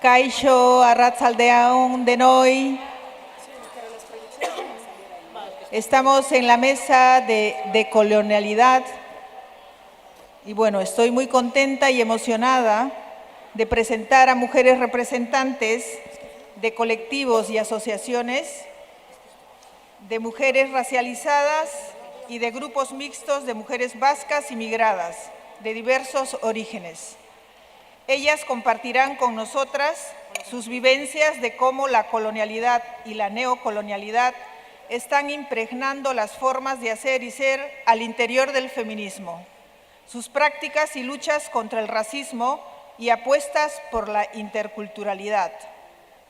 Kaixo, Arratsaldeon, Denoi. Estamos en la mesa de colonialidad y bueno, estoy muy contenta y emocionada de presentar a mujeres representantes de colectivos y asociaciones, de mujeres racializadas y de grupos mixtos de mujeres vascas y migradas de diversos orígenes. Ellas compartirán con nosotras sus vivencias de cómo la colonialidad y la neocolonialidad están impregnando las formas de hacer y ser al interior del feminismo, sus prácticas y luchas contra el racismo y apuestas por la interculturalidad.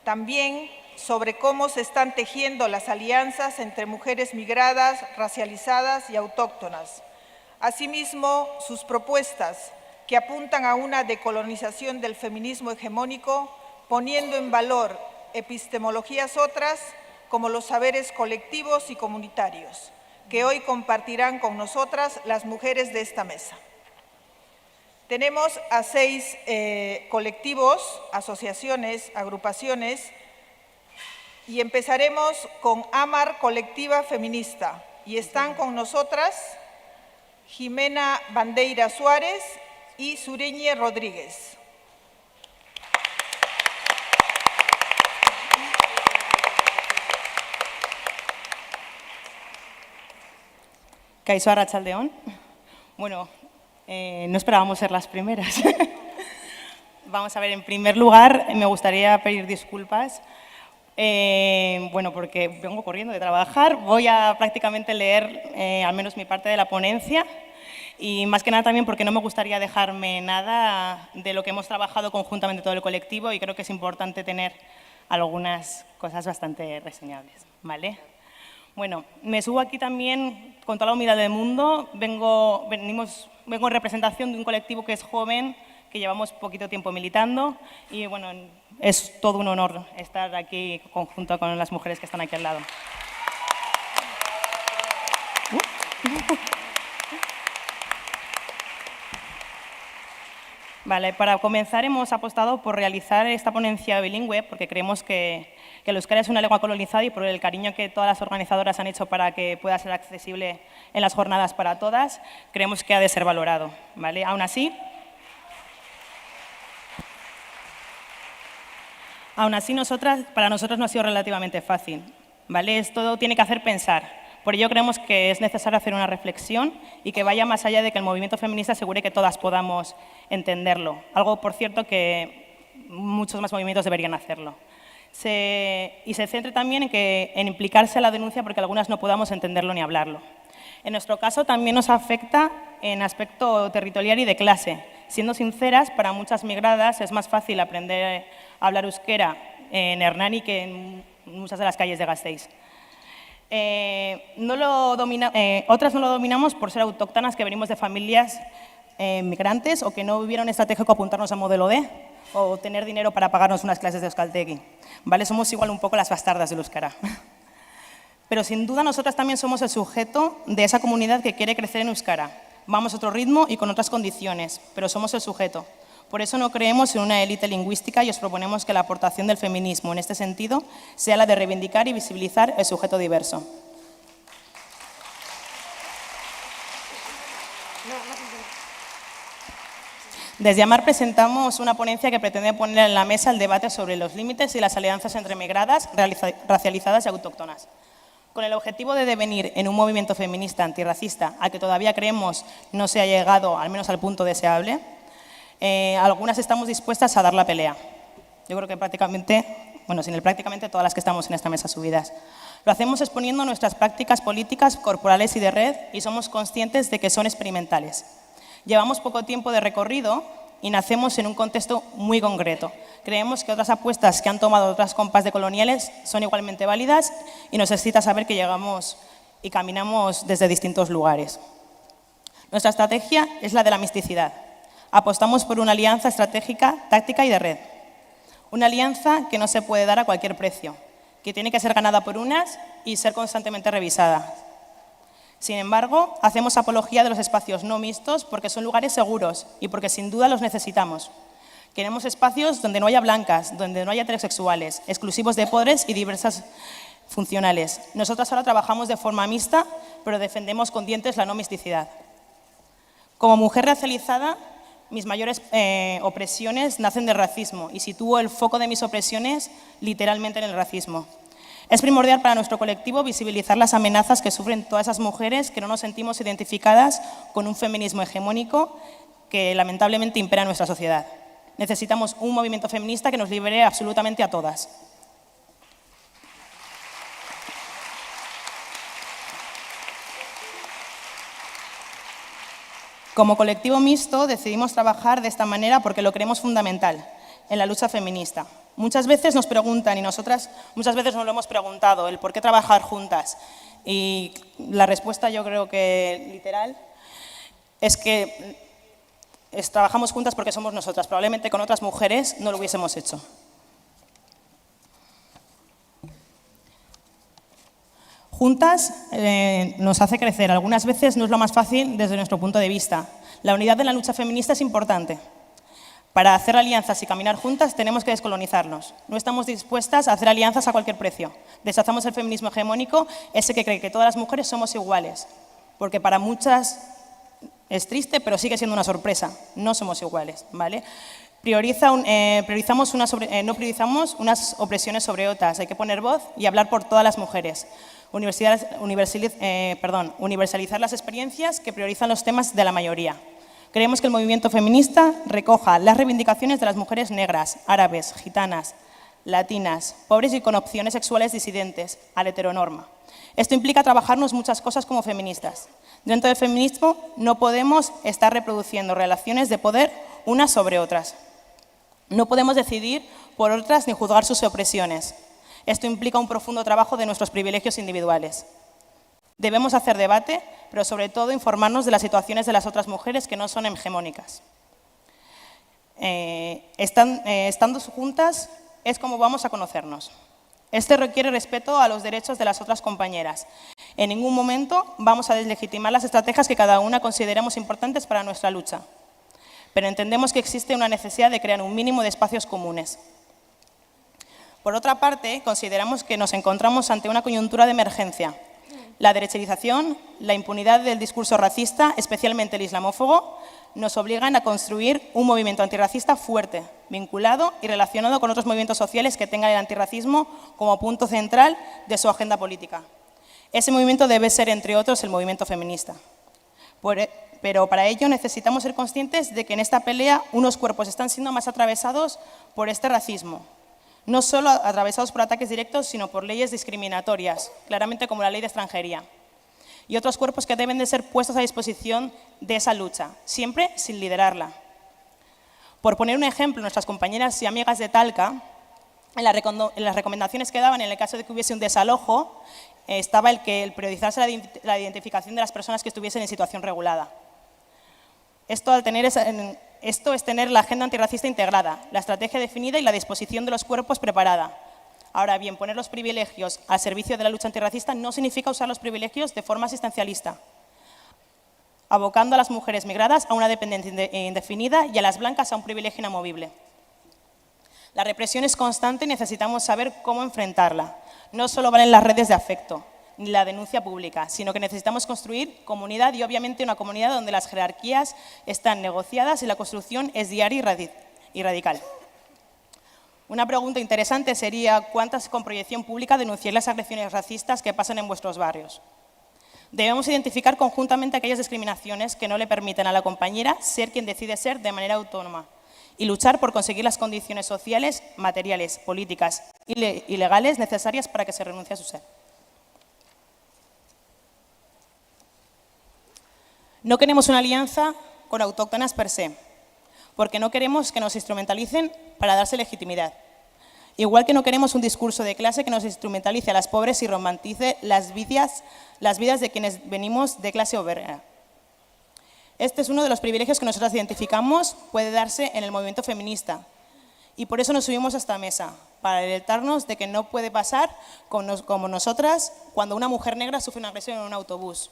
También sobre cómo se están tejiendo las alianzas entre mujeres migradas, racializadas y autóctonas. Asimismo, sus propuestas que apuntan a una decolonización del feminismo hegemónico, poniendo en valor epistemologías otras como los saberes colectivos y comunitarios, que hoy compartirán con nosotras las mujeres de esta mesa. Tenemos a 6 colectivos, asociaciones, agrupaciones, y empezaremos con Amar Colectiva Feminista. Y están con nosotras Jimena Bandeira Suárez y Sureñe Rodríguez. Kaixo, Arratsaldeon. Bueno, no esperábamos ser las primeras. Vamos a ver, en primer lugar, me gustaría pedir disculpas. Bueno, porque vengo corriendo de trabajar, voy a prácticamente leer al menos mi parte de la ponencia y más que nada también porque no me gustaría dejarme nada de lo que hemos trabajado conjuntamente todo el colectivo y creo que es importante tener algunas cosas bastante reseñables, ¿vale? Bueno, me subo aquí también con toda la humildad del mundo, vengo en representación de un colectivo que es joven, que llevamos poquito tiempo militando y bueno, es todo un honor estar aquí junto con las mujeres que están aquí al lado. Vale, para comenzar hemos apostado por realizar esta ponencia bilingüe porque creemos que el euskera es una lengua colonizada y por el cariño que todas las organizadoras han hecho para que pueda ser accesible en las jornadas para todas, creemos que ha de ser valorado, ¿vale? Aún así, para nosotras no ha sido relativamente fácil, ¿vale? Esto tiene que hacer pensar. Por ello creemos que es necesario hacer una reflexión y que vaya más allá de que el movimiento feminista asegure que todas podamos entenderlo. Algo, por cierto, que muchos más movimientos deberían hacerlo. Y se centre también en implicarse a la denuncia porque algunas no podamos entenderlo ni hablarlo. En nuestro caso también nos afecta en aspecto territorial y de clase. Siendo sinceras, para muchas migradas es más fácil aprender a hablar euskera en Hernani que en muchas de las calles de Gasteiz. Otras no lo dominamos por ser autóctonas que venimos de familias migrantes o que no vivieron estratégico apuntarnos a modelo D o tener dinero para pagarnos unas clases de euskaltegi. ¿Vale? Somos igual un poco las bastardas del euskera. Pero sin duda nosotras también somos el sujeto de esa comunidad que quiere crecer en euskara. Vamos a otro ritmo y con otras condiciones, pero somos el sujeto. Por eso no creemos en una élite lingüística y os proponemos que la aportación del feminismo en este sentido sea la de reivindicar y visibilizar el sujeto diverso. Desde Amar presentamos una ponencia que pretende poner en la mesa el debate sobre los límites y las alianzas entre migradas, racializadas y autóctonas. Con el objetivo de devenir en un movimiento feminista antirracista al que todavía creemos no se ha llegado, al menos al punto deseable, algunas estamos dispuestas a dar la pelea. Yo creo que prácticamente todas las que estamos en esta mesa subidas. Lo hacemos exponiendo nuestras prácticas políticas, corporales y de red y somos conscientes de que son experimentales. Llevamos poco tiempo de recorrido y nacemos en un contexto muy concreto. Creemos que otras apuestas que han tomado otras compas decoloniales son igualmente válidas y nos excita saber que llegamos y caminamos desde distintos lugares. Nuestra estrategia es la de la misticidad. Apostamos por una alianza estratégica, táctica y de red. Una alianza que no se puede dar a cualquier precio, que tiene que ser ganada por unas y ser constantemente revisada. Sin embargo, hacemos apología de los espacios no mixtos porque son lugares seguros y porque sin duda los necesitamos. Queremos espacios donde no haya blancas, donde no haya heterosexuales, exclusivos de pobres y diversas funcionales. Nosotras ahora trabajamos de forma mixta, pero defendemos con dientes la no misticidad. Como mujer racializada, mis mayores opresiones nacen del racismo y sitúo el foco de mis opresiones literalmente en el racismo. Es primordial para nuestro colectivo visibilizar las amenazas que sufren todas esas mujeres que no nos sentimos identificadas con un feminismo hegemónico que lamentablemente impera en nuestra sociedad. Necesitamos un movimiento feminista que nos libere absolutamente a todas. Como colectivo mixto decidimos trabajar de esta manera porque lo creemos fundamental en la lucha feminista. Muchas veces nos preguntan, y nosotras muchas veces nos lo hemos preguntado, el por qué trabajar juntas. Y la respuesta, yo creo que literal, es que trabajamos juntas porque somos nosotras. Probablemente con otras mujeres no lo hubiésemos hecho. Juntas nos hace crecer. Algunas veces no es lo más fácil desde nuestro punto de vista. La unidad de la lucha feminista es importante. Para hacer alianzas y caminar juntas tenemos que descolonizarnos. No estamos dispuestas a hacer alianzas a cualquier precio. Deshacemos el feminismo hegemónico, ese que cree que todas las mujeres somos iguales. Porque para muchas es triste, pero sigue siendo una sorpresa. No somos iguales, ¿vale? No priorizamos unas opresiones sobre otras. Hay que poner voz y hablar por todas las mujeres. Universalizar las experiencias que priorizan los temas de la mayoría. Creemos que el movimiento feminista recoja las reivindicaciones de las mujeres negras, árabes, gitanas, latinas, pobres y con opciones sexuales disidentes, a la heteronorma. Esto implica trabajarnos muchas cosas como feministas. Dentro del feminismo no podemos estar reproduciendo relaciones de poder unas sobre otras. No podemos decidir por otras ni juzgar sus opresiones. Esto implica un profundo trabajo de nuestros privilegios individuales. Debemos hacer debate, pero sobre todo informarnos de las situaciones de las otras mujeres que no son hegemónicas. Estando juntas es como vamos a conocernos. Este requiere respeto a los derechos de las otras compañeras. En ningún momento vamos a deslegitimar las estrategias que cada una consideremos importantes para nuestra lucha. Pero entendemos que existe una necesidad de crear un mínimo de espacios comunes. Por otra parte, consideramos que nos encontramos ante una coyuntura de emergencia. La derecherización, la impunidad del discurso racista, especialmente el islamófobo, nos obligan a construir un movimiento antirracista fuerte, vinculado y relacionado con otros movimientos sociales que tengan el antirracismo como punto central de su agenda política. Ese movimiento debe ser, entre otros, el movimiento feminista. Pero para ello necesitamos ser conscientes de que en esta pelea unos cuerpos están siendo más atravesados por este racismo. No solo atravesados por ataques directos, sino por leyes discriminatorias, claramente como la ley de extranjería. Y otros cuerpos que deben de ser puestos a disposición de esa lucha, siempre sin liderarla. Por poner un ejemplo, nuestras compañeras y amigas de Talca, en las recomendaciones que daban en el caso de que hubiese un desalojo, estaba el priorizarse la identificación de las personas que estuviesen en situación regulada. Esto es tener la agenda antirracista integrada, la estrategia definida y la disposición de los cuerpos preparada. Ahora bien, poner los privilegios al servicio de la lucha antirracista no significa usar los privilegios de forma asistencialista, abocando a las mujeres migradas a una dependencia indefinida y a las blancas a un privilegio inamovible. La represión es constante y necesitamos saber cómo enfrentarla. No solo valen las redes de afecto ni la denuncia pública, sino que necesitamos construir comunidad y obviamente una comunidad donde las jerarquías están negociadas y la construcción es diaria y radical. Una pregunta interesante sería ¿cuántas con proyección pública denunciáis las agresiones racistas que pasan en vuestros barrios? Debemos identificar conjuntamente aquellas discriminaciones que no le permiten a la compañera ser quien decide ser de manera autónoma y luchar por conseguir las condiciones sociales, materiales, políticas y legales necesarias para que se renuncie a su ser. No queremos una alianza con autóctonas per se, porque no queremos que nos instrumentalicen para darse legitimidad. Igual que no queremos un discurso de clase que nos instrumentalice a las pobres y romantice las vidas de quienes venimos de clase obrera. Este es uno de los privilegios que nosotras identificamos, puede darse en el movimiento feminista. Y por eso nos subimos a esta mesa, para alertarnos de que no puede pasar como nosotras cuando una mujer negra sufre una agresión en un autobús.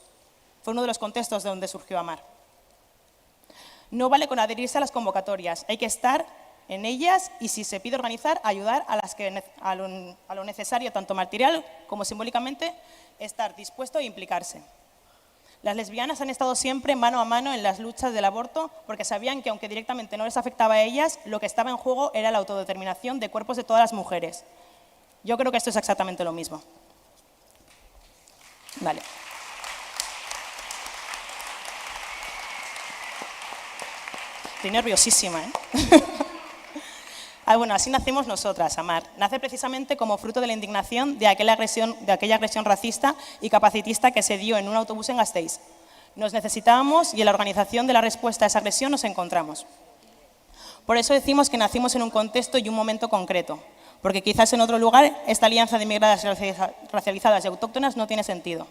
Fue uno de los contextos de donde surgió Amar. No vale con adherirse a las convocatorias, hay que estar en ellas y, si se pide organizar, ayudar a lo necesario, tanto material como simbólicamente, estar dispuesto e implicarse. Las lesbianas han estado siempre mano a mano en las luchas del aborto porque sabían que, aunque directamente no les afectaba a ellas, lo que estaba en juego era la autodeterminación de cuerpos de todas las mujeres. Yo creo que esto es exactamente lo mismo. Vale. Estoy nerviosísima, ¿eh? Bueno, así nacimos nosotras, Amar. Nace precisamente como fruto de la indignación de aquella agresión racista y capacitista que se dio en un autobús en Gasteiz. Nos necesitábamos y en la organización de la respuesta a esa agresión nos encontramos. Por eso decimos que nacimos en un contexto y un momento concreto, porque quizás en otro lugar esta alianza de migradas racializadas y autóctonas no tiene sentido.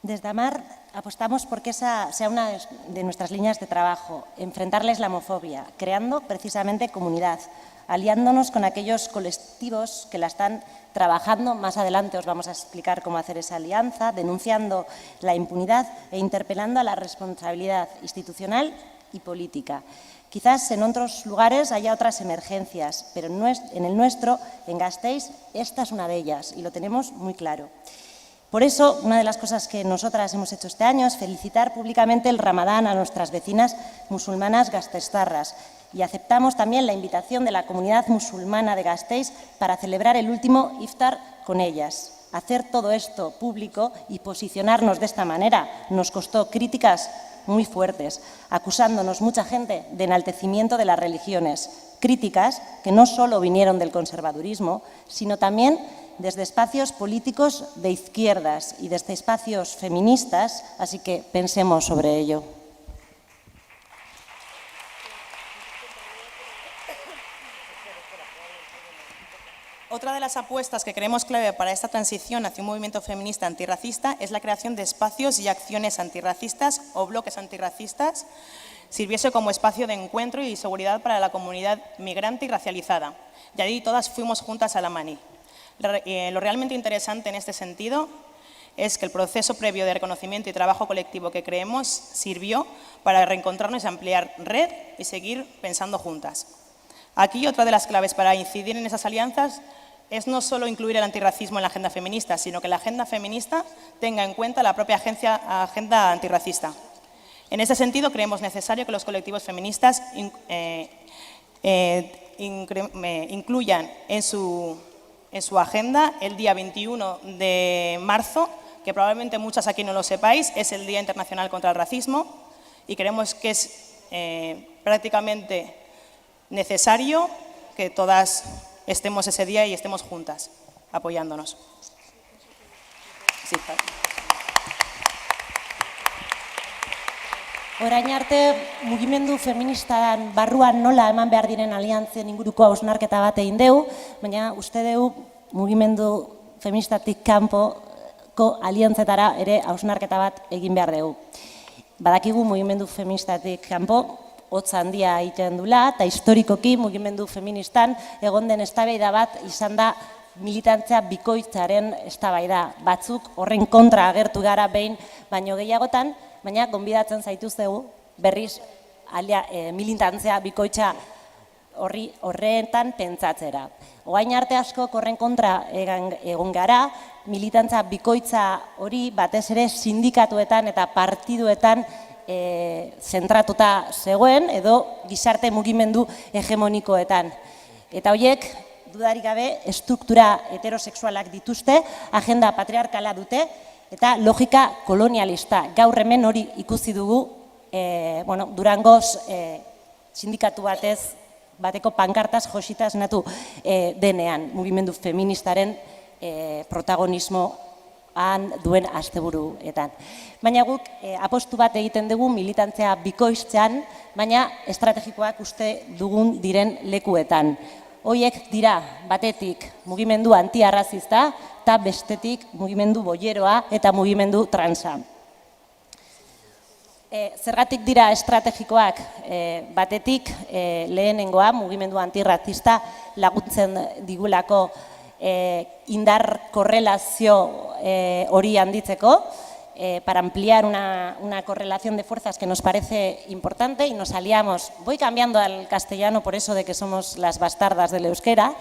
Desde Amar apostamos porque esa sea una de nuestras líneas de trabajo, enfrentar la islamofobia, creando precisamente comunidad, aliándonos con aquellos colectivos que la están trabajando. Más adelante os vamos a explicar cómo hacer esa alianza, denunciando la impunidad e interpelando a la responsabilidad institucional y política. Quizás en otros lugares haya otras emergencias, pero en el nuestro, en Gasteiz, esta es una de ellas y lo tenemos muy claro. Por eso, una de las cosas que nosotras hemos hecho este año es felicitar públicamente el Ramadán a nuestras vecinas musulmanas gasteiztarras y aceptamos también la invitación de la comunidad musulmana de Gasteiz para celebrar el último iftar con ellas. Hacer todo esto público y posicionarnos de esta manera nos costó críticas muy fuertes, acusándonos mucha gente de enaltecimiento de las religiones, críticas que no solo vinieron del conservadurismo, sino también desde espacios políticos de izquierdas y desde espacios feministas, así que pensemos sobre ello. Otra de las apuestas que creemos clave para esta transición hacia un movimiento feminista antirracista es la creación de espacios y acciones antirracistas o bloques antirracistas, sirviese como espacio de encuentro y seguridad para la comunidad migrante y racializada. Y allí todas fuimos juntas a la mani. Lo realmente interesante en este sentido es que el proceso previo de reconocimiento y trabajo colectivo que creemos sirvió para reencontrarnos y ampliar red y seguir pensando juntas. Aquí otra de las claves para incidir en esas alianzas es no solo incluir el antirracismo en la agenda feminista, sino que la agenda feminista tenga en cuenta la propia agenda antirracista. En ese sentido, creemos necesario que los colectivos feministas incluyan en su agenda el día 21 de marzo, que probablemente muchas aquí no lo sepáis, es el Día Internacional contra el Racismo, y creemos que es prácticamente necesario que todas estemos ese día y estemos juntas, apoyándonos. Sí, claro. Orain arte, mugimendu feministan barruan nola eman behar diren aliantzen inguruko hausnarketa bat egin deu, baina uste deu mugimendu feministatik kanpoko aliantzetara ere hausnarketa bat egin behar dugu. Badakigu mugimendu feministatik kanpo hotz handia egiten dula, eta historikoki mugimendu feministan egon den eztabaida bat izan da militantzia bikoitzaren eztabaida. Batzuk horren kontra agertu gara behin baino gehiagotan, baina gonbidatzen zaituztegu berriz militantzia bikoitza horretan pentsatzera. Orain arte asko horren kontra egon gara, militantza bikoitza hori batez ere sindikatuetan eta partiduetan zentratuta zegoen edo gizarte mugimendu hegemonikoetan. Eta horiek, dudarik gabe, estruktura heterosexualak dituzte, agenda patriarkala dute eta logika kolonialista. Gaur hemen hori ikusi dugu Durangoz sindikatu bateko pankartaz josita esnatu denean mugimendu feministaren protagonismo duen asteburuetan. Baina guk apostu bat egiten dugu militantzia bikoiztzean, baina estrategikoak uste dugun diren lekuetan. Hoiek dira batetik mugimendu antiarrazista eta bestetik mugimendu boieroa eta mugimendu transa. Zergatik dira estrategikoak batetik lehenengoa mugimendu antirrazista laguntzen digulako indar korrelazio hori handitzeko, para ampliar una correlación de fuerzas que nos parece importante y nos aliamos. Voy cambiando al castellano por eso de que somos las bastardas del euskera.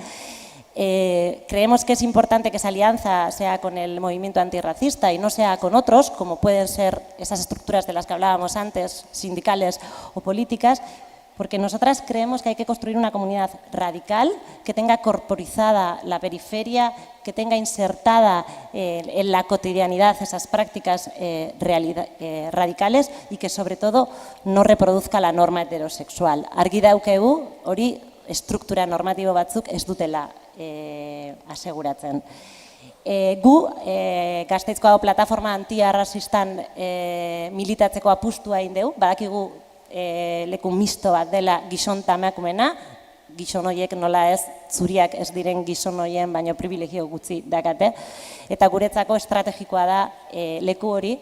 Creemos que es importante que esa alianza sea con el movimiento antirracista y no sea con otros, como pueden ser esas estructuras de las que hablábamos antes, sindicales o políticas, porque nosotras creemos que hay que construir una comunidad radical, que tenga corporizada la periferia, que tenga insertada en la cotidianidad esas prácticas radicales y que sobre todo no reproduzca la norma heterosexual. Argi daukegu hori estruktura normatibo batzuk ez dutela aseguratzen. Gu, Gasteizko plataforma antiarrazistan militatzeko apustua egin dugu, badakigu leku misto bat dela gizon eta emakumena, gizon horiek nola ez, zuriak ez diren gizon horien baino privilegio gutxi dakate, eta guretzako estrategikoa da leku hori,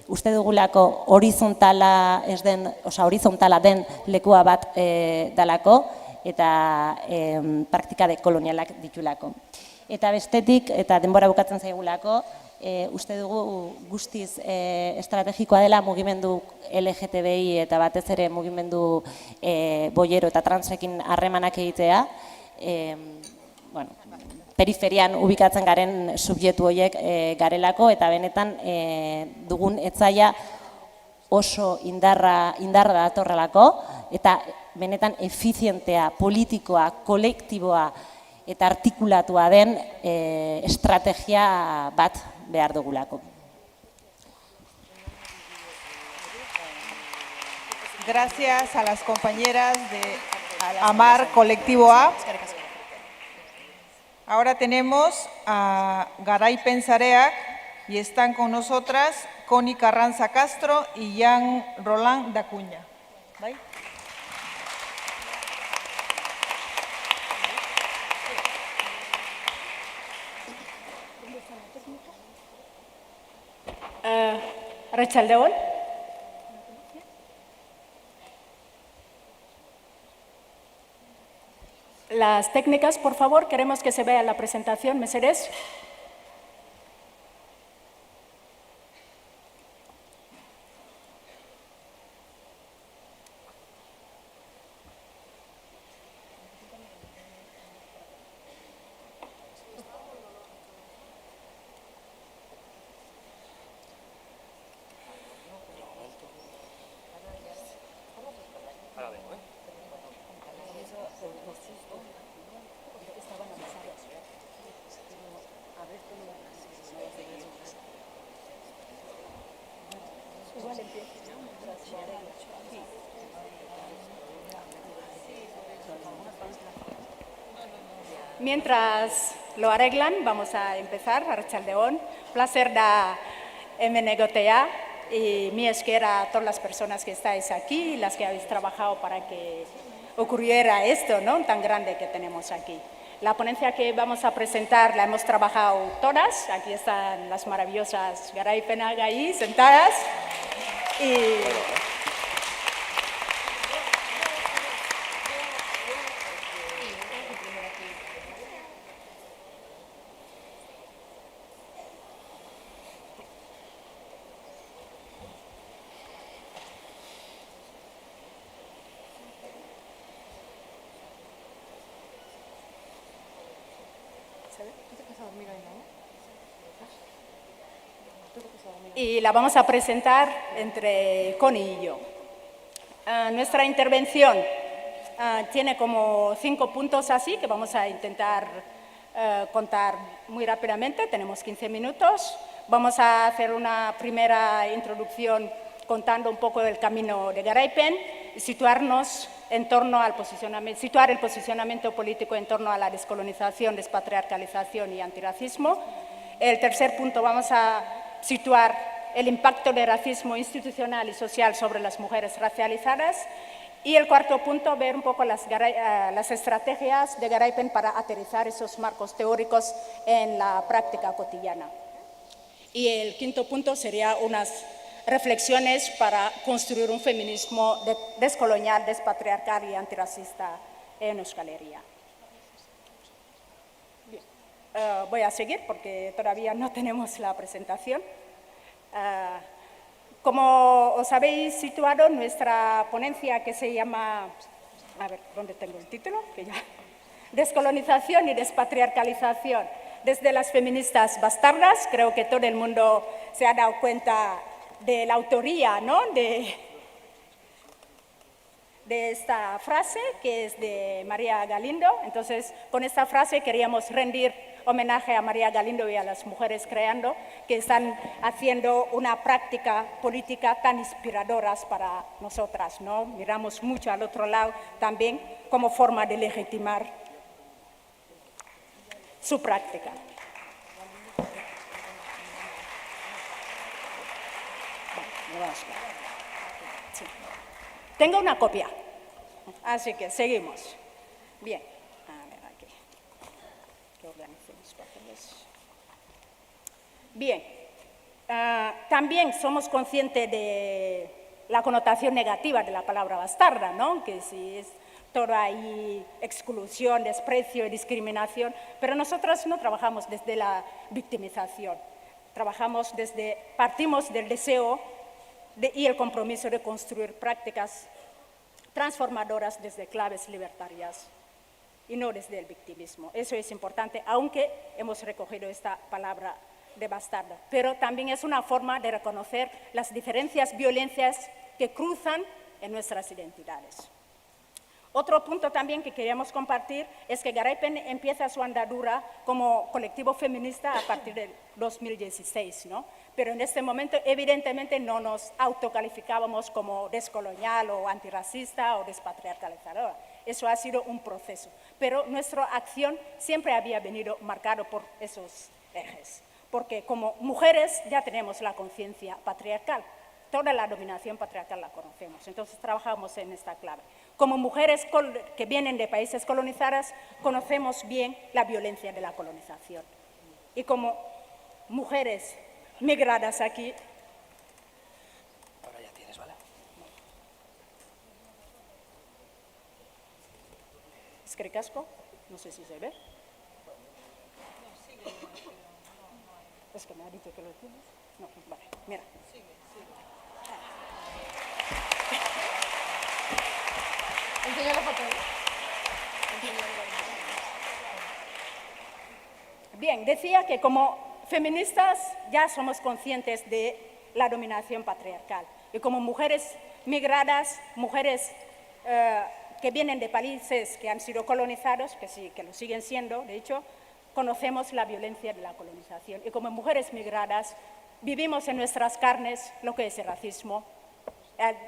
uste dugulako horizontala den lekua bat dalako, eta praktika dekolonialak ditulako. Eta bestetik, eta denbora bukatzen zaigulako, uste dugu guztiz estrategikoa dela mugimendu LGTBI eta batez ere mugimendu boiero eta transekin harremanak egitea. Periferian ubikatzen garen subjektu horiek garelako eta benetan dugun etzaia oso indarra datorrelako eta benetan efizientea, politikoa, kolektiboa eta artikulatua den estrategia bat behar dugulako. Gracias a las compañeras de Amar Colectivo A. Ahora tenemos a Garaipen Sareak y están con nosotras Connie Carranza Castro y Jean Roland Dacuña. ¿Vai? Arratsaldeon. Las técnicas, por favor, queremos que se vea la presentación, meseres. Mientras lo arreglan, vamos a empezar. Arratsaldeon. Placer da hemen egotea y mi esker a todas las personas que estáis aquí y las que habéis trabajado para que ocurriera esto, ¿no?, tan grande que tenemos aquí. La ponencia que vamos a presentar la hemos trabajado todas. Aquí están las maravillosas Garaipen ahí sentadas. Y la vamos a presentar entre Connie y yo. Nuestra intervención tiene como 5 puntos así, que vamos a intentar contar muy rápidamente. Tenemos 15 minutos. Vamos a hacer una primera introducción contando un poco del camino de Garaipen y situarnos en torno al situar el posicionamiento político en torno a la descolonización, despatriarcalización y antirracismo. El tercer punto vamos a situar el impacto del racismo institucional y social sobre las mujeres racializadas. Y el cuarto punto, ver un poco las estrategias de Garaipen para aterrizar esos marcos teóricos en la práctica cotidiana. Y el quinto punto sería unas reflexiones para construir un feminismo descolonial, despatriarcal y antirracista en Euskal Herria. Voy a seguir porque todavía no tenemos la presentación. Como os habéis situado, nuestra ponencia que se llama, a ver, ¿dónde tengo el título? Que ya. Descolonización y despatriarcalización desde las feministas bastardas. Creo que todo el mundo se ha dado cuenta de la autoría, ¿no?, de esta frase, que es de María Galindo. Entonces, con esta frase queríamos rendir homenaje a María Galindo y a las mujeres creando, que están haciendo una práctica política tan inspiradoras para nosotras, ¿no? Miramos mucho al otro lado también como forma de legitimar su práctica. Sí. Tengo una copia, así que seguimos. Bien, a ver aquí, que organice los papeles. Bien, también somos conscientes de la connotación negativa de la palabra bastarda, ¿no?, que si es toda ahí exclusión, desprecio y discriminación, pero nosotras no trabajamos desde la victimización, partimos del deseo y el compromiso de construir prácticas transformadoras desde claves libertarias y no desde el victimismo. Eso es importante, aunque hemos recogido esta palabra de bastarda, pero también es una forma de reconocer las diferencias, violencias que cruzan en nuestras identidades. Otro punto también que queríamos compartir es que Garaipen empieza su andadura como colectivo feminista a partir del 2016, ¿no? Pero en este momento evidentemente no nos autocalificábamos como descolonial o antirracista o despatriarcalizadora. Eso ha sido un proceso, pero nuestra acción siempre había venido marcado por esos ejes, porque como mujeres ya tenemos la conciencia patriarcal, toda la dominación patriarcal la conocemos, entonces trabajamos en esta clave. Como mujeres que vienen de países colonizadas, conocemos bien la violencia de la colonización. Y como mujeres migradas aquí... Ahora ya tienes, ¿vale? ¿Es casco? No sé si se ve. Es que me ha dicho que lo tienes. No, vale, mira. Enseña la foto. Bien, decía que como feministas ya somos conscientes de la dominación patriarcal y como mujeres migradas, mujeres que vienen de países que han sido colonizados, que sí, que lo siguen siendo, de hecho, conocemos la violencia de la colonización y como mujeres migradas vivimos en nuestras carnes lo que es el racismo,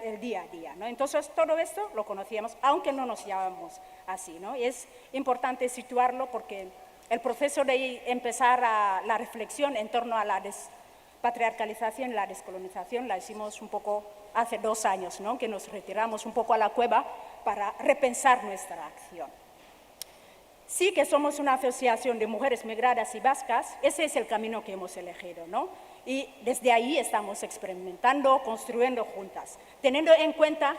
el día a día, ¿no? Entonces, todo esto lo conocíamos, aunque no nos llamamos así, ¿no? Y es importante situarlo porque el proceso de empezar la reflexión en torno a la despatriarcalización y la descolonización la hicimos un poco hace 2 años, ¿no? Que nos retiramos un poco a la cueva para repensar nuestra acción. Sí que somos una asociación de mujeres migradas y vascas, ese es el camino que hemos elegido, ¿no? Y desde ahí estamos experimentando, construyendo juntas, teniendo en cuenta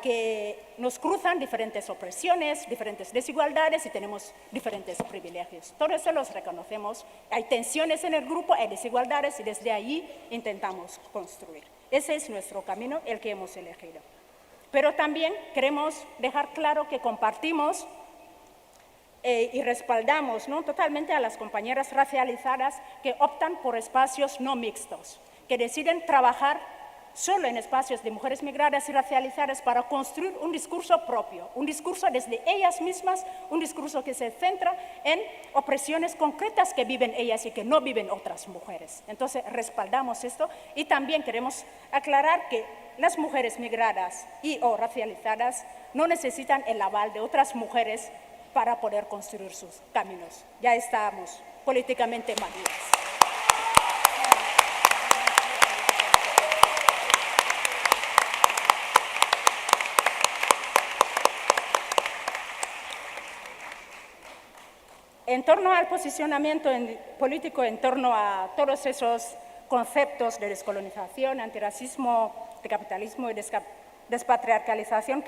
que nos cruzan diferentes opresiones, diferentes desigualdades y tenemos diferentes privilegios. Todo eso los reconocemos, hay tensiones en el grupo, hay desigualdades y desde ahí intentamos construir. Ese es nuestro camino, el que hemos elegido. Pero también queremos dejar claro que compartimos y respaldamos, ¿no?, totalmente a las compañeras racializadas que optan por espacios no mixtos, que deciden trabajar solo en espacios de mujeres migradas y racializadas para construir un discurso propio, un discurso desde ellas mismas, un discurso que se centra en opresiones concretas que viven ellas y que no viven otras mujeres. Entonces, respaldamos esto y también queremos aclarar que las mujeres migradas y o racializadas no necesitan el aval de otras mujeres para poder construir sus caminos. Ya estamos políticamente maduras. En torno al posicionamiento político, en torno a todos esos conceptos de descolonización, antirracismo, de capitalismo y despatriarcalización,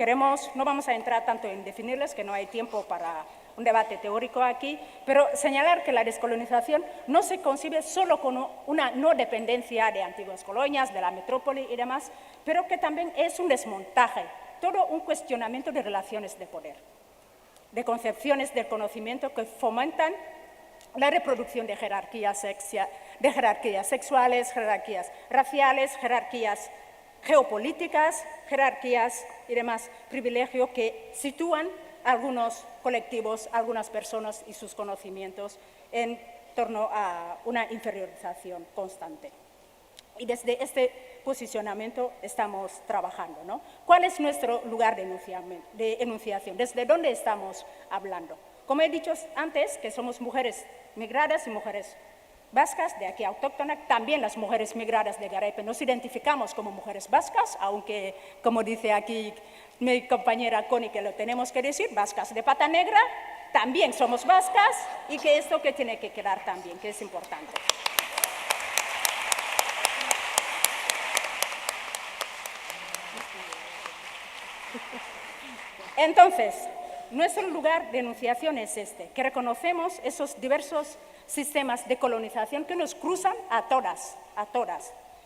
no vamos a entrar tanto en definirles, que no hay tiempo para un debate teórico aquí, pero señalar que la descolonización no se concibe solo como una no dependencia de antiguas colonias, de la metrópoli y demás, pero que también es un desmontaje, todo un cuestionamiento de relaciones de poder, de concepciones del conocimiento que fomentan la reproducción de jerarquías sexuales, jerarquías raciales, jerarquías geopolíticas, jerarquías y demás privilegios que sitúan algunos colectivos, algunas personas y sus conocimientos en torno a una inferiorización constante. Y desde este posicionamiento estamos trabajando, ¿no? ¿Cuál es nuestro lugar de enunciación? ¿Desde dónde estamos hablando? Como he dicho antes, que somos mujeres migradas y mujeres vascas, de aquí autóctonas, también las mujeres migradas de Garaipe nos identificamos como mujeres vascas, aunque, como dice aquí mi compañera Connie, que lo tenemos que decir, vascas de pata negra, también somos vascas, y que esto que tiene que quedar también, que es importante. Entonces, nuestro lugar de enunciación es este, que reconocemos esos diversos sistemas de colonización que nos cruzan a todas,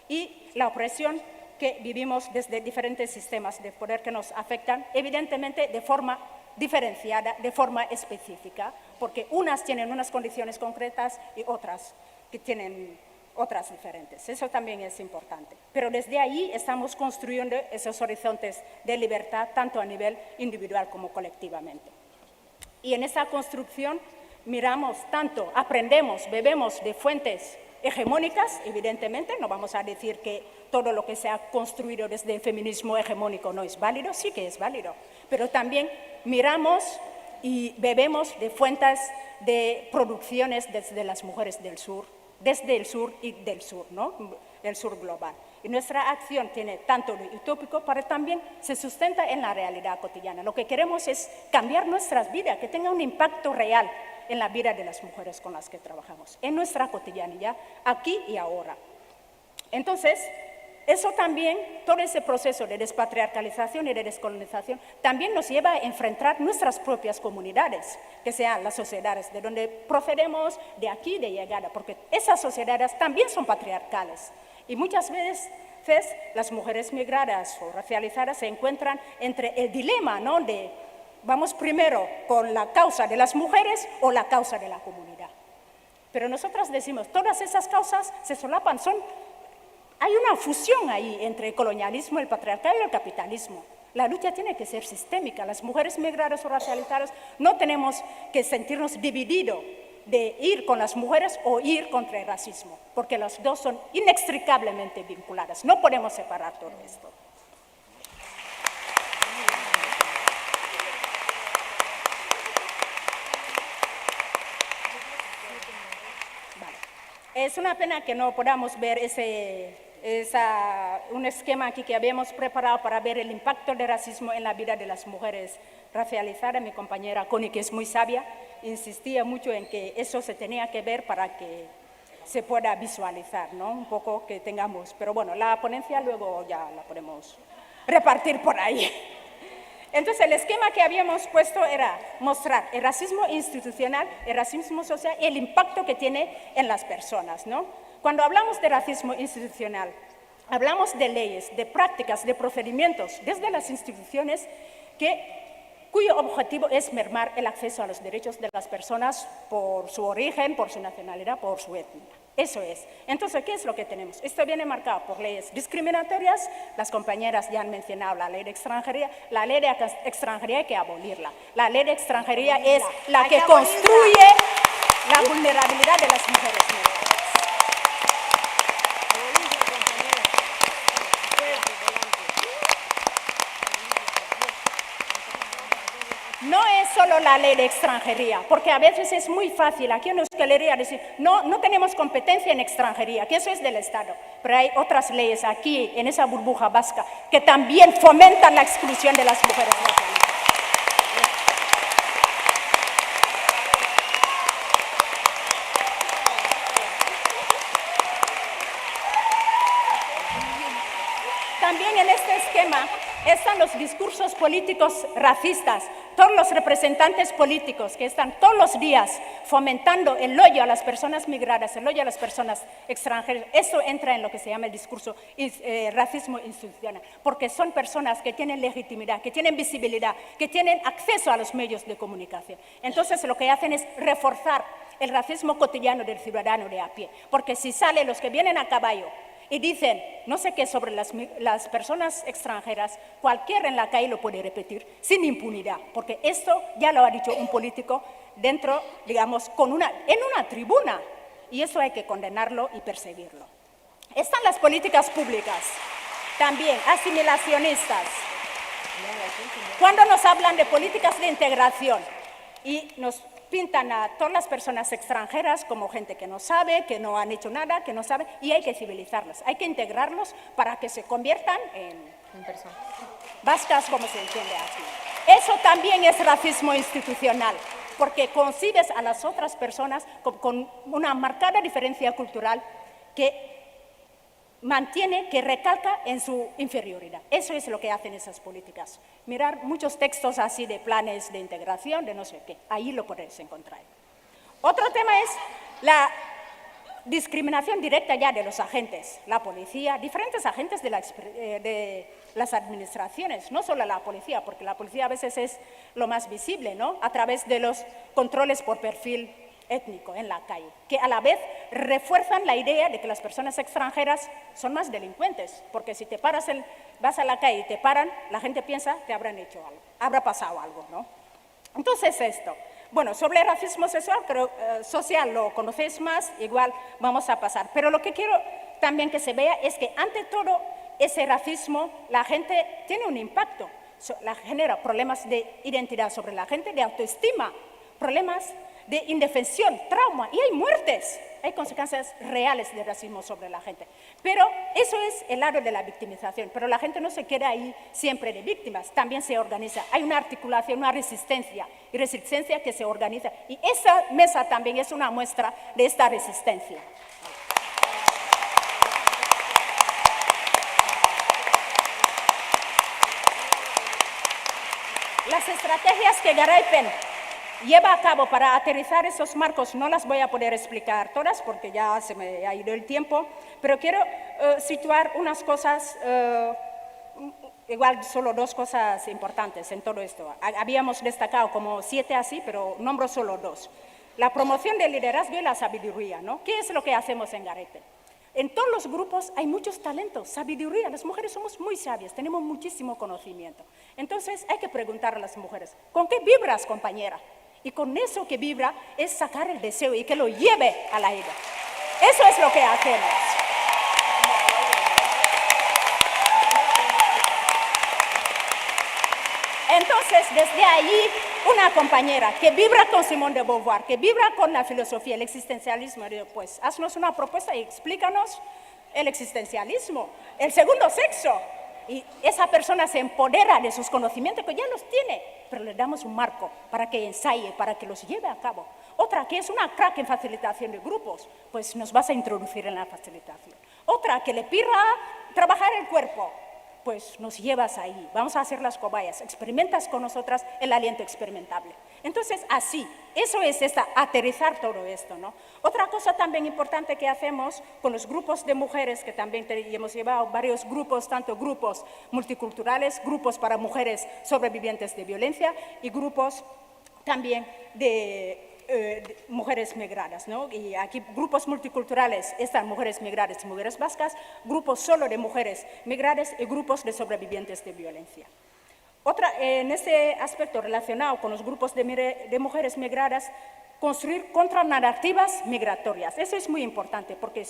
y la opresión que vivimos desde diferentes sistemas de poder que nos afectan, evidentemente de forma diferenciada, de forma específica, porque unas tienen unas condiciones concretas y otras que tienen otras diferentes. Eso también es importante. Pero desde ahí estamos construyendo esos horizontes de libertad, tanto a nivel individual como colectivamente. Y en esa construcción miramos tanto, aprendemos, bebemos de fuentes hegemónicas, evidentemente, no vamos a decir que todo lo que se ha construido desde el feminismo hegemónico no es válido, sí que es válido, pero también miramos y bebemos de fuentes de producciones desde las mujeres del sur, desde el sur y del sur, ¿no? El sur global. Y nuestra acción tiene tanto lo utópico, pero también se sustenta en la realidad cotidiana. Lo que queremos es cambiar nuestras vidas, que tenga un impacto real en la vida de las mujeres con las que trabajamos, en nuestra cotidianidad, aquí y ahora. Entonces, eso también, todo ese proceso de despatriarcalización y de descolonización, también nos lleva a enfrentar nuestras propias comunidades, que sean las sociedades de donde procedemos, de aquí, de llegada, porque esas sociedades también son patriarcales. Y muchas veces las mujeres migradas o racializadas se encuentran entre el dilema, ¿no?, de vamos primero con la causa de las mujeres o la causa de la comunidad. Pero nosotras decimos, todas esas causas se solapan, hay una fusión ahí entre el colonialismo, el patriarcado y el capitalismo. La lucha tiene que ser sistémica. Las mujeres migradas o racializadas no tenemos que sentirnos divididos de ir con las mujeres o ir contra el racismo, porque las dos son inextricablemente vinculadas. No podemos separar todo esto. Es una pena que no podamos ver un esquema aquí que habíamos preparado para ver el impacto del racismo en la vida de las mujeres racializadas. Mi compañera Connie, que es muy sabia, insistía mucho en que eso se tenía que ver para que se pueda visualizar, ¿no? Un poco que tengamos. Pero bueno, la ponencia luego ya la podemos repartir por ahí. Entonces, el esquema que habíamos puesto era mostrar el racismo institucional, el racismo social y el impacto que tiene en las personas, ¿no? Cuando hablamos de racismo institucional, hablamos de leyes, de prácticas, de procedimientos desde las instituciones cuyo objetivo es mermar el acceso a los derechos de las personas por su origen, por su nacionalidad, por su etnia. Eso es. Entonces, ¿qué es lo que tenemos? Esto viene marcado por leyes discriminatorias. Las compañeras ya han mencionado la ley de extranjería. La ley de extranjería hay que abolirla. La ley de extranjería es la que construye la vulnerabilidad de las mujeres migrantes. No es solo la ley de extranjería, porque a veces es muy fácil aquí en Euskal Herria decir no tenemos competencia en extranjería, que eso es del Estado, pero hay otras leyes aquí en esa burbuja vasca que también fomentan la exclusión de las mujeres racializadas. También en este esquema están los discursos políticos racistas, todos los representantes políticos que están todos los días fomentando el odio a las personas migradas, el odio a las personas extranjeras, eso entra en lo que se llama el discurso racismo institucional, porque son personas que tienen legitimidad, que tienen visibilidad, que tienen acceso a los medios de comunicación. Entonces, lo que hacen es reforzar el racismo cotidiano del ciudadano de a pie, porque si salen los que vienen a caballo y dicen no sé qué sobre las personas extranjeras, cualquiera en la calle lo puede repetir sin impunidad, porque esto ya lo ha dicho un político dentro, digamos, en una tribuna, y eso hay que condenarlo y perseguirlo. Están las políticas públicas, también asimilacionistas. Cuando nos hablan de políticas de integración y nos pintan a todas las personas extranjeras como gente que no sabe, que no han hecho nada, que no sabe, y hay que civilizarlos, hay que integrarlos para que se conviertan en personas vascas, como se entiende aquí. Eso también es racismo institucional, porque concibes a las otras personas con una marcada diferencia cultural que mantiene, que recalca en su inferioridad. Eso es lo que hacen esas políticas. Mirar muchos textos así de planes de integración, de no sé qué, ahí lo podéis encontrar. Otro tema es la discriminación directa ya de los agentes, la policía, diferentes agentes de las administraciones, no solo la policía, porque la policía a veces es lo más visible, ¿no? A través de los controles por perfil étnico en la calle, que a la vez refuerzan la idea de que las personas extranjeras son más delincuentes, porque si te paras, vas a la calle y te paran, la gente piensa que habrán hecho algo, habrá pasado algo, ¿no? Entonces esto, bueno, sobre el racismo sexual, creo, social lo conocéis más, igual vamos a pasar, pero lo que quiero también que se vea es que ante todo ese racismo la gente tiene un impacto, genera problemas de identidad sobre la gente, de autoestima, problemas de indefensión, trauma, y hay muertes, hay consecuencias reales de racismo sobre la gente. Pero eso es el lado de la victimización, pero la gente no se queda ahí siempre de víctimas, también se organiza, hay una articulación, una resistencia, y resistencia que se organiza, y esa mesa también es una muestra de esta resistencia. Las estrategias que Garaipen lleva a cabo para aterrizar esos marcos, no las voy a poder explicar todas porque ya se me ha ido el tiempo, pero quiero situar unas cosas, igual solo dos cosas importantes en todo esto. Habíamos destacado como 7 así, pero nombro solo 2. La promoción del liderazgo y la sabiduría, ¿no? ¿Qué es lo que hacemos en Garaipen? En todos los grupos hay muchos talentos, sabiduría. Las mujeres somos muy sabias, tenemos muchísimo conocimiento. Entonces hay que preguntar a las mujeres, ¿con qué vibras, compañera? Y con eso que vibra es sacar el deseo y que lo lleve a la ida. Eso es lo que hacemos. Entonces, desde allí, una compañera que vibra con Simone de Beauvoir, que vibra con la filosofía, el existencialismo, pues haznos una propuesta y explícanos el existencialismo, el segundo sexo. Y esa persona se empodera de sus conocimientos, que ya los tiene, pero le damos un marco para que ensaye, para que los lleve a cabo. Otra que es una crack en facilitación de grupos, pues nos vas a introducir en la facilitación. Otra que le pirra trabajar el cuerpo, pues nos llevas ahí, vamos a hacer las cobayas, experimentas con nosotras el aliento experimentable. Entonces, así, eso es aterrizar todo esto, ¿no? Otra cosa también importante que hacemos con los grupos de mujeres, que también hemos llevado varios grupos, tanto grupos multiculturales, grupos para mujeres sobrevivientes de violencia y grupos también de mujeres migradas, ¿no? Y aquí grupos multiculturales están mujeres migradas y mujeres vascas, grupos solo de mujeres migradas y grupos de sobrevivientes de violencia. En ese aspecto relacionado con los grupos de mujeres migradas, construir contranarrativas migratorias. Eso es muy importante porque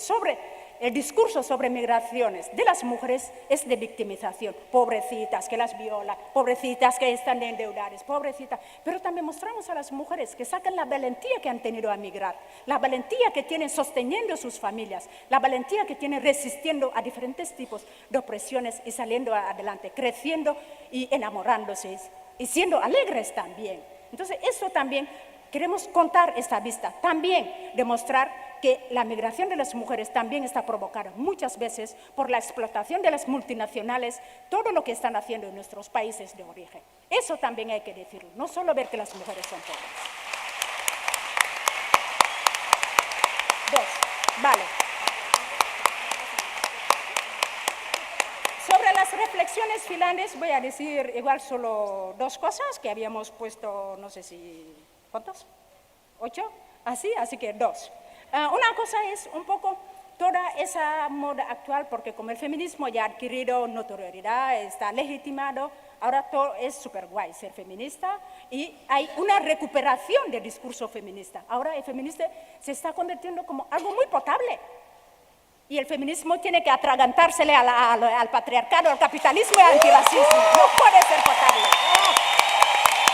el discurso sobre migraciones de las mujeres es de victimización. Pobrecitas que las violan, pobrecitas que están endeudadas, pobrecitas. Pero también mostramos a las mujeres que sacan la valentía que han tenido a migrar, la valentía que tienen sosteniendo sus familias, la valentía que tienen resistiendo a diferentes tipos de opresiones y saliendo adelante, creciendo y enamorándose y siendo alegres también. Entonces, eso también queremos contar esta vista, también demostrar que la migración de las mujeres también está provocada muchas veces por la explotación de las multinacionales, todo lo que están haciendo en nuestros países de origen. Eso también hay que decirlo, no solo ver que las mujeres son pobres. 2, vale. Sobre las reflexiones finales voy a decir igual solo 2 cosas que habíamos puesto, no sé si, ¿cuántos? 8, así que 2. Una cosa es un poco toda esa moda actual, porque como el feminismo ya ha adquirido notoriedad, está legitimado, ahora todo es súper guay ser feminista y hay una recuperación del discurso feminista. Ahora el feminista se está convirtiendo como algo muy potable. Y el feminismo tiene que atragantársele al patriarcado, al capitalismo y al antirracismo. No puede ser potable.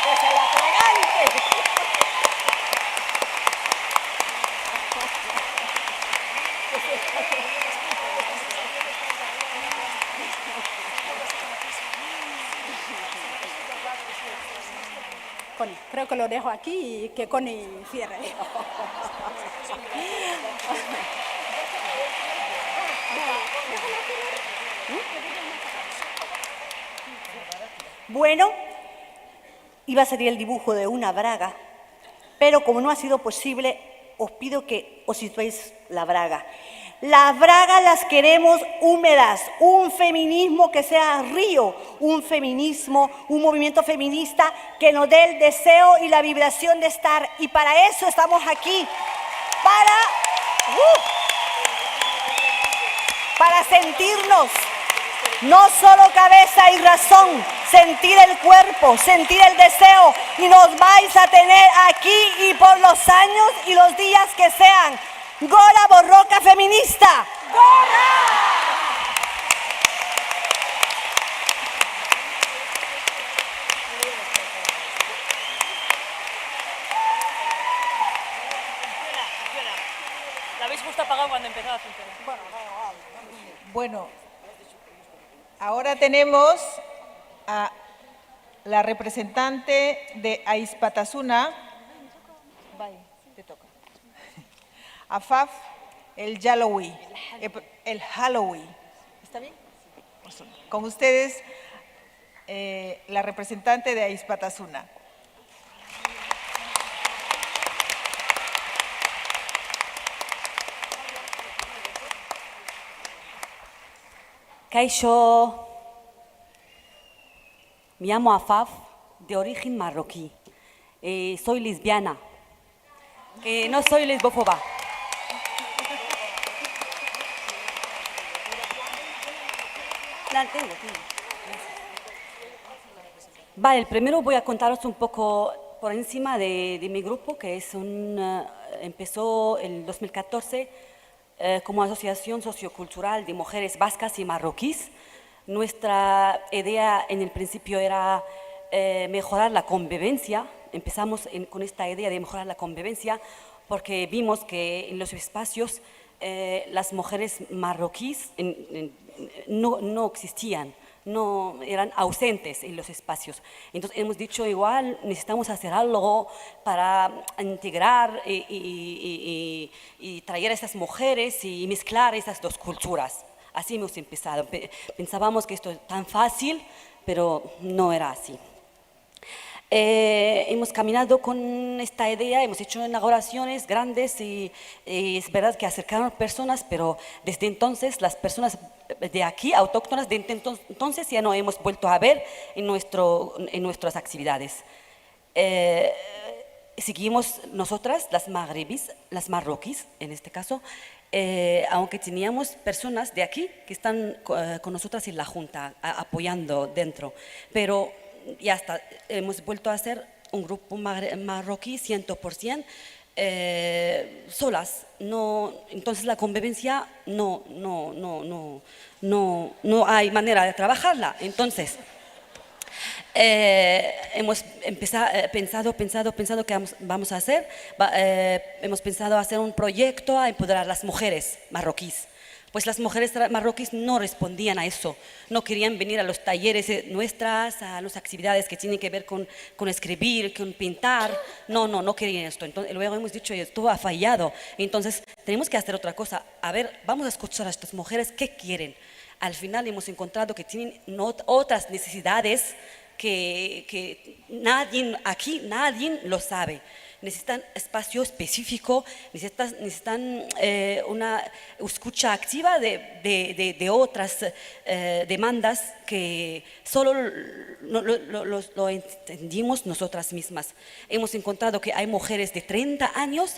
¡Que se le atragante! Connie, creo que lo dejo aquí y que Connie cierre. Bueno, iba a salir el dibujo de una braga, pero como no ha sido posible, os pido que os situéis la braga. Las bragas las queremos húmedas, un feminismo que sea río, un feminismo, un movimiento feminista que nos dé el deseo y la vibración de estar. Y para eso estamos aquí, para sentirnos, no solo cabeza y razón, sentir el cuerpo, sentir el deseo, y nos vais a tener aquí y por los años y los días que sean. ¡Gora Borroca feminista! ¡Gora! La habéis justo apagado cuando empezaba a funcionar. Bueno, ahora tenemos a la representante de Aizpatasuna, te toca, Afaf El Yalowi, el Halowi. ¿Está bien? Con ustedes, la representante de Aizpatasuna. Kaixo, me llamo Afaf, de origen marroquí. Soy lesbiana, no soy lesbófoba. Vale, primero voy a contaros un poco por encima de mi grupo, que es empezó en 2014 como Asociación Sociocultural de Mujeres Vascas y Marroquíes. Nuestra idea en el principio era mejorar la convivencia. Empezamos con esta idea de mejorar la convivencia porque vimos que en los espacios las mujeres marroquíes no existían, no eran ausentes en los espacios. Entonces hemos dicho igual necesitamos hacer algo para integrar y traer a estas mujeres y mezclar estas dos culturas. Así hemos empezado. Pensábamos que esto es tan fácil, pero no era así. Hemos caminado con esta idea, hemos hecho inauguraciones grandes y es verdad que acercaron personas, pero desde entonces las personas de aquí, autóctonas, de entonces ya no hemos vuelto a ver en nuestras actividades. Seguimos nosotras, las magrebís, las marroquíes en este caso, aunque teníamos personas de aquí que están con nosotras en la Junta, apoyando dentro, pero ya está, hemos vuelto a ser un grupo marroquí 100%, solas. Entonces la convivencia no hay manera de trabajarla. Entonces hemos pensado qué vamos a hacer. Hemos pensado hacer un proyecto a empoderar a las mujeres marroquíes. Pues las mujeres marroquíes no respondían a eso, no querían venir a los talleres nuestras, a las actividades que tienen que ver con escribir, con pintar, no querían esto. Entonces, luego hemos dicho, esto ha fallado, entonces tenemos que hacer otra cosa. A ver, vamos a escuchar a estas mujeres qué quieren. Al final hemos encontrado que tienen otras necesidades que nadie aquí, nadie lo sabe. Necesitan espacio específico, necesitan una escucha activa de otras demandas que solo lo entendimos nosotras mismas. Hemos encontrado que hay mujeres de 30 años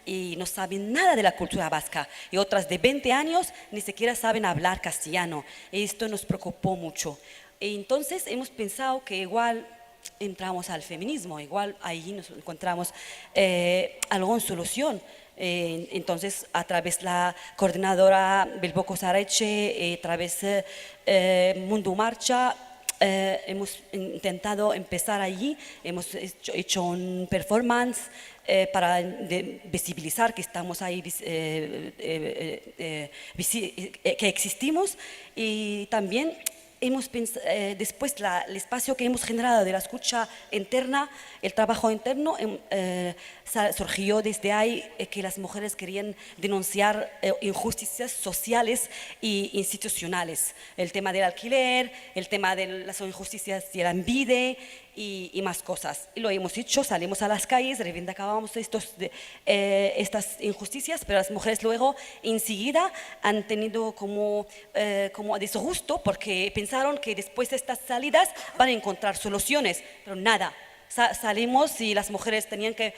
y no saben nada de la cultura vasca, y otras de 20 años ni siquiera saben hablar castellano. Y esto nos preocupó mucho. Y entonces hemos pensado que igual entramos al feminismo, igual ahí nos encontramos alguna solución. Entonces, a través de la coordinadora Bilboko Zaretxe, a través de Mundu Marcha, hemos intentado empezar allí, hemos hecho un performance para visibilizar que estamos ahí, que existimos, y también hemos pensado, después el espacio que hemos generado de la escucha interna, el trabajo interno, surgió desde ahí que las mujeres querían denunciar injusticias sociales e institucionales. El tema del alquiler, el tema de las injusticias de la Lanbide y más cosas. Y lo hemos hecho, salimos a las calles, reivindicábamos estas injusticias, pero las mujeres luego enseguida han tenido como disgusto porque pensaron que después de estas salidas van a encontrar soluciones, pero nada. Salimos y las mujeres tenían que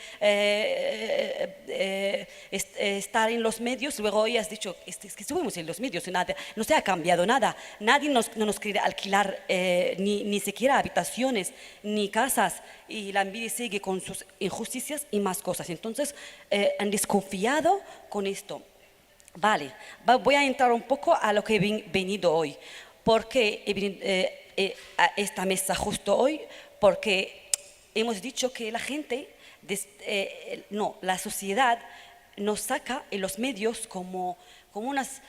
estar en los medios. Luego hoy has dicho, es que estuvimos en los medios, nada, no se ha cambiado nada. Nadie no nos quiere alquilar ni siquiera habitaciones ni casas, y la Lanbide sigue con sus injusticias y más cosas. Entonces han desconfiado con esto. Vale, voy a entrar un poco a lo que he venido hoy. ¿Por qué a esta mesa justo hoy? Porque hemos dicho que la gente, la sociedad nos saca en los medios como unas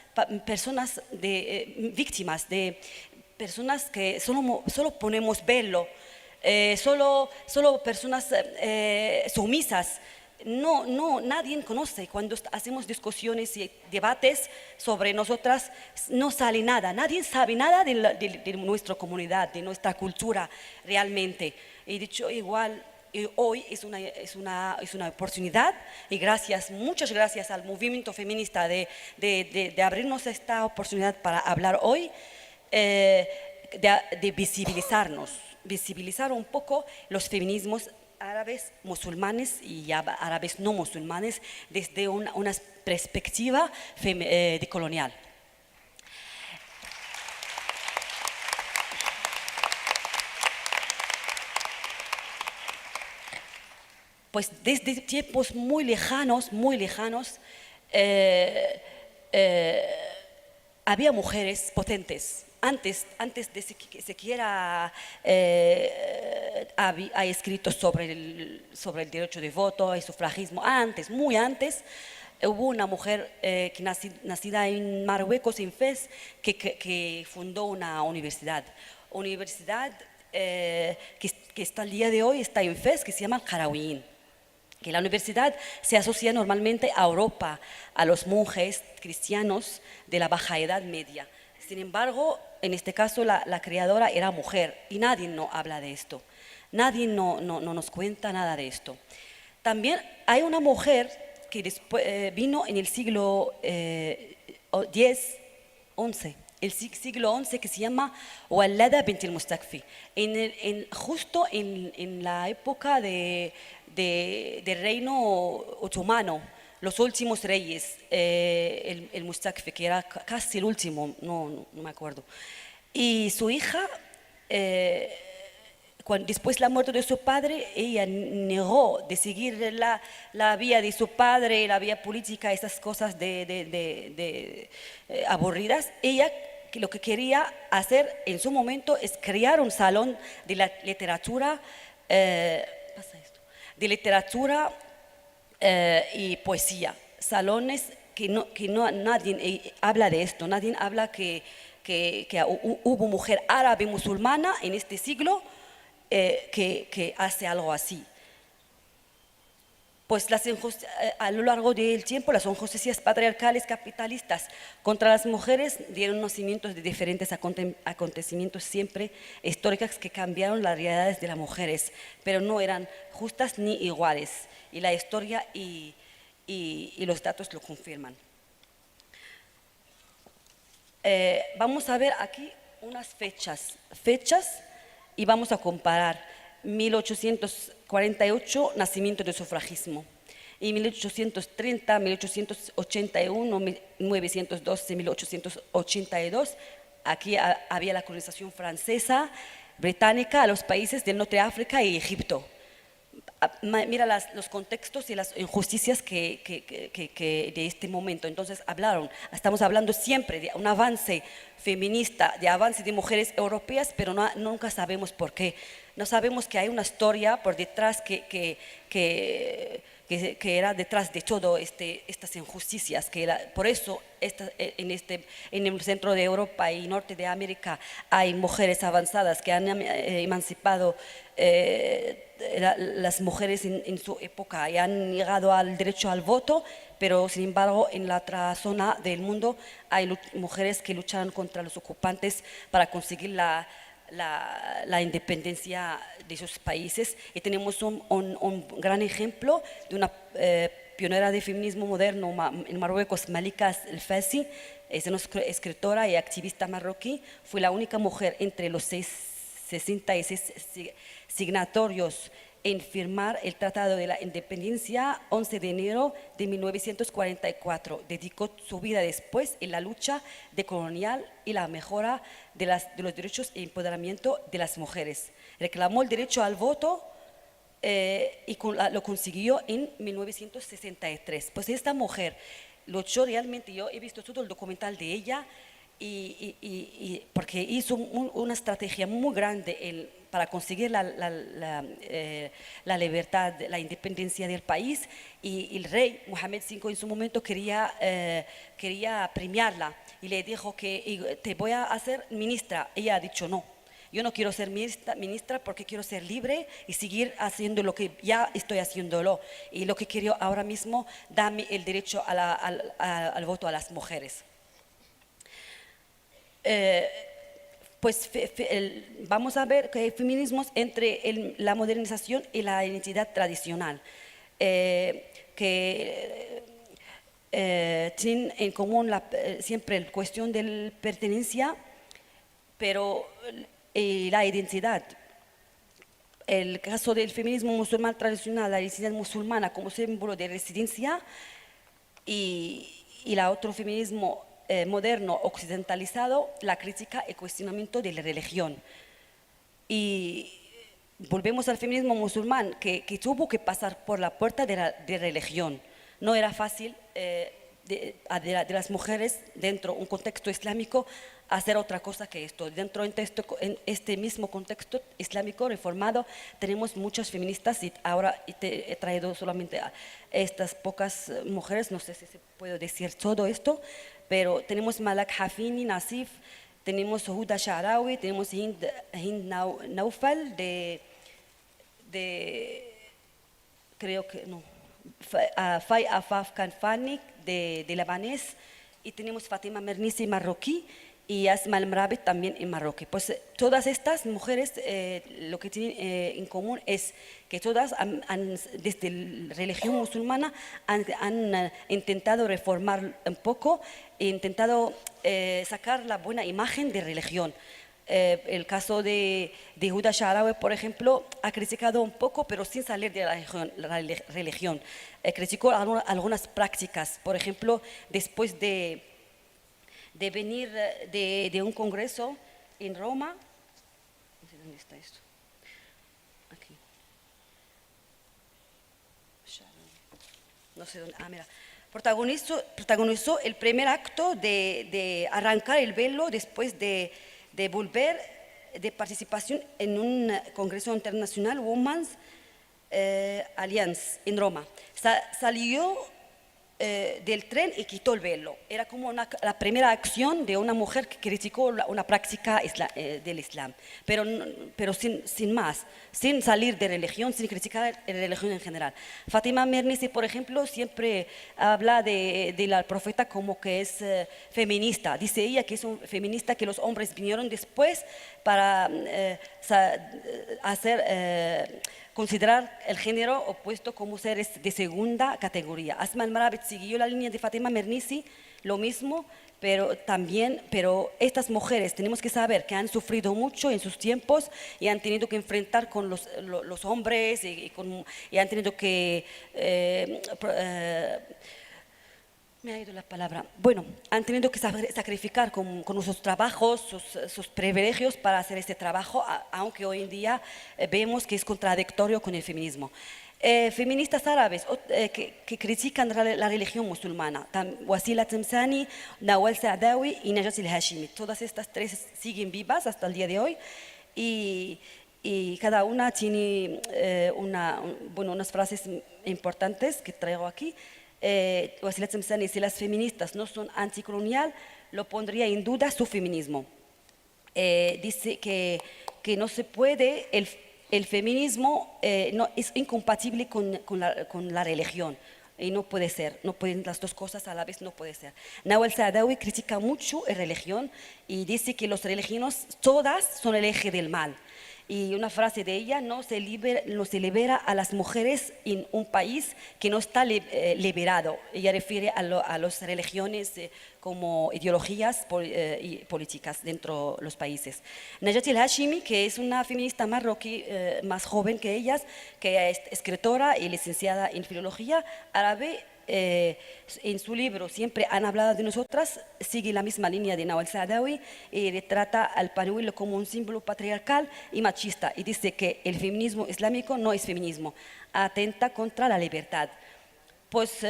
personas víctimas, de personas que solo ponemos velo, solo personas sumisas. No, nadie conoce. Cuando hacemos discusiones y debates sobre nosotras, no sale nada. Nadie sabe nada de nuestra comunidad, de nuestra cultura realmente. He dicho igual, hoy es una oportunidad, y muchas gracias al movimiento feminista de abrirnos esta oportunidad para hablar hoy, de visibilizar un poco los feminismos árabes, musulmanes y árabes no musulmanes desde una perspectiva decolonial. Pues desde tiempos muy lejanos, había mujeres potentes. Antes de siquiera hay escritos sobre el derecho de voto y sufragismo, muy antes, hubo una mujer nacida en Marruecos, en Fez, que fundó una universidad que está al día de hoy, está en Fez, que se llama Qarawiyyin. Que la universidad se asocia normalmente a Europa, a los monjes cristianos de la Baja Edad Media. Sin embargo, en este caso la creadora era mujer, y nadie no habla de esto. Nadie no nos cuenta nada de esto. También hay una mujer que después, vino en el siglo X, XI, el siglo XI, que se llama Walada bint al-Mustakfi. Justo en la época del reino otomano, los últimos reyes, el Mustakfi, que era casi el último, no me acuerdo. Y su hija, después de la muerte de su padre, ella negó de seguir la vía de su padre, la vía política, esas cosas aburridas. Ella lo que quería hacer en su momento es crear un salón de la literatura, y poesía, salones que nadie habla de esto, nadie habla que hubo mujer árabe musulmana en este siglo que hace algo así. Pues a lo largo del tiempo las injusticias patriarcales capitalistas contra las mujeres dieron nacimiento de diferentes acontecimientos siempre históricos que cambiaron las realidades de las mujeres, pero no eran justas ni iguales, y la historia y los datos lo confirman. Vamos a ver aquí unas fechas y vamos a comparar. 1848, nacimiento del sufragismo, y 1830, 1881, 1912, 1882, aquí había la colonización francesa, británica a los países del norte de África y Egipto. Mira los contextos y las injusticias de este momento. Entonces estamos hablando siempre de un avance feminista, de avance de mujeres europeas, pero nunca sabemos por qué. No sabemos que hay una historia por detrás que era detrás de todo estas injusticias, por eso en el centro de Europa y norte de América hay mujeres avanzadas que han emancipado las mujeres en su época y han llegado al derecho al voto, pero sin embargo en la otra zona del mundo hay mujeres que lucharon contra los ocupantes para conseguir la independencia de sus países, y tenemos un gran ejemplo de una pionera de feminismo moderno en Marruecos, Malika El Fassi. Es una escritora y activista marroquí, fue la única mujer entre los 66 signatorios en firmar el Tratado de la Independencia 11 de enero de 1944. Dedicó su vida después en la lucha decolonial y la mejora de los derechos e empoderamiento de las mujeres. Reclamó el derecho al voto y lo consiguió en 1963. Pues esta mujer luchó realmente, yo he visto todo el documental de ella, porque hizo una estrategia muy grande para conseguir la libertad, la independencia del país, y el rey Mohamed V en su momento quería premiarla y le dijo que te voy a hacer ministra. Ella ha dicho no. Yo no quiero ser ministra porque quiero ser libre y seguir haciendo lo que ya estoy haciéndolo. Y lo que quiero ahora mismo, dame el derecho al voto a las mujeres. Pues vamos a ver que hay feminismos entre la modernización y la identidad tradicional, que tienen en común siempre la cuestión de la pertenencia, pero la identidad. El caso del feminismo musulmán tradicional, la identidad musulmana como símbolo de residencia, y la otro feminismo moderno occidentalizado, la crítica y cuestionamiento de la religión. Y volvemos al feminismo musulmán, que tuvo que pasar por la puerta de religión. No era fácil de las mujeres dentro de un contexto islámico hacer otra cosa que esto. Dentro en este mismo contexto islámico reformado tenemos muchas feministas, y ahora he traído solamente a estas pocas mujeres, no sé si se puede decir todo esto, pero tenemos Malak Hafini Nasif, tenemos Huda Sha'rawi, tenemos Hind Naufal creo que no, Fay Afaf Kanfani de libanés, y tenemos Fatima Mernissi marroquí y Asma Al-Mrabi también en Marruecos. Pues todas estas mujeres lo que tienen en común es que todas desde la religión musulmana han intentado reformar un poco, e intentado sacar la buena imagen de religión. El caso de Huda Sha'rawi, por ejemplo, ha criticado un poco, pero sin salir de la religión. Criticó algunas prácticas, por ejemplo, después de venir de un congreso en Roma. No sé dónde está esto. Aquí. No sé dónde. Ah, mira. Protagonizó el primer acto de arrancar el velo después de volver de participación en un congreso internacional, Women's Alliance, en Roma. Salió del tren y quitó el velo. Era como la primera acción de una mujer que criticó una práctica del Islam, pero sin más, sin salir de religión, sin criticar la religión en general. Fátima Mernissi, por ejemplo, siempre habla de la profeta como que es feminista. Dice ella que es un feminista, que los hombres vinieron después para considerar el género opuesto como seres de segunda categoría. Asma al-Marabit siguió la línea de Fátima Mernissi, lo mismo, pero estas mujeres tenemos que saber que han sufrido mucho en sus tiempos y han tenido que enfrentar con los hombres y han tenido que me ha ido la palabra. Bueno, han tenido que sacrificar con sus trabajos, sus privilegios para hacer este trabajo, aunque hoy en día vemos que es contradictorio con el feminismo. Feministas árabes que critican la religión musulmana, Wasila Temsani, Nawal Saadawi y Najat el-Hashimi. Todas estas tres siguen vivas hasta el día de hoy y cada una tiene unas frases importantes que traigo aquí. Wasila Temsani, si las feministas no son anticolonial, lo pondría en duda su feminismo. Dice que no se puede, el feminismo no, es incompatible con la religión. Y no puede ser, no pueden las dos cosas a la vez, no puede ser. Nawal Saadawi critica mucho la religión y dice que las religiones todas son el eje del mal. Y una frase de ella, no se libera a las mujeres en un país que no está liberado. Ella refiere a las religiones como ideologías políticas dentro de los países. Najat el-Hashimi, que es una feminista marroquí más joven que ellas, que es escritora y licenciada en filología árabe, en su libro Siempre han hablado de nosotras, sigue la misma línea de Nawal Saadawi y retrata al pañuelo como un símbolo patriarcal y machista y dice que el feminismo islámico no es feminismo, atenta contra la libertad. Pues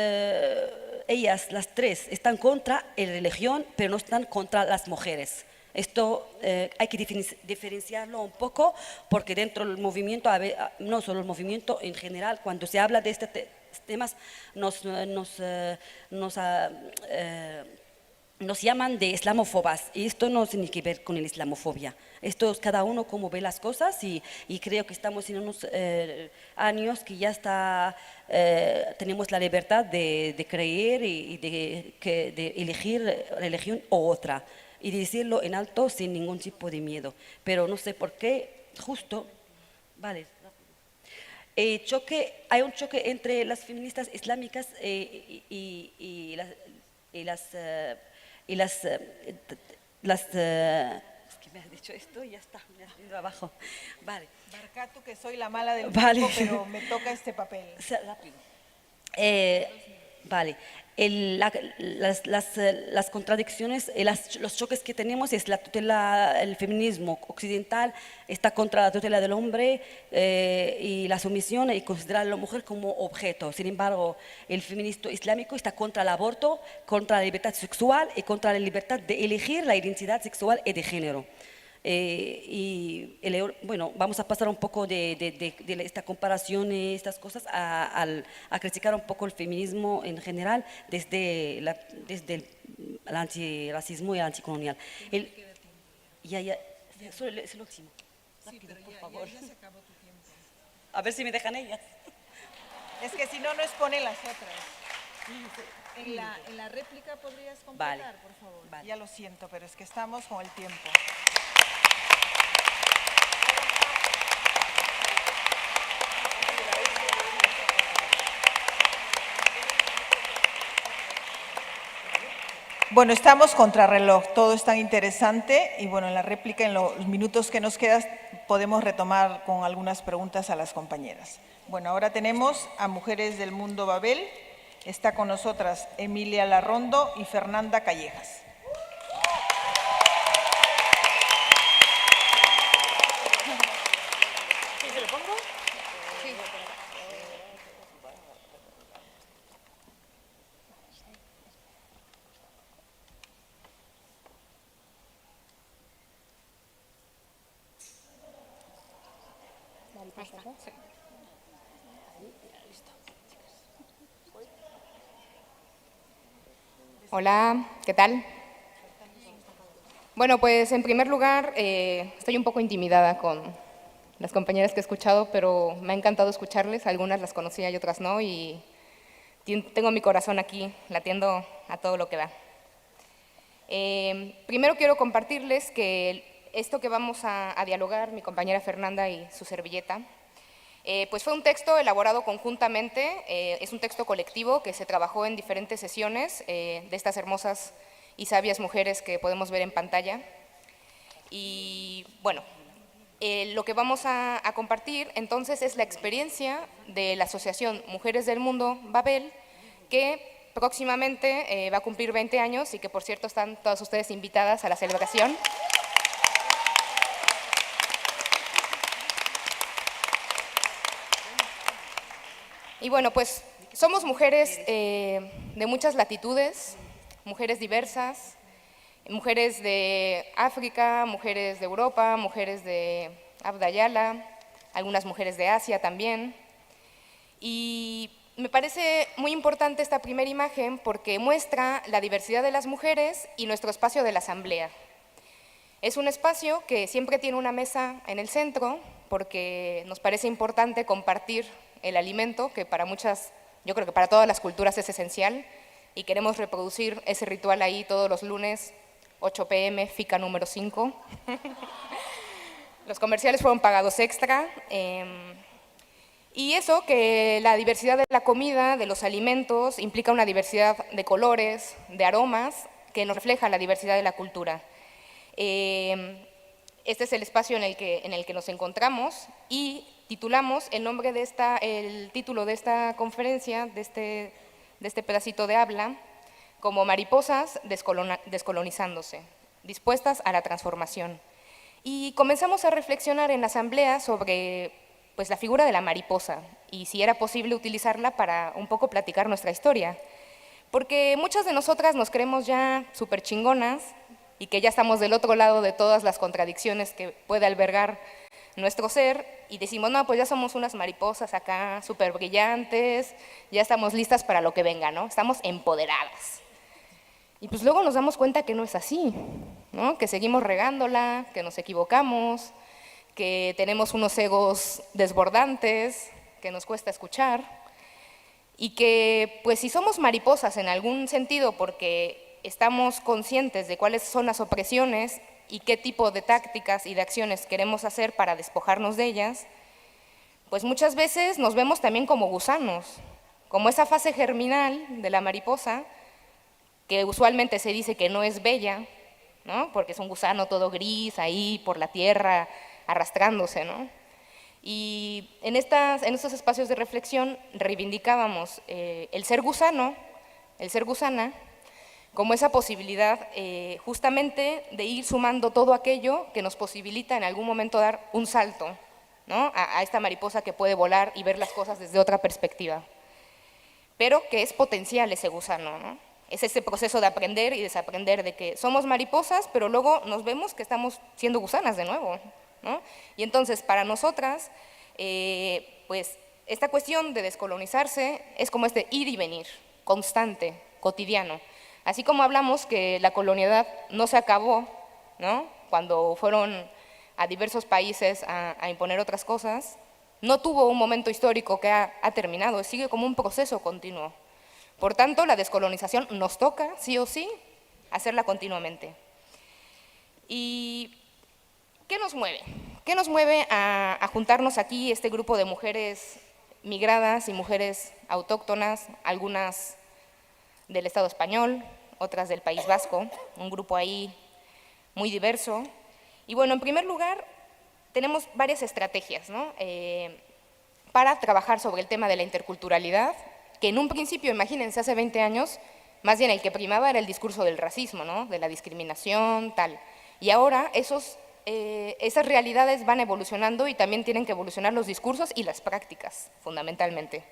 ellas, las tres, están contra la religión, pero no están contra las mujeres. Esto hay que diferenciarlo un poco porque dentro del movimiento, no solo el movimiento en general, cuando se habla de este temas nos llaman de islamófobas y esto no tiene que ver con la islamofobia. Esto es cada uno como ve las cosas y creo que estamos en unos años que ya tenemos la libertad de creer y de elegir religión u otra y de decirlo en alto sin ningún tipo de miedo. Pero no sé por qué, justo, vale. Hay un choque entre las feministas islámicas y las es que me has dicho esto y ya está, me has ido abajo. Vale. Barkatu, que soy la mala del Vale. grupo, pero me toca este papel. Rápido. Vale. Las contradicciones, los choques que tenemos es el feminismo occidental está contra la tutela del hombre y la sumisión y considerar a la mujer como objeto. Sin embargo, el feminismo islámico está contra el aborto, contra la libertad sexual y contra la libertad de elegir la identidad sexual y de género. Bueno, vamos a pasar un poco de esta comparación y estas cosas a criticar un poco el feminismo en general desde el antirracismo y el anticolonial. Solo es el último. Rápido, por favor. Ya se acabó tu tiempo. A ver si me dejan ellas. Es que si no, no exponen las otras. En la réplica podrías completar, Vale. por favor. Vale. Ya lo siento, pero es que estamos con el tiempo. Bueno, estamos contrarreloj, todo es tan interesante y bueno, en la réplica, en los minutos que nos quedan, podemos retomar con algunas preguntas a las compañeras. Bueno, ahora tenemos a Mujeres del Mundo Babel, está con nosotras Emilia Larrondo y Fernanda Callejas. ¿Sí se lo pongo? Sí. Hola, ¿qué tal? Bueno, pues en primer lugar, estoy un poco intimidada con las compañeras que he escuchado, pero me ha encantado escucharles. Algunas las conocía y otras no, y tengo mi corazón aquí latiendo a todo lo que da. Primero quiero compartirles que esto que vamos a dialogar, mi compañera Fernanda y su servilleta, pues fue un texto elaborado conjuntamente, es un texto colectivo que se trabajó en diferentes sesiones de estas hermosas y sabias mujeres que podemos ver en pantalla. Y bueno, lo que vamos a compartir entonces es la experiencia de la Asociación Mujeres del Mundo Babel, que próximamente va a cumplir 20 años y que por cierto están todas ustedes invitadas a la celebración. Y bueno, pues somos mujeres de muchas latitudes, mujeres diversas, mujeres de África, mujeres de Europa, mujeres de Abdayala, algunas mujeres de Asia también. Y me parece muy importante esta primera imagen porque muestra la diversidad de las mujeres y nuestro espacio de la asamblea. Es un espacio que siempre tiene una mesa en el centro porque nos parece importante compartir el alimento, que para muchas, yo creo que para todas las culturas es esencial, y queremos reproducir ese ritual ahí todos los lunes, 8 p.m., FICA número 5. Los comerciales fueron pagados extra. Y eso, que la diversidad de la comida, de los alimentos, implica una diversidad de colores, de aromas, que nos refleja la diversidad de la cultura. Este es el espacio en el que nos encontramos y titulamos el título de esta conferencia, de este pedacito de habla, como Mariposas descolonizándose, dispuestas a la transformación. Y comenzamos a reflexionar en la asamblea sobre pues, la figura de la mariposa y si era posible utilizarla para un poco platicar nuestra historia. Porque muchas de nosotras nos creemos ya súper chingonas y que ya estamos del otro lado de todas las contradicciones que puede albergar nuestro ser y decimos, no, pues ya somos unas mariposas acá súper brillantes, ya estamos listas para lo que venga, ¿no? Estamos empoderadas. Y pues luego nos damos cuenta que no es así, ¿no? Que seguimos regándola, que nos equivocamos, que tenemos unos egos desbordantes, que nos cuesta escuchar y que pues si somos mariposas en algún sentido porque estamos conscientes de cuáles son las opresiones y qué tipo de tácticas y de acciones queremos hacer para despojarnos de ellas, pues muchas veces nos vemos también como gusanos, como esa fase germinal de la mariposa, que usualmente se dice que no es bella, ¿no? Porque es un gusano todo gris ahí por la tierra arrastrándose, ¿no? Y en estos espacios de reflexión reivindicábamos el ser gusano, el ser gusana, como esa posibilidad justamente de ir sumando todo aquello que nos posibilita en algún momento dar un salto, ¿no? a esta mariposa que puede volar y ver las cosas desde otra perspectiva, pero que es potencial ese gusano, ¿no? Es ese proceso de aprender y desaprender de que somos mariposas, pero luego nos vemos que estamos siendo gusanas de nuevo, ¿no? Y entonces para nosotras, pues esta cuestión de descolonizarse es como este ir y venir, constante, cotidiano. Así como hablamos que la colonialidad no se acabó, ¿no? Cuando fueron a diversos países a imponer otras cosas, no tuvo un momento histórico que ha terminado, sigue como un proceso continuo. Por tanto, la descolonización nos toca, sí o sí, hacerla continuamente. ¿Y qué nos mueve? ¿Qué nos mueve a juntarnos aquí este grupo de mujeres migradas y mujeres autóctonas, algunas del Estado español, otras del País Vasco, un grupo ahí muy diverso? Y bueno, en primer lugar, tenemos varias estrategias, ¿no? Para trabajar sobre el tema de la interculturalidad, que en un principio, imagínense, hace 20 años, más bien el que primaba era el discurso del racismo, ¿no? De la discriminación, tal. Y ahora esas realidades van evolucionando y también tienen que evolucionar los discursos y las prácticas, fundamentalmente.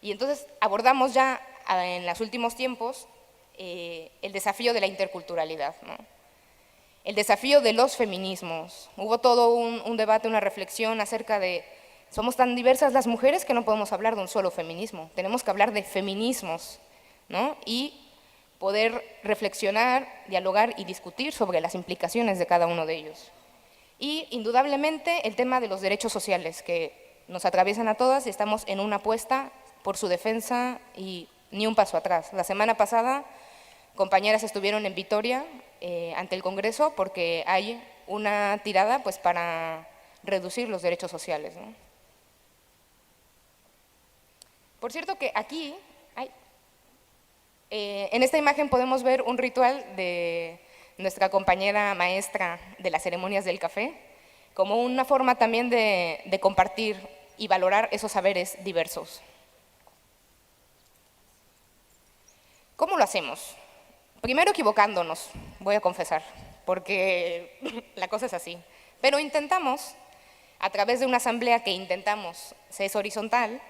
Y entonces abordamos ya en los últimos tiempos el desafío de la interculturalidad, ¿no? El desafío de los feminismos. Hubo todo un debate, una reflexión acerca de somos tan diversas las mujeres que no podemos hablar de un solo feminismo, tenemos que hablar de feminismos, ¿no? Y poder reflexionar, dialogar y discutir sobre las implicaciones de cada uno de ellos. Y indudablemente el tema de los derechos sociales que nos atraviesan a todas y estamos en una apuesta por su defensa y ni un paso atrás. La semana pasada compañeras estuvieron en Vitoria ante el Congreso porque hay una tirada pues, para reducir los derechos sociales, ¿no? Por cierto que aquí, en esta imagen podemos ver un ritual de nuestra compañera maestra de las ceremonias del café, como una forma también de compartir y valorar esos saberes diversos. ¿Cómo lo hacemos? Primero equivocándonos, voy a confesar, porque la cosa es así. Pero intentamos, a través de una asamblea que intentamos se es horizontal,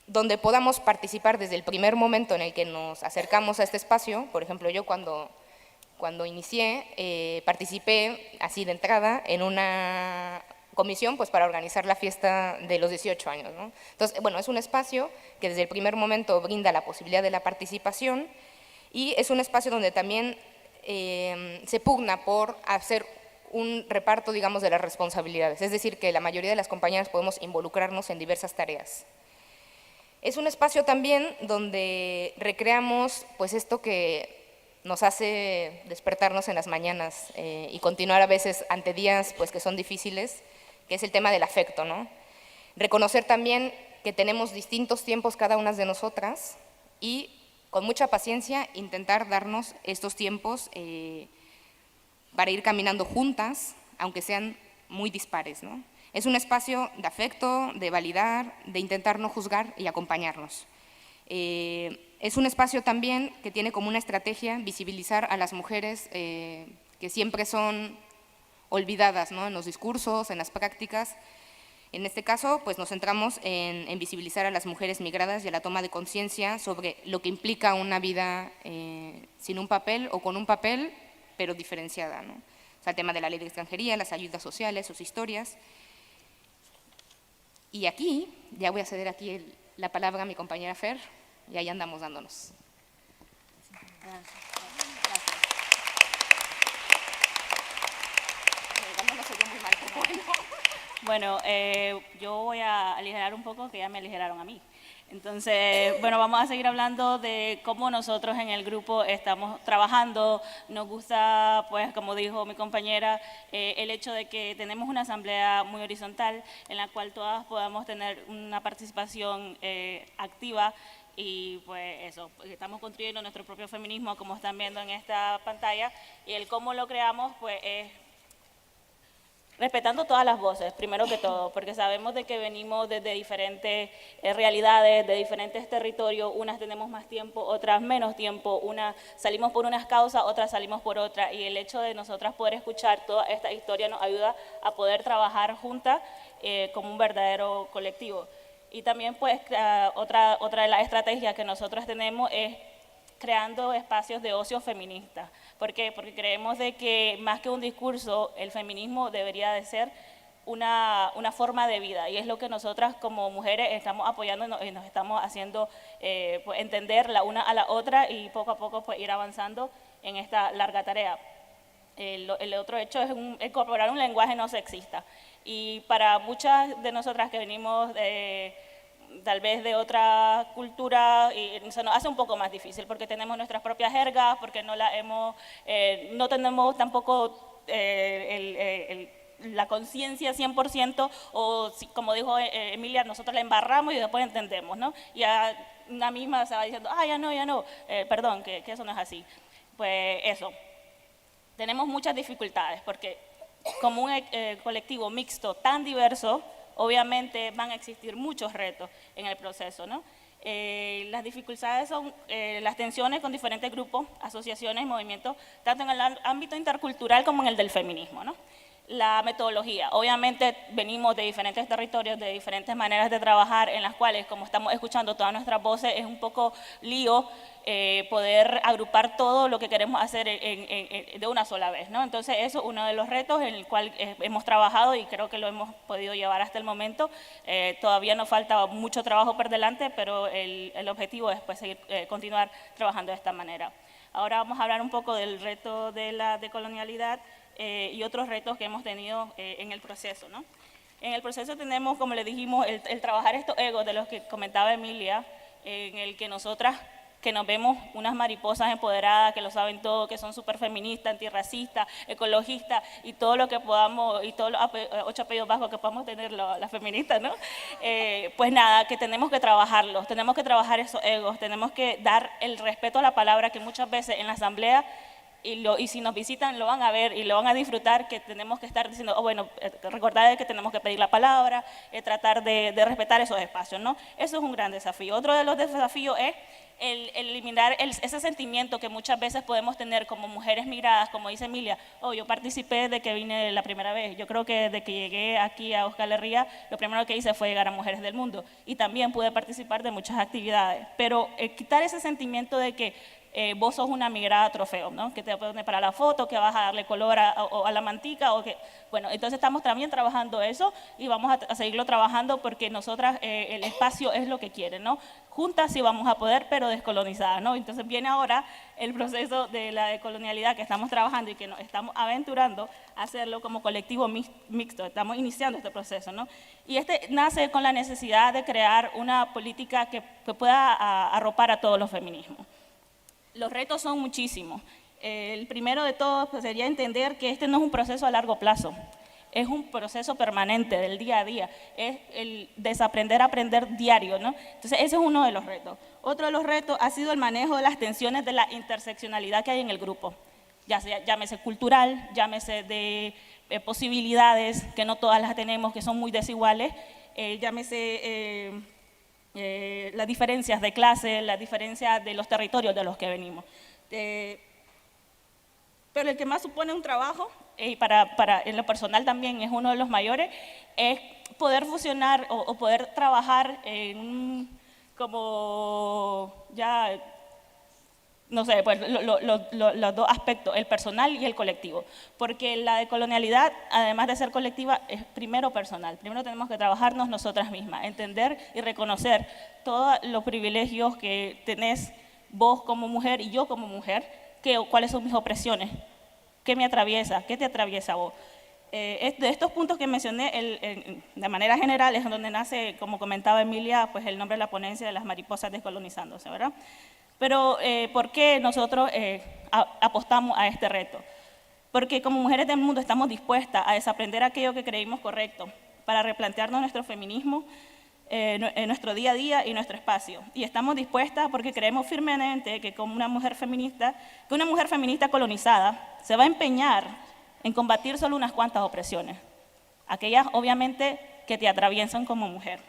donde podamos participar desde el primer momento en el que nos acercamos a este espacio. Por ejemplo, yo cuando inicié, participé así de entrada en una comisión pues, para organizar la fiesta de los 18 años, ¿no? Entonces, bueno, es un espacio que desde el primer momento brinda la posibilidad de la participación y es un espacio donde también se pugna por hacer un reparto, digamos, de las responsabilidades, es decir, que la mayoría de las compañeras podemos involucrarnos en diversas tareas. Es un espacio también donde recreamos pues esto que nos hace despertarnos en las mañanas y continuar a veces ante días pues, que son difíciles, que es el tema del afecto, ¿no? Reconocer también que tenemos distintos tiempos cada una de nosotras y con mucha paciencia intentar darnos estos tiempos para ir caminando juntas, aunque sean muy dispares, ¿no? Es un espacio de afecto, de validar, de intentar no juzgar y acompañarnos. Es un espacio también que tiene como una estrategia visibilizar a las mujeres que siempre son olvidadas, ¿no? En los discursos, en las prácticas. En este caso, pues nos centramos en visibilizar a las mujeres migradas y a la toma de conciencia sobre lo que implica una vida sin un papel o con un papel, pero diferenciada, ¿no? O sea, el tema de la ley de extranjería, las ayudas sociales, sus historias. Y aquí, ya voy a ceder aquí la palabra a mi compañera Fer, y ahí andamos dándonos. Bueno, yo voy a aligerar un poco, que ya me aligeraron a mí. Entonces, bueno, vamos a seguir hablando de cómo nosotros en el grupo estamos trabajando. Nos gusta, pues, como dijo mi compañera, el hecho de que tenemos una asamblea muy horizontal en la cual todas podamos tener una participación activa y pues eso, estamos construyendo nuestro propio feminismo, como están viendo en esta pantalla, y el cómo lo creamos, pues, es respetando todas las voces, primero que todo, porque sabemos de que venimos desde diferentes realidades, de diferentes territorios, unas tenemos más tiempo, otras menos tiempo, unas salimos por unas causas, otras salimos por otras, y el hecho de nosotras poder escuchar toda esta historia nos ayuda a poder trabajar juntas como un verdadero colectivo. Y también pues otra de las estrategias que nosotros tenemos es creando espacios de ocio feminista. ¿Por qué? Porque creemos de que más que un discurso, el feminismo debería de ser una forma de vida, y es lo que nosotras como mujeres estamos apoyando y nos estamos haciendo pues, entender la una a la otra y poco a poco pues, ir avanzando en esta larga tarea. El otro hecho es incorporar un lenguaje no sexista, y para muchas de nosotras que venimos tal vez de otra cultura, y se nos hace un poco más difícil porque tenemos nuestras propias jergas, porque no tenemos tampoco la conciencia 100%, o como dijo Emilia, nosotros la embarramos y después entendemos, ¿no? Y a una misma se va diciendo, ya no, perdón, que eso no es así. Pues eso, tenemos muchas dificultades porque como un colectivo mixto tan diverso, obviamente van a existir muchos retos en el proceso, ¿no? Las dificultades son las tensiones con diferentes grupos, asociaciones, movimientos, tanto en el ámbito intercultural como en el del feminismo, ¿no? La metodología. Obviamente venimos de diferentes territorios, de diferentes maneras de trabajar, en las cuales, como estamos escuchando todas nuestras voces, es un poco lío poder agrupar todo lo que queremos hacer de una sola vez, ¿no? Entonces eso es uno de los retos en el cual hemos trabajado y creo que lo hemos podido llevar hasta el momento. Todavía nos falta mucho trabajo por delante, pero el objetivo es pues, continuar trabajando de esta manera. Ahora vamos a hablar un poco del reto de la decolonialidad y otros retos que hemos tenido en el proceso, ¿no? En el proceso tenemos, como le dijimos, el trabajar estos egos de los que comentaba Emilia, en el que nosotras, que nos vemos unas mariposas empoderadas, que lo saben todo, que son súper feministas, antirracistas, ecologistas y todo lo que podamos, y todos los 8 apellidos bajos que podamos tener las feministas, ¿no? Pues nada, que tenemos que trabajarlos, tenemos que trabajar esos egos, tenemos que dar el respeto a la palabra que muchas veces en la asamblea y si nos visitan lo van a ver y lo van a disfrutar, que tenemos que estar diciendo, bueno, recordar que tenemos que pedir la palabra, tratar de respetar esos espacios, ¿no? Eso es un gran desafío. Otro de los desafíos es el eliminar ese sentimiento que muchas veces podemos tener como mujeres migradas, como dice Emilia, yo participé de que vine la primera vez. Yo creo que desde que llegué aquí a Euskal Herria, lo primero que hice fue llegar a Mujeres del Mundo y también pude participar de muchas actividades, pero quitar ese sentimiento de que vos sos una migrada trofeo, ¿no? Que te pones para la foto, que vas a darle color a la mantica, o que, bueno, entonces estamos también trabajando eso y vamos a seguirlo trabajando porque nosotras, el espacio es lo que quieren, ¿no? Juntas sí vamos a poder, pero descolonizadas, ¿no? Entonces viene ahora el proceso de la decolonialidad que estamos trabajando y que nos estamos aventurando a hacerlo como colectivo mixto, estamos iniciando este proceso, ¿no? Y nace con la necesidad de crear una política que pueda arropar a todos los feminismos. Los retos son muchísimos. El primero de todos pues, sería entender que este no es un proceso a largo plazo, es un proceso permanente del día a día, es el desaprender a aprender diario, ¿no? Entonces ese es uno de los retos. Otro de los retos ha sido el manejo de las tensiones de la interseccionalidad que hay en el grupo, ya sea, llámese cultural, llámese de posibilidades, que no todas las tenemos, que son muy desiguales, llámese las diferencias de clase, las diferencias de los territorios de los que venimos. Pero el que más supone un trabajo, y en lo personal también es uno de los mayores, es poder fusionar o poder trabajar en como ya, no sé, pues los dos aspectos, el personal y el colectivo, porque la decolonialidad, además de ser colectiva, es primero personal. Primero tenemos que trabajarnos nosotras mismas, entender y reconocer todos los privilegios que tenés vos como mujer y yo como mujer, cuáles son mis opresiones, qué me atraviesa, qué te atraviesa vos. De estos puntos que mencioné, de manera general, es donde nace, como comentaba Emilia, pues el nombre de la ponencia de las mariposas descolonizándose, ¿verdad? Pero, ¿por qué nosotros apostamos a este reto? Porque como mujeres del mundo estamos dispuestas a desaprender aquello que creímos correcto para replantearnos nuestro feminismo, en nuestro día a día y nuestro espacio. Y estamos dispuestas porque creemos firmemente que como una mujer feminista colonizada se va a empeñar en combatir solo unas cuantas opresiones, aquellas obviamente que te atraviesan como mujer.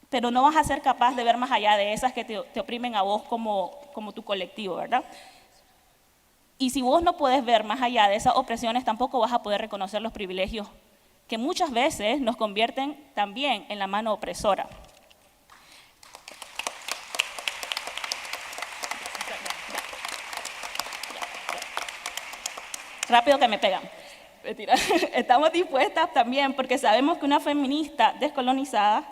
Pero no vas a ser capaz de ver más allá de esas que te oprimen a vos como tu colectivo, ¿verdad? Y si vos no puedes ver más allá de esas opresiones, tampoco vas a poder reconocer los privilegios que muchas veces nos convierten también en la mano opresora. Rápido que me pegan. Mentira. Estamos dispuestas también porque sabemos que una feminista descolonizada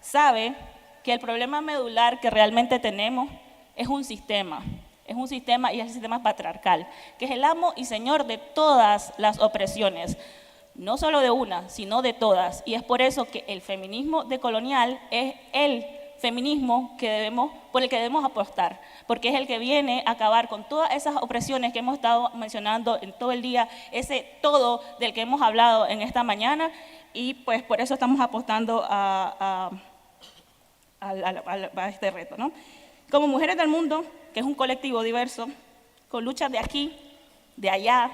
sabe que el problema medular que realmente tenemos es un sistema y es el sistema patriarcal, que es el amo y señor de todas las opresiones, no solo de una, sino de todas. Y es por eso que el feminismo decolonial es el feminismo por el que debemos apostar, porque es el que viene a acabar con todas esas opresiones que hemos estado mencionando en todo el día, ese todo del que hemos hablado en esta mañana, y pues por eso estamos apostando a este reto, ¿no? Como Mujeres del Mundo, que es un colectivo diverso, con luchas de aquí, de allá,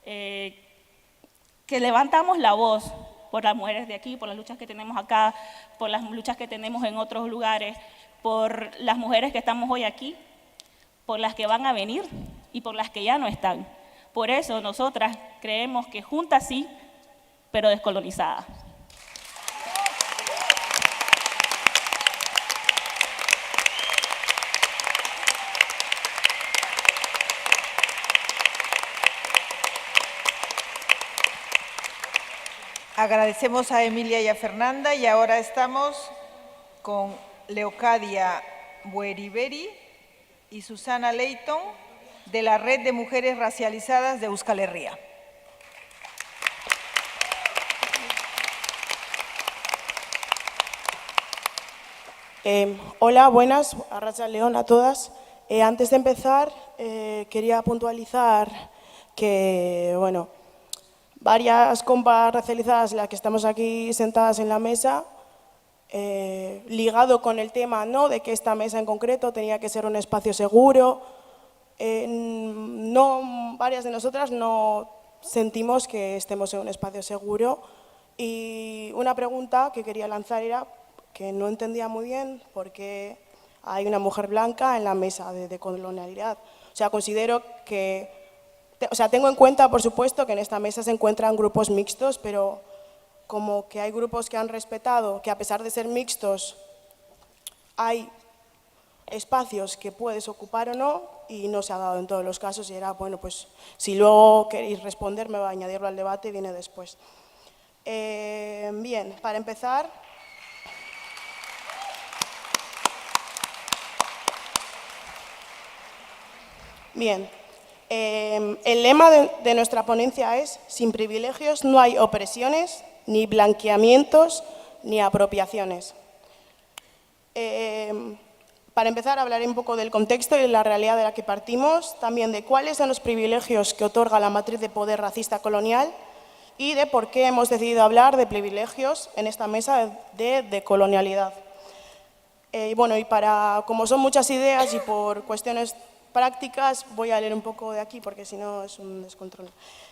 que levantamos la voz por las mujeres de aquí, por las luchas que tenemos acá, por las luchas que tenemos en otros lugares, por las mujeres que estamos hoy aquí, por las que van a venir y por las que ya no están. Por eso nosotras creemos que juntas sí, pero descolonizadas. Agradecemos a Emilia y a Fernanda y ahora estamos con Leocadia Bueriberi y Susana Leighton de la Red de Mujeres Racializadas de Euskal Herria. Hola, buenas, arratsaldeon a todas. Antes de empezar, quería puntualizar que, bueno, varias compas racializadas, las que estamos aquí sentadas en la mesa, ligado con el tema, ¿no?, de que esta mesa en concreto tenía que ser un espacio seguro, varias de nosotras no sentimos que estemos en un espacio seguro. Y una pregunta que quería lanzar era que no entendía muy bien por qué hay una mujer blanca en la mesa de decolonialidad. O sea, considero que, tengo en cuenta, por supuesto, que en esta mesa se encuentran grupos mixtos, pero como que hay grupos que han respetado que a pesar de ser mixtos hay espacios que puedes ocupar o no, y no se ha dado en todos los casos, y era, bueno, pues si luego queréis responderme o añadirlo al debate, viene después. Bien, para empezar, el lema de nuestra ponencia es: sin privilegios no hay opresiones, ni blanqueamientos, ni apropiaciones. Para empezar, hablaré un poco del contexto y de la realidad de la que partimos, también de cuáles son los privilegios que otorga la matriz de poder racista colonial y de por qué hemos decidido hablar de privilegios en esta mesa de decolonialidad. Bueno, y como son muchas ideas y por cuestiones prácticas, voy a leer un poco de aquí porque si no es un descontrol.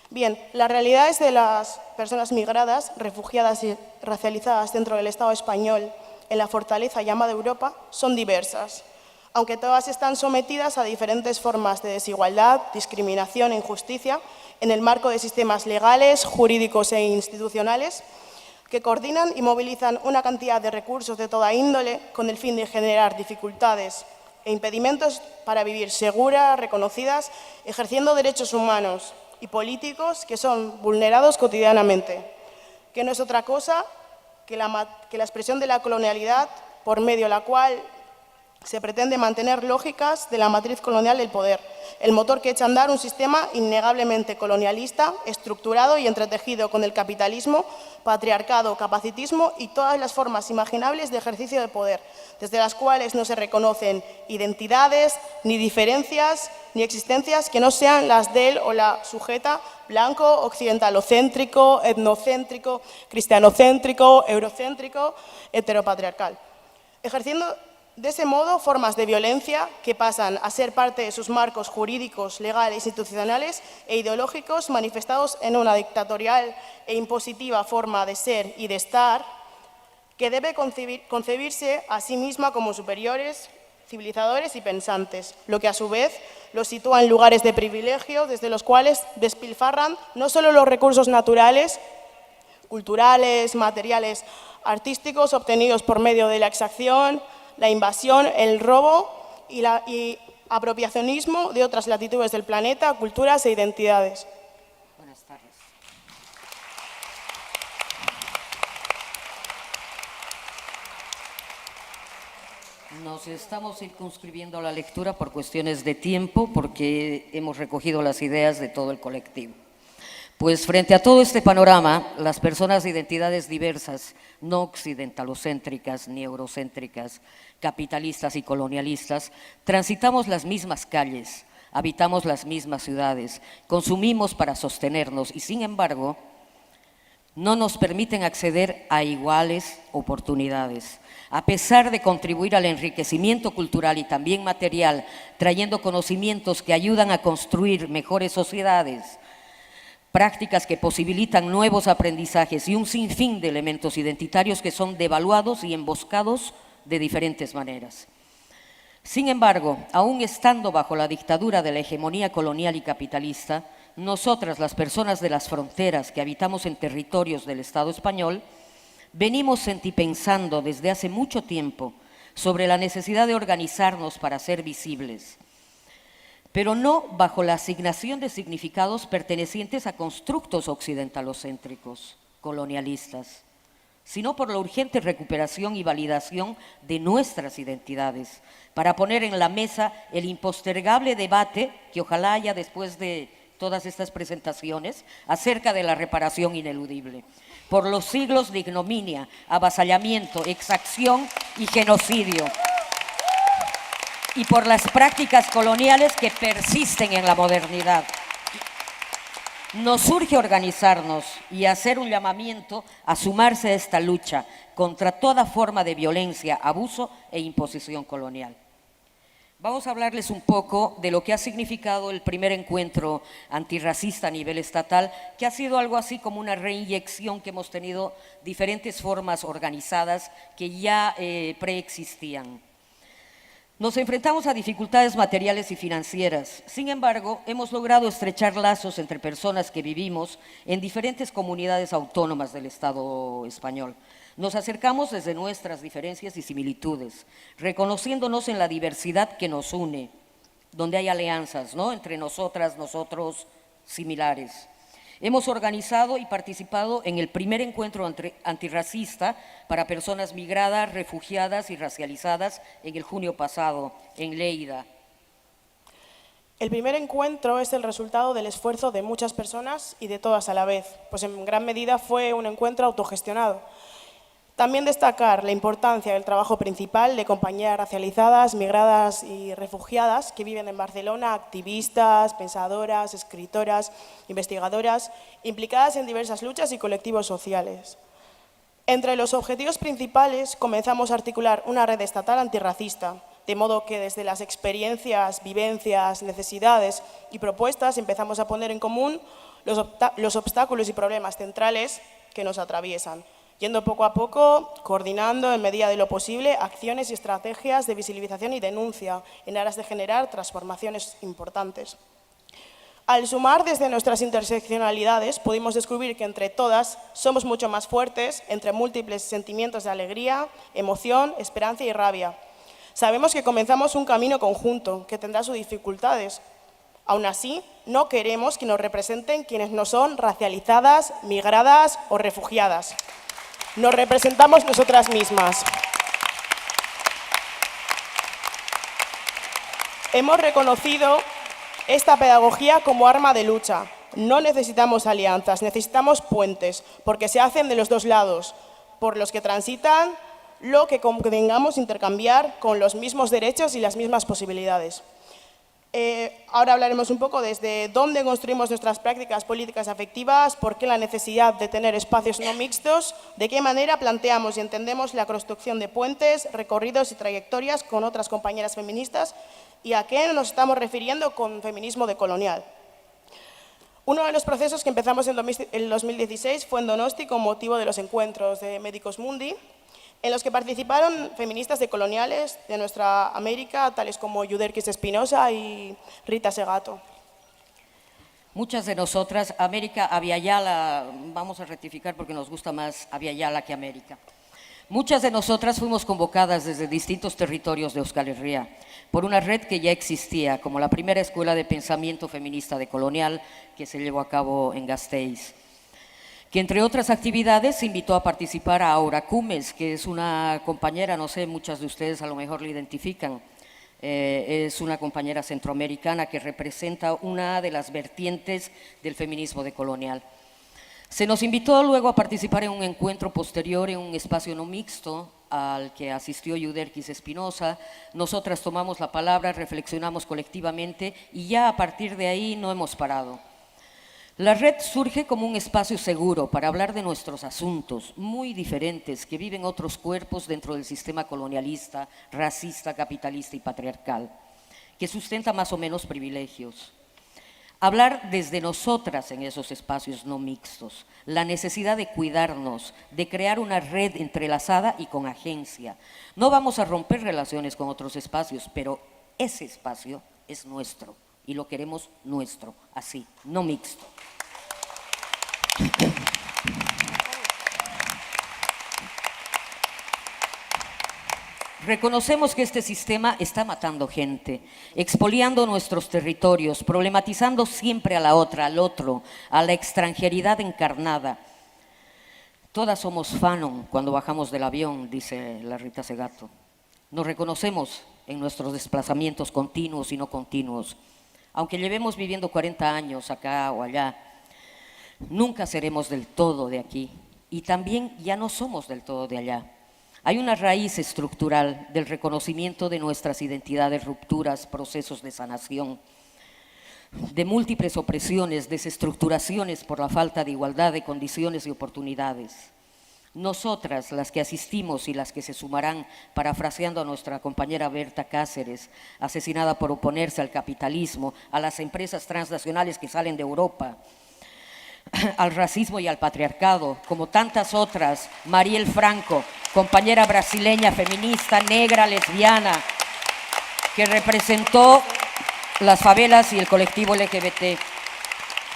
Bien, las realidades de las personas migradas, refugiadas y racializadas dentro del Estado español en la fortaleza llamada Europa son diversas, aunque todas están sometidas a diferentes formas de desigualdad, discriminación e injusticia en el marco de sistemas legales, jurídicos e institucionales que coordinan y movilizan una cantidad de recursos de toda índole con el fin de generar dificultades e impedimentos para vivir seguras, reconocidas, ejerciendo derechos humanos y políticos que son vulnerados cotidianamente, que no es otra cosa que la expresión de la colonialidad, por medio de la cual se pretende mantener lógicas de la matriz colonial del poder, el motor que echa a andar un sistema innegablemente colonialista, estructurado y entretejido con el capitalismo, patriarcado, capacitismo y todas las formas imaginables de ejercicio de poder, desde las cuales no se reconocen identidades, ni diferencias, ni existencias que no sean las de él o la sujeta blanco, occidentalocéntrico, etnocéntrico, cristianocéntrico, eurocéntrico, heteropatriarcal, ejerciendo de ese modo formas de violencia que pasan a ser parte de sus marcos jurídicos, legales, institucionales e ideológicos manifestados en una dictatorial e impositiva forma de ser y de estar que debe concebirse a sí misma como superiores, civilizadores y pensantes, lo que a su vez los sitúa en lugares de privilegio desde los cuales despilfarran no solo los recursos naturales, culturales, materiales, artísticos obtenidos por medio de la exacción, la invasión, el robo y apropiacionismo de otras latitudes del planeta, culturas e identidades. Buenas tardes. Nos estamos circunscribiendo a la lectura por cuestiones de tiempo, porque hemos recogido las ideas de todo el colectivo. Pues frente a todo este panorama, las personas de identidades diversas, no occidentalocéntricas ni eurocéntricas, capitalistas y colonialistas, transitamos las mismas calles, habitamos las mismas ciudades, consumimos para sostenernos y, sin embargo, no nos permiten acceder a iguales oportunidades. A pesar de contribuir al enriquecimiento cultural y también material, trayendo conocimientos que ayudan a construir mejores sociedades, prácticas que posibilitan nuevos aprendizajes y un sinfín de elementos identitarios que son devaluados y emboscados de diferentes maneras. Sin embargo, aún estando bajo la dictadura de la hegemonía colonial y capitalista, nosotras, las personas de las fronteras que habitamos en territorios del Estado español, venimos sentipensando desde hace mucho tiempo sobre la necesidad de organizarnos para ser visibles, pero no bajo la asignación de significados pertenecientes a constructos occidentalocéntricos, colonialistas, sino por la urgente recuperación y validación de nuestras identidades, para poner en la mesa el impostergable debate que ojalá haya después de todas estas presentaciones acerca de la reparación ineludible, por los siglos de ignominia, avasallamiento, exacción y genocidio, y por las prácticas coloniales que persisten en la modernidad. Nos urge organizarnos y hacer un llamamiento a sumarse a esta lucha contra toda forma de violencia, abuso e imposición colonial. Vamos a hablarles un poco de lo que ha significado el primer encuentro antirracista a nivel estatal, que ha sido algo así como una reinyección que hemos tenido diferentes formas organizadas que ya preexistían. Nos enfrentamos a dificultades materiales y financieras. Sin embargo, hemos logrado estrechar lazos entre personas que vivimos en diferentes comunidades autónomas del Estado español. Nos acercamos desde nuestras diferencias y similitudes, reconociéndonos en la diversidad que nos une, donde hay alianzas, ¿no?, entre nosotras, nosotros, similares. Hemos organizado y participado en el primer encuentro antirracista para personas migradas, refugiadas y racializadas en el junio pasado, en Lleida. El primer encuentro es el resultado del esfuerzo de muchas personas y de todas a la vez, pues en gran medida fue un encuentro autogestionado. También destacar la importancia del trabajo principal de compañeras racializadas, migradas y refugiadas que viven en Barcelona, activistas, pensadoras, escritoras, investigadoras, implicadas en diversas luchas y colectivos sociales. Entre los objetivos principales comenzamos a articular una red estatal antirracista, de modo que desde las experiencias, vivencias, necesidades y propuestas empezamos a poner en común los obstáculos y problemas centrales que nos atraviesan, yendo poco a poco, coordinando en medida de lo posible acciones y estrategias de visibilización y denuncia en aras de generar transformaciones importantes. Al sumar desde nuestras interseccionalidades, pudimos descubrir que entre todas somos mucho más fuertes entre múltiples sentimientos de alegría, emoción, esperanza y rabia. Sabemos que comenzamos un camino conjunto que tendrá sus dificultades. Aún así, no queremos que nos representen quienes no son racializadas, migradas o refugiadas. Nos representamos nosotras mismas. Hemos reconocido esta pedagogía como arma de lucha. No necesitamos alianzas, necesitamos puentes, porque se hacen de los dos lados, por los que transitan lo que convengamos intercambiar con los mismos derechos y las mismas posibilidades. Ahora hablaremos un poco desde dónde construimos nuestras prácticas políticas afectivas, por qué la necesidad de tener espacios no mixtos, de qué manera planteamos y entendemos la construcción de puentes, recorridos y trayectorias con otras compañeras feministas y a qué nos estamos refiriendo con feminismo decolonial. Uno de los procesos que empezamos en el 2016 fue en Donosti con motivo de los encuentros de Medicus Mundi, en los que participaron feministas decoloniales de nuestra América, tales como Yuderquis Espinosa y Rita Segato. Muchas de nosotras, América Aviala, vamos a rectificar porque nos gusta más Aviala que América. Muchas de nosotras fuimos convocadas desde distintos territorios de Euskal Herria por una red que ya existía, como la primera escuela de pensamiento feminista decolonial que se llevó a cabo en Gasteiz, que entre otras actividades invitó a participar a Aura Cumes, que es una compañera, no sé, muchas de ustedes a lo mejor la identifican, es una compañera centroamericana que representa una de las vertientes del feminismo decolonial. Se nos invitó luego a participar en un encuentro posterior en un espacio no mixto al que asistió Yuderquis Espinosa. Nosotras tomamos la palabra, reflexionamos colectivamente y ya a partir de ahí no hemos parado. La red surge como un espacio seguro para hablar de nuestros asuntos muy diferentes que viven otros cuerpos dentro del sistema colonialista, racista, capitalista y patriarcal, que sustenta más o menos privilegios. Hablar desde nosotras en esos espacios no mixtos, la necesidad de cuidarnos, de crear una red entrelazada y con agencia. No vamos a romper relaciones con otros espacios, pero ese espacio es nuestro y lo queremos nuestro, así, no mixto. Reconocemos que este sistema está matando gente, expoliando nuestros territorios, problematizando siempre a la otra, al otro, a la extranjeridad encarnada. Todas somos Fanon cuando bajamos del avión, dice la Rita Segato. Nos reconocemos en nuestros desplazamientos continuos y no continuos. Aunque llevemos viviendo 40 años acá o allá, nunca seremos del todo de aquí y también ya no somos del todo de allá. Hay una raíz estructural del reconocimiento de nuestras identidades, rupturas, procesos de sanación, de múltiples opresiones, desestructuraciones por la falta de igualdad de condiciones y oportunidades. Nosotras, las que asistimos y las que se sumarán, parafraseando a nuestra compañera Berta Cáceres, asesinada por oponerse al capitalismo, a las empresas transnacionales que salen de Europa, al racismo y al patriarcado, como tantas otras, Mariel Franco, compañera brasileña, feminista, negra, lesbiana, que representó las favelas y el colectivo LGBT.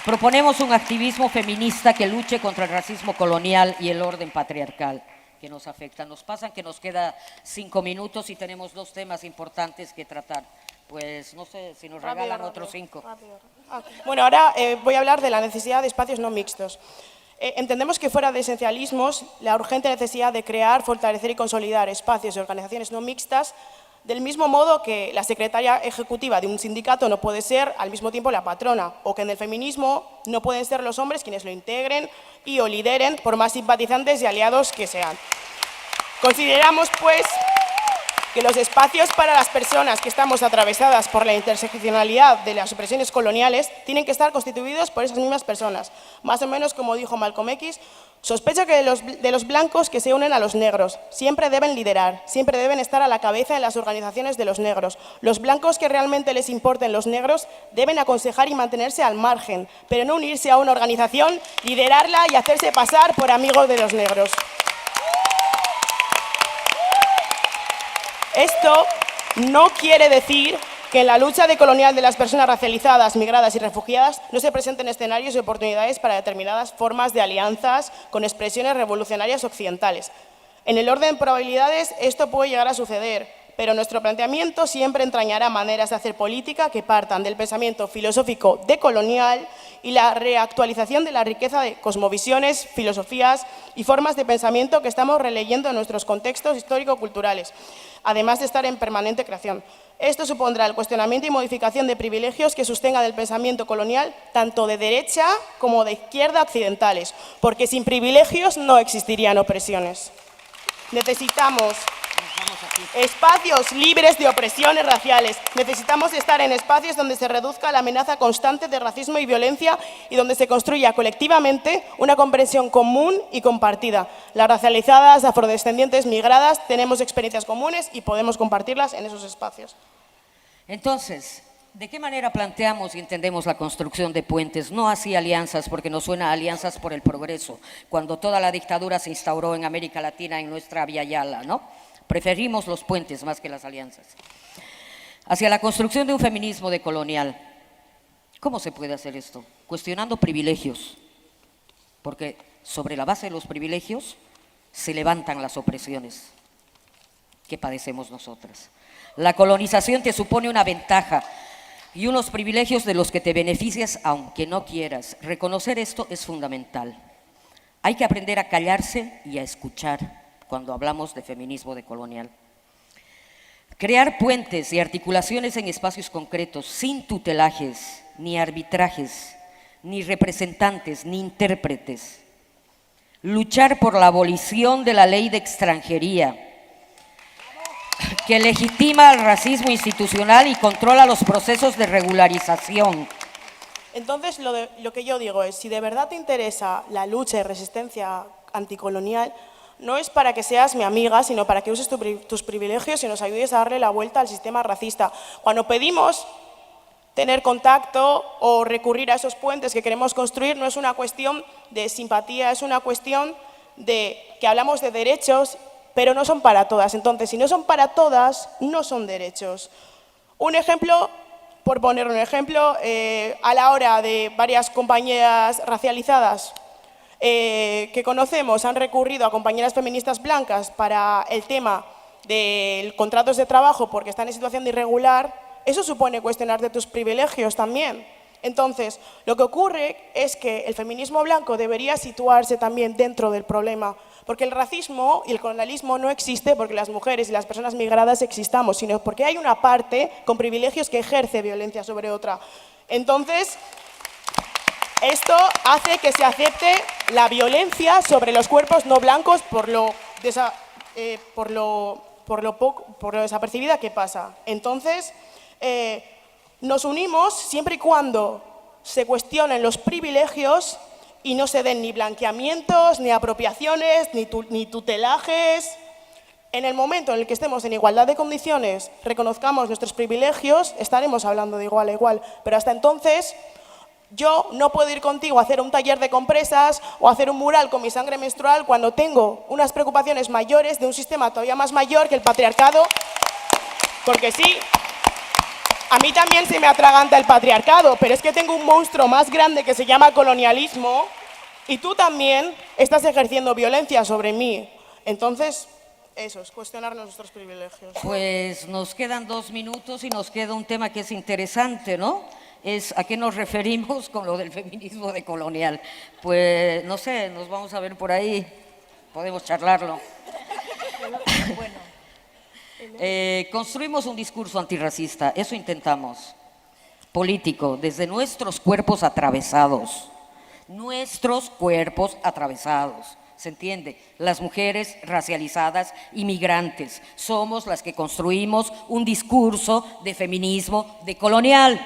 Proponemos un activismo feminista que luche contra el racismo colonial y el orden patriarcal que nos afecta. Nos pasan que nos queda 5 minutos y tenemos 2 temas importantes que tratar. Pues no sé si nos regalan otros 5. Bueno, ahora voy a hablar de la necesidad de espacios no mixtos. Entendemos que fuera de esencialismos, la urgente necesidad de crear, fortalecer y consolidar espacios y organizaciones no mixtas, del mismo modo que la secretaria ejecutiva de un sindicato no puede ser al mismo tiempo la patrona, o que en el feminismo no pueden ser los hombres quienes lo integren y o lideren, por más simpatizantes y aliados que sean. Consideramos, pues, que los espacios para las personas que estamos atravesadas por la interseccionalidad de las opresiones coloniales tienen que estar constituidos por esas mismas personas. Más o menos como dijo Malcolm X, sospecho que de los blancos que se unen a los negros siempre deben liderar, siempre deben estar a la cabeza en las organizaciones de los negros. Los blancos que realmente les importen los negros deben aconsejar y mantenerse al margen, pero no unirse a una organización, liderarla y hacerse pasar por amigos de los negros. Esto no quiere decir que en la lucha decolonial de las personas racializadas, migradas y refugiadas no se presenten escenarios y oportunidades para determinadas formas de alianzas con expresiones revolucionarias occidentales. En el orden de probabilidades esto puede llegar a suceder, pero nuestro planteamiento siempre entrañará maneras de hacer política que partan del pensamiento filosófico decolonial y la reactualización de la riqueza de cosmovisiones, filosofías y formas de pensamiento que estamos releyendo en nuestros contextos histórico-culturales, además de estar en permanente creación. Esto supondrá el cuestionamiento y modificación de privilegios que sostengan el pensamiento colonial, tanto de derecha como de izquierda occidentales, porque sin privilegios no existirían opresiones. Necesitamos espacios libres de opresiones raciales. Necesitamos estar en espacios donde se reduzca la amenaza constante de racismo y violencia y donde se construya colectivamente una comprensión común y compartida. Las racializadas, afrodescendientes, migradas, tenemos experiencias comunes y podemos compartirlas en esos espacios. Entonces, ¿de qué manera planteamos y entendemos la construcción de puentes? No así alianzas, porque nos suena a alianzas por el progreso, cuando toda la dictadura se instauró en América Latina, en nuestra Via Yala, ¿no? Preferimos los puentes más que las alianzas. Hacia la construcción de un feminismo decolonial. ¿Cómo se puede hacer esto? Cuestionando privilegios, porque sobre la base de los privilegios se levantan las opresiones que padecemos nosotras. La colonización te supone una ventaja y unos privilegios de los que te beneficias aunque no quieras. Reconocer esto es fundamental. Hay que aprender a callarse y a escuchar cuando hablamos de feminismo decolonial. Crear puentes y articulaciones en espacios concretos, sin tutelajes, ni arbitrajes, ni representantes, ni intérpretes. Luchar por la abolición de la ley de extranjería, que legitima el racismo institucional y controla los procesos de regularización. Entonces, lo que yo digo es, si de verdad te interesa la lucha y resistencia anticolonial, no es para que seas mi amiga, sino para que uses tus privilegios y nos ayudes a darle la vuelta al sistema racista. Cuando pedimos tener contacto o recurrir a esos puentes que queremos construir, no es una cuestión de simpatía, es una cuestión de que hablamos de derechos, pero no son para todas. Entonces, si no son para todas, no son derechos. Un ejemplo por poner un ejemplo, a la hora de varias compañeras racializadas que conocemos han recurrido a compañeras feministas blancas para el tema de contratos de trabajo porque están en situación de irregular, eso supone cuestionarte tus privilegios también. Entonces, lo que ocurre es que el feminismo blanco debería situarse también dentro del problema, porque el racismo y el colonialismo no existe porque las mujeres y las personas migradas existamos, sino porque hay una parte con privilegios que ejerce violencia sobre otra. Entonces, esto hace que se acepte la violencia sobre los cuerpos no blancos por lo desapercibida que pasa. Entonces, nos unimos siempre y cuando se cuestionen los privilegios y no se den ni blanqueamientos, ni apropiaciones, ni tutelajes. En el momento en el que estemos en igualdad de condiciones, reconozcamos nuestros privilegios, estaremos hablando de igual a igual. Pero hasta entonces, yo no puedo ir contigo a hacer un taller de compresas o a hacer un mural con mi sangre menstrual cuando tengo unas preocupaciones mayores de un sistema todavía más mayor que el patriarcado, porque sí, a mí también se me atraganta el patriarcado, pero es que tengo un monstruo más grande que se llama colonialismo y tú también estás ejerciendo violencia sobre mí. Entonces, eso es cuestionarnos nuestros privilegios. Pues nos quedan 2 minutos y nos queda un tema que es interesante, ¿no? Es a qué nos referimos con lo del feminismo decolonial. Pues no sé, nos vamos a ver por ahí, podemos charlarlo. Construimos un discurso antirracista, eso intentamos, político, desde nuestros cuerpos atravesados, ¿se entiende? Las mujeres racializadas y migrantes somos las que construimos un discurso de feminismo decolonial.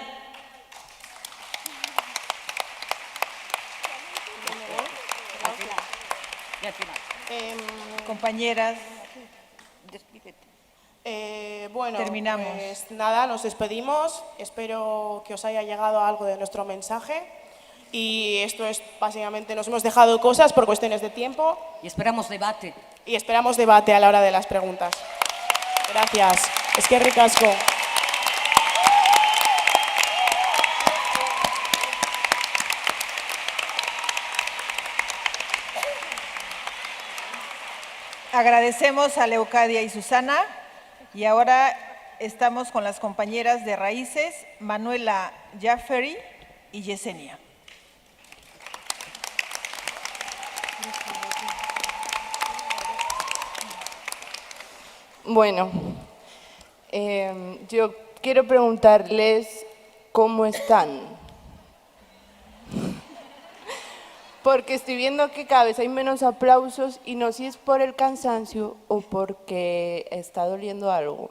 Compañeras, bueno, terminamos. pues nada, nos despedimos. Espero que os haya llegado algo de nuestro mensaje. Y esto es básicamente, nos hemos dejado cosas por cuestiones de tiempo. Y esperamos debate. Y esperamos debate a la hora de las preguntas. Gracias. Es que ricasco. Agradecemos a Leucadia y Susana y ahora estamos con las compañeras de Raíces, Manuela Jaffery y Yesenia. Bueno, yo quiero preguntarles cómo están. Porque estoy viendo que cada vez hay menos aplausos y no sé si es por el cansancio o porque está doliendo algo.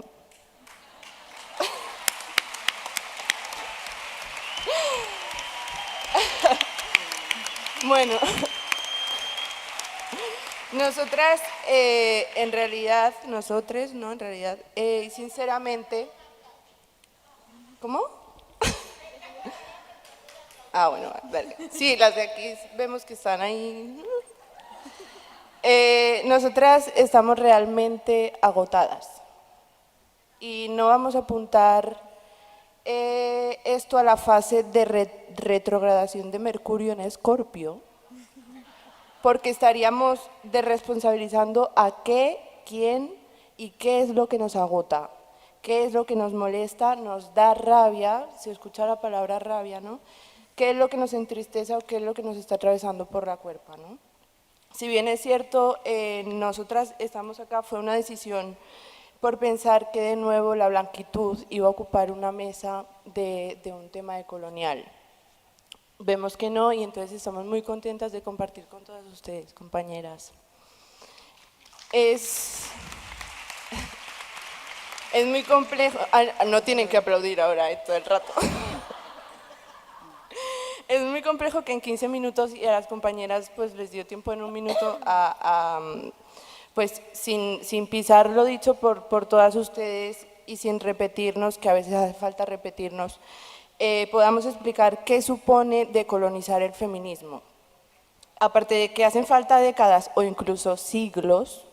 Bueno, nosotras, en realidad, sinceramente, ¿cómo? Ah, bueno, dale. Sí, las de aquí vemos que están ahí. Nosotras estamos realmente agotadas y no vamos a apuntar esto a la fase de retrogradación de Mercurio en Escorpio, porque estaríamos desresponsabilizando a qué, quién y qué es lo que nos agota, qué es lo que nos molesta, nos da rabia, si escucha la palabra rabia, ¿no? ¿Qué es lo que nos entristece o qué es lo que nos está atravesando por la cuerpa, ¿no? Si bien es cierto, nosotras estamos acá, fue una decisión por pensar que de nuevo la blanquitud iba a ocupar una mesa de un tema decolonial. Vemos que no y entonces estamos muy contentas de compartir con todas ustedes, compañeras. Es muy complejo, no tienen que aplaudir ahora todo el rato. Es muy complejo que en 15 minutos y a las compañeras pues les dio tiempo en un minuto pues sin pisar lo dicho por todas ustedes y sin repetirnos, que a veces hace falta repetirnos, podamos explicar qué supone decolonizar el feminismo. Aparte de que hacen falta décadas o incluso siglos,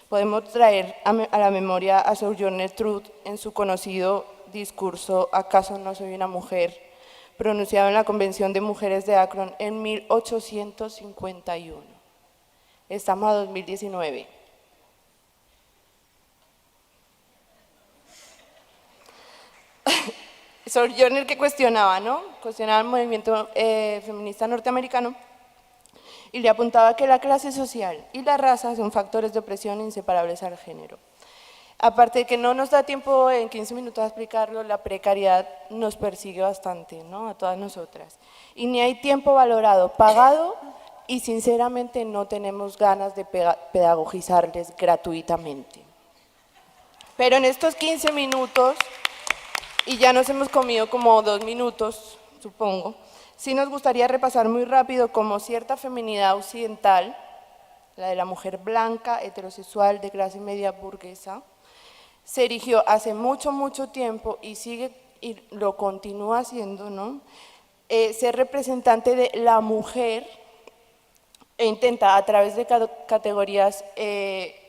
podemos traer a la memoria a Sojourner Truth en su conocido discurso ¿Acaso no soy una mujer?, pronunciado en la Convención de Mujeres de Akron en 1851. Estamos a 2019. Sojourner que cuestionaba, ¿no? Cuestionaba el movimiento feminista norteamericano y le apuntaba que la clase social y la raza son factores de opresión inseparables al género. Aparte de que no nos da tiempo en 15 minutos a explicarlo, la precariedad nos persigue bastante, ¿no? A todas nosotras. Y ni hay tiempo valorado, pagado, y sinceramente no tenemos ganas de pedagogizarles gratuitamente. Pero en estos 15 minutos, y ya nos hemos comido como 2 minutos, supongo, sí nos gustaría repasar muy rápido cómo cierta feminidad occidental, la de la mujer blanca, heterosexual, de clase media burguesa, se erigió hace mucho, mucho tiempo y sigue y lo continúa haciendo, ¿no? Ser representante de la mujer e intenta a través de categorías,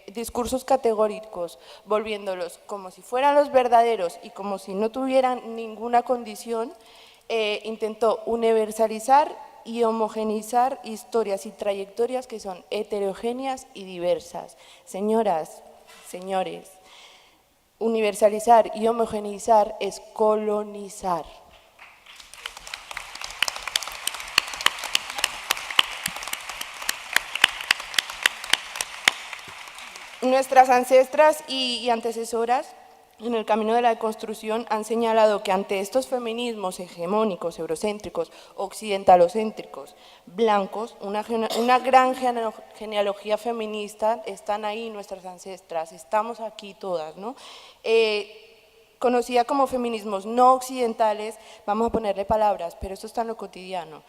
discursos categóricos, volviéndolos como si fueran los verdaderos y como si no tuvieran ninguna condición, intentó universalizar y homogeneizar historias y trayectorias que son heterogéneas y diversas. Señoras, señores, universalizar y homogeneizar es colonizar. Nuestras ancestras y antecesoras en el camino de la deconstrucción han señalado que ante estos feminismos hegemónicos, eurocéntricos, occidentalocéntricos, blancos, una gran genealogía feminista, están ahí nuestras ancestras, estamos aquí todas, ¿no? Conocida como feminismos no occidentales, vamos a ponerle palabras, pero esto está en lo cotidiano,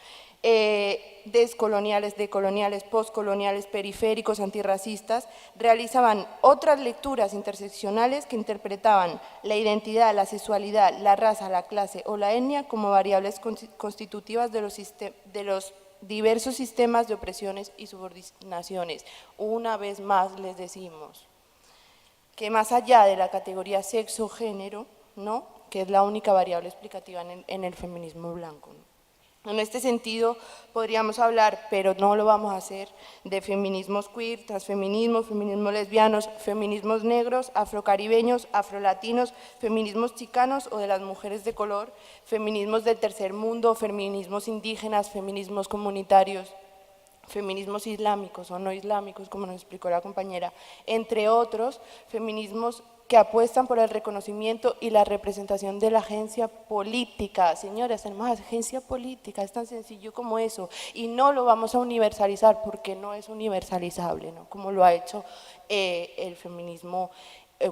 descoloniales, decoloniales, postcoloniales, periféricos, antirracistas, realizaban otras lecturas interseccionales que interpretaban la identidad, la sexualidad, la raza, la clase o la etnia como variables constitutivas de los diversos sistemas de opresiones y subordinaciones. Una vez más les decimos que más allá de la categoría sexo-género, ¿no?, que es la única variable explicativa en el feminismo blanco, ¿no? En este sentido, podríamos hablar, pero no lo vamos a hacer, de feminismos queer, transfeminismos, feminismos lesbianos, feminismos negros, afrocaribeños, afrolatinos, feminismos chicanos o de las mujeres de color, feminismos del tercer mundo, feminismos indígenas, feminismos comunitarios, feminismos islámicos o no islámicos, como nos explicó la compañera, entre otros, feminismos que apuestan por el reconocimiento y la representación de la agencia política. Señoras, tenemos agencia política, es tan sencillo como eso, y no lo vamos a universalizar porque no es universalizable, ¿no?, como lo ha hecho el feminismo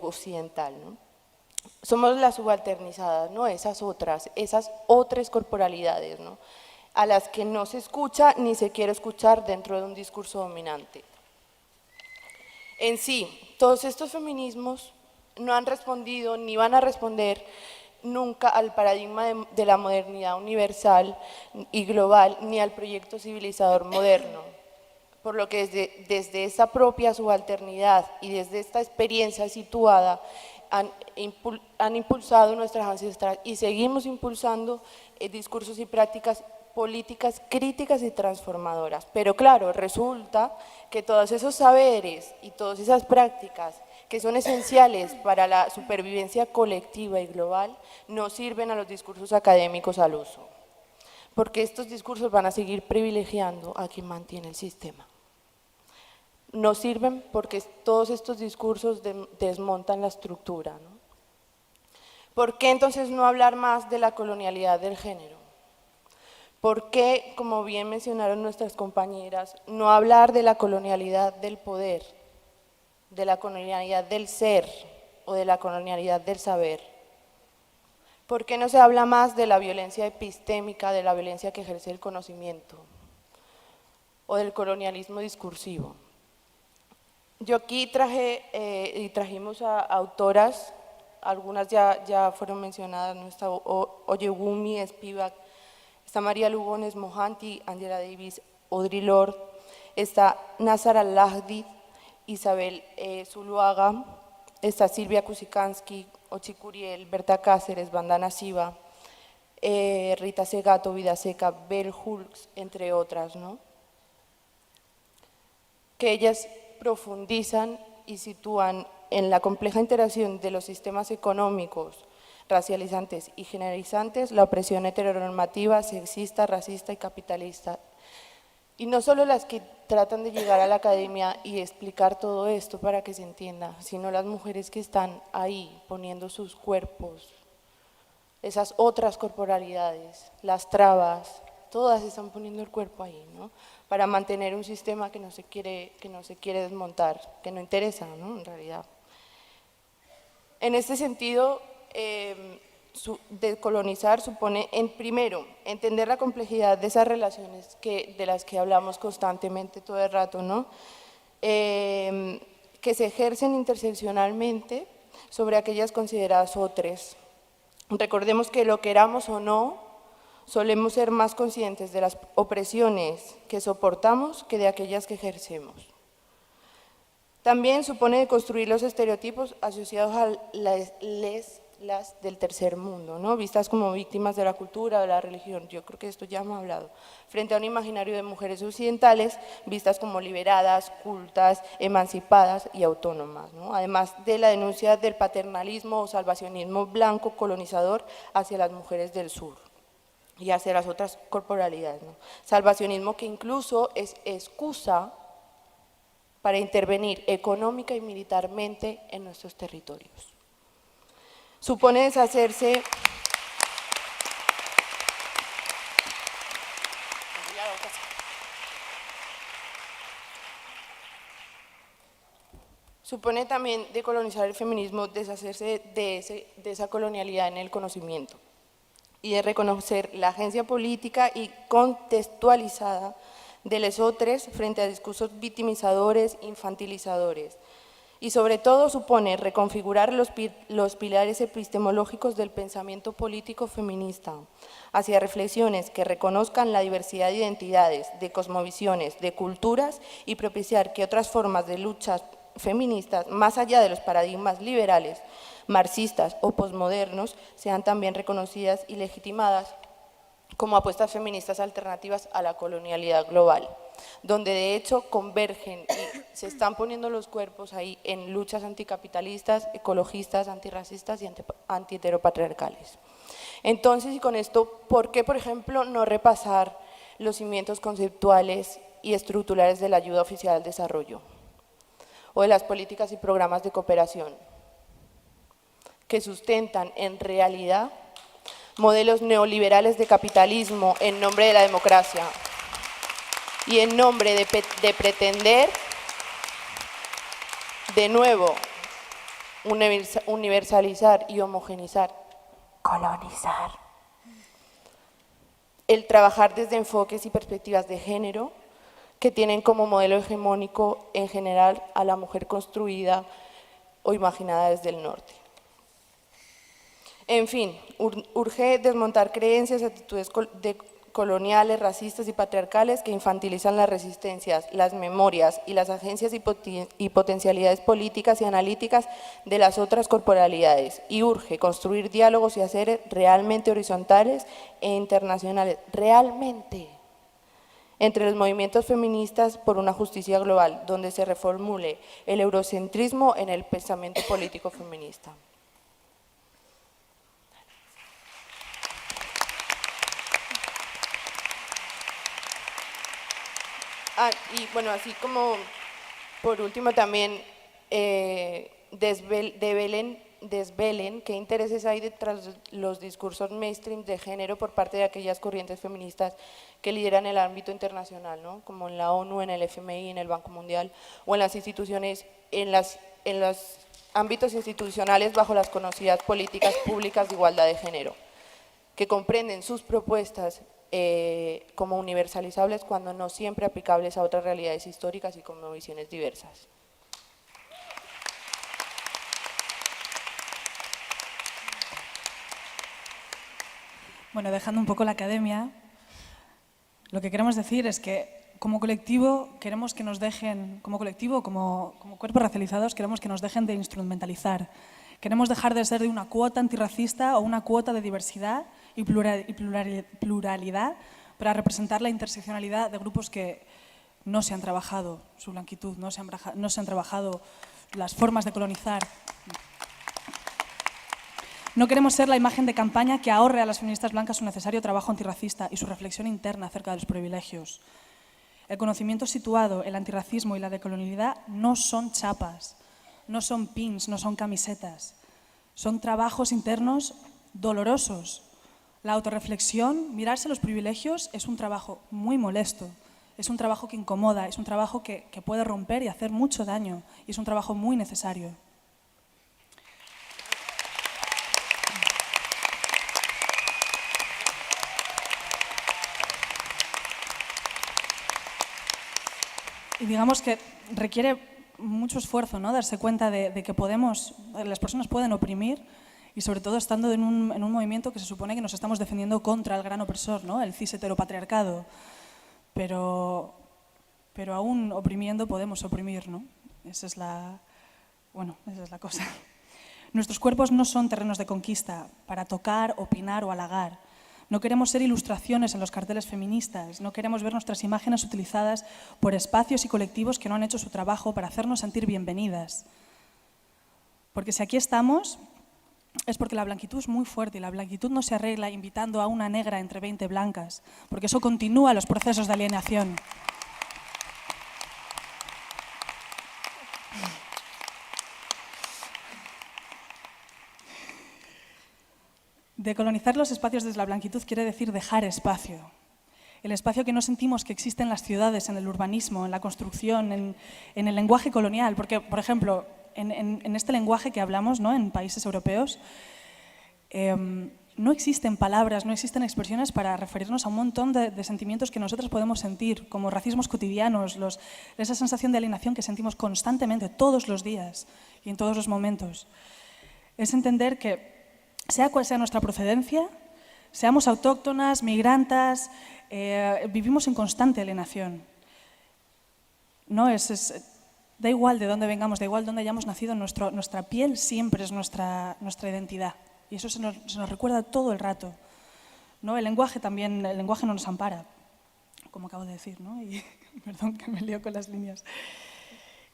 occidental, ¿no? Somos las subalternizadas, ¿no?, esas otras corporalidades, ¿no?, a las que no se escucha ni se quiere escuchar dentro de un discurso dominante. En sí, todos estos feminismos no han respondido ni van a responder nunca al paradigma de la modernidad universal y global, ni al proyecto civilizador moderno, por lo que desde esa propia subalternidad y desde esta experiencia situada han impulsado nuestras ancestras y seguimos impulsando discursos y prácticas políticas críticas y transformadoras. Pero claro, resulta que todos esos saberes y todas esas prácticas que son esenciales para la supervivencia colectiva y global, no sirven a los discursos académicos al uso, porque estos discursos van a seguir privilegiando a quien mantiene el sistema. No sirven porque todos estos discursos desmontan la estructura, ¿no? ¿Por qué entonces no hablar más de la colonialidad del género? ¿Por qué, como bien mencionaron nuestras compañeras, no hablar de la colonialidad del poder, de la colonialidad del ser o de la colonialidad del saber? ¿Por qué no se habla más de la violencia epistémica, de la violencia que ejerce el conocimiento o del colonialismo discursivo? Yo aquí trajimos a autoras, algunas ya fueron mencionadas, ¿no? Está Oyegumi Spivak, está María Lugones Mohanty, Angela Davis, Audre Lorde, está Nazar Al-Lahdi, Isabel Zuluaga, está Silvia Kusikansky, Ochi Curiel, Berta Cáceres, Vandana Shiva, Rita Segato, Vida Seca, Bell Hooks, entre otras, ¿no? Que ellas profundizan y sitúan en la compleja interacción de los sistemas económicos, racializantes y generalizantes, la opresión heteronormativa, sexista, racista y capitalista. Y no solo las que tratan de llegar a la academia y explicar todo esto para que se entienda, sino las mujeres que están ahí poniendo sus cuerpos, esas otras corporalidades, las trabas, todas están poniendo el cuerpo ahí, ¿no? Para mantener un sistema que no se quiere desmontar, que no interesa, ¿no? En realidad. En este sentido, decolonizar supone, primero, entender la complejidad de esas relaciones de las que hablamos constantemente todo el rato, ¿no? Que se ejercen interseccionalmente sobre aquellas consideradas otras. Recordemos que lo queramos o no, solemos ser más conscientes de las opresiones que soportamos que de aquellas que ejercemos. También supone construir los estereotipos asociados a las del tercer mundo, ¿no? Vistas como víctimas de la cultura, de la religión, yo creo que esto ya hemos hablado, frente a un imaginario de mujeres occidentales vistas como liberadas, cultas, emancipadas y autónomas, ¿no? Además de la denuncia del paternalismo o salvacionismo blanco colonizador hacia las mujeres del sur y hacia las otras corporalidades, ¿no? Salvacionismo que incluso es excusa para intervenir económica y militarmente en nuestros territorios. Supone deshacerse supone también decolonizar el feminismo, deshacerse de esa colonialidad en el conocimiento y de reconocer la agencia política y contextualizada de lesotres frente a discursos victimizadores, infantilizadores. Y sobre todo supone reconfigurar los pilares epistemológicos del pensamiento político feminista hacia reflexiones que reconozcan la diversidad de identidades, de cosmovisiones, de culturas y propiciar que otras formas de luchas feministas, más allá de los paradigmas liberales, marxistas o posmodernos, sean también reconocidas y legitimadas como apuestas feministas alternativas a la colonialidad global, donde de hecho convergen y se están poniendo los cuerpos ahí en luchas anticapitalistas, ecologistas, antirracistas y antiheteropatriarcales. Entonces, y con esto, ¿por qué, por ejemplo, no repasar los cimientos conceptuales y estructurales de la ayuda oficial al desarrollo o de las políticas y programas de cooperación que sustentan en realidad modelos neoliberales de capitalismo en nombre de la democracia y en nombre de pretender, de nuevo, universalizar y homogenizar, colonizar, el trabajar desde enfoques y perspectivas de género que tienen como modelo hegemónico en general a la mujer construida o imaginada desde el norte. En fin, urge desmontar creencias, actitudes coloniales, racistas y patriarcales que infantilizan las resistencias, las memorias y las agencias y potencialidades políticas y analíticas de las otras corporalidades. Y urge construir diálogos y haceres realmente horizontales e internacionales, realmente, entre los movimientos feministas por una justicia global, donde se reformule el eurocentrismo en el pensamiento político feminista. Y bueno, así como por último también desvelen qué intereses hay detrás de los discursos mainstream de género por parte de aquellas corrientes feministas que lideran el ámbito internacional, ¿no? Como en la ONU, en el FMI, en el Banco Mundial o en las instituciones, en los ámbitos institucionales bajo las conocidas políticas públicas de igualdad de género, que comprenden sus propuestas como universalizables cuando no siempre aplicables a otras realidades históricas y con visiones diversas. Bueno, dejando un poco la academia, lo que queremos decir es que como colectivo queremos que nos dejen, como colectivo, como cuerpos racializados, queremos que nos dejen de instrumentalizar, Queremos dejar de ser de una cuota antirracista o una cuota de diversidad y pluralidad para representar la interseccionalidad de grupos que no se han trabajado su blanquitud, no se han trabajado las formas de colonizar. No queremos ser la imagen de campaña que ahorre a las feministas blancas su necesario trabajo antirracista y su reflexión interna acerca de los privilegios. El conocimiento situado, el antirracismo y la decolonialidad no son chapas, no son pins, no son camisetas. Son trabajos internos dolorosos. La autorreflexión, mirarse los privilegios, es un trabajo muy molesto. Es un trabajo que incomoda, es un trabajo que puede romper y hacer mucho daño. Y es un trabajo muy necesario. Y digamos que requiere mucho esfuerzo, ¿no? Darse cuenta de que las personas pueden oprimir y sobre todo estando en un movimiento que se supone que nos estamos defendiendo contra el gran opresor, ¿no? El cis heteropatriarcado. Pero aún oprimiendo podemos oprimir, ¿no? Esa es la cosa. Nuestros cuerpos no son terrenos de conquista para tocar, opinar o halagar. No queremos ser ilustraciones en los carteles feministas, no queremos ver nuestras imágenes utilizadas por espacios y colectivos que no han hecho su trabajo para hacernos sentir bienvenidas. Porque si aquí estamos, es porque la blanquitud es muy fuerte y la blanquitud no se arregla invitando a una negra entre 20 blancas, porque eso continúa los procesos de alienación. Decolonizar los espacios desde la blanquitud quiere decir dejar espacio. El espacio que no sentimos que existe en las ciudades, en el urbanismo, en la construcción, en el lenguaje colonial. Porque, por ejemplo, en este lenguaje que hablamos, ¿no?, en países europeos, no existen palabras, no existen expresiones para referirnos a un montón de sentimientos que nosotros podemos sentir, como racismos cotidianos, esa sensación de alienación que sentimos constantemente, todos los días y en todos los momentos. Es entender que sea cual sea nuestra procedencia, seamos autóctonas, migrantas, vivimos en constante alienación. No da igual de dónde vengamos, da igual dónde hayamos nacido, nuestra piel siempre es nuestra identidad. Y eso se nos recuerda todo el rato, ¿no? El lenguaje no nos ampara, como acabo de decir, ¿no? Y, perdón que me lío con las líneas.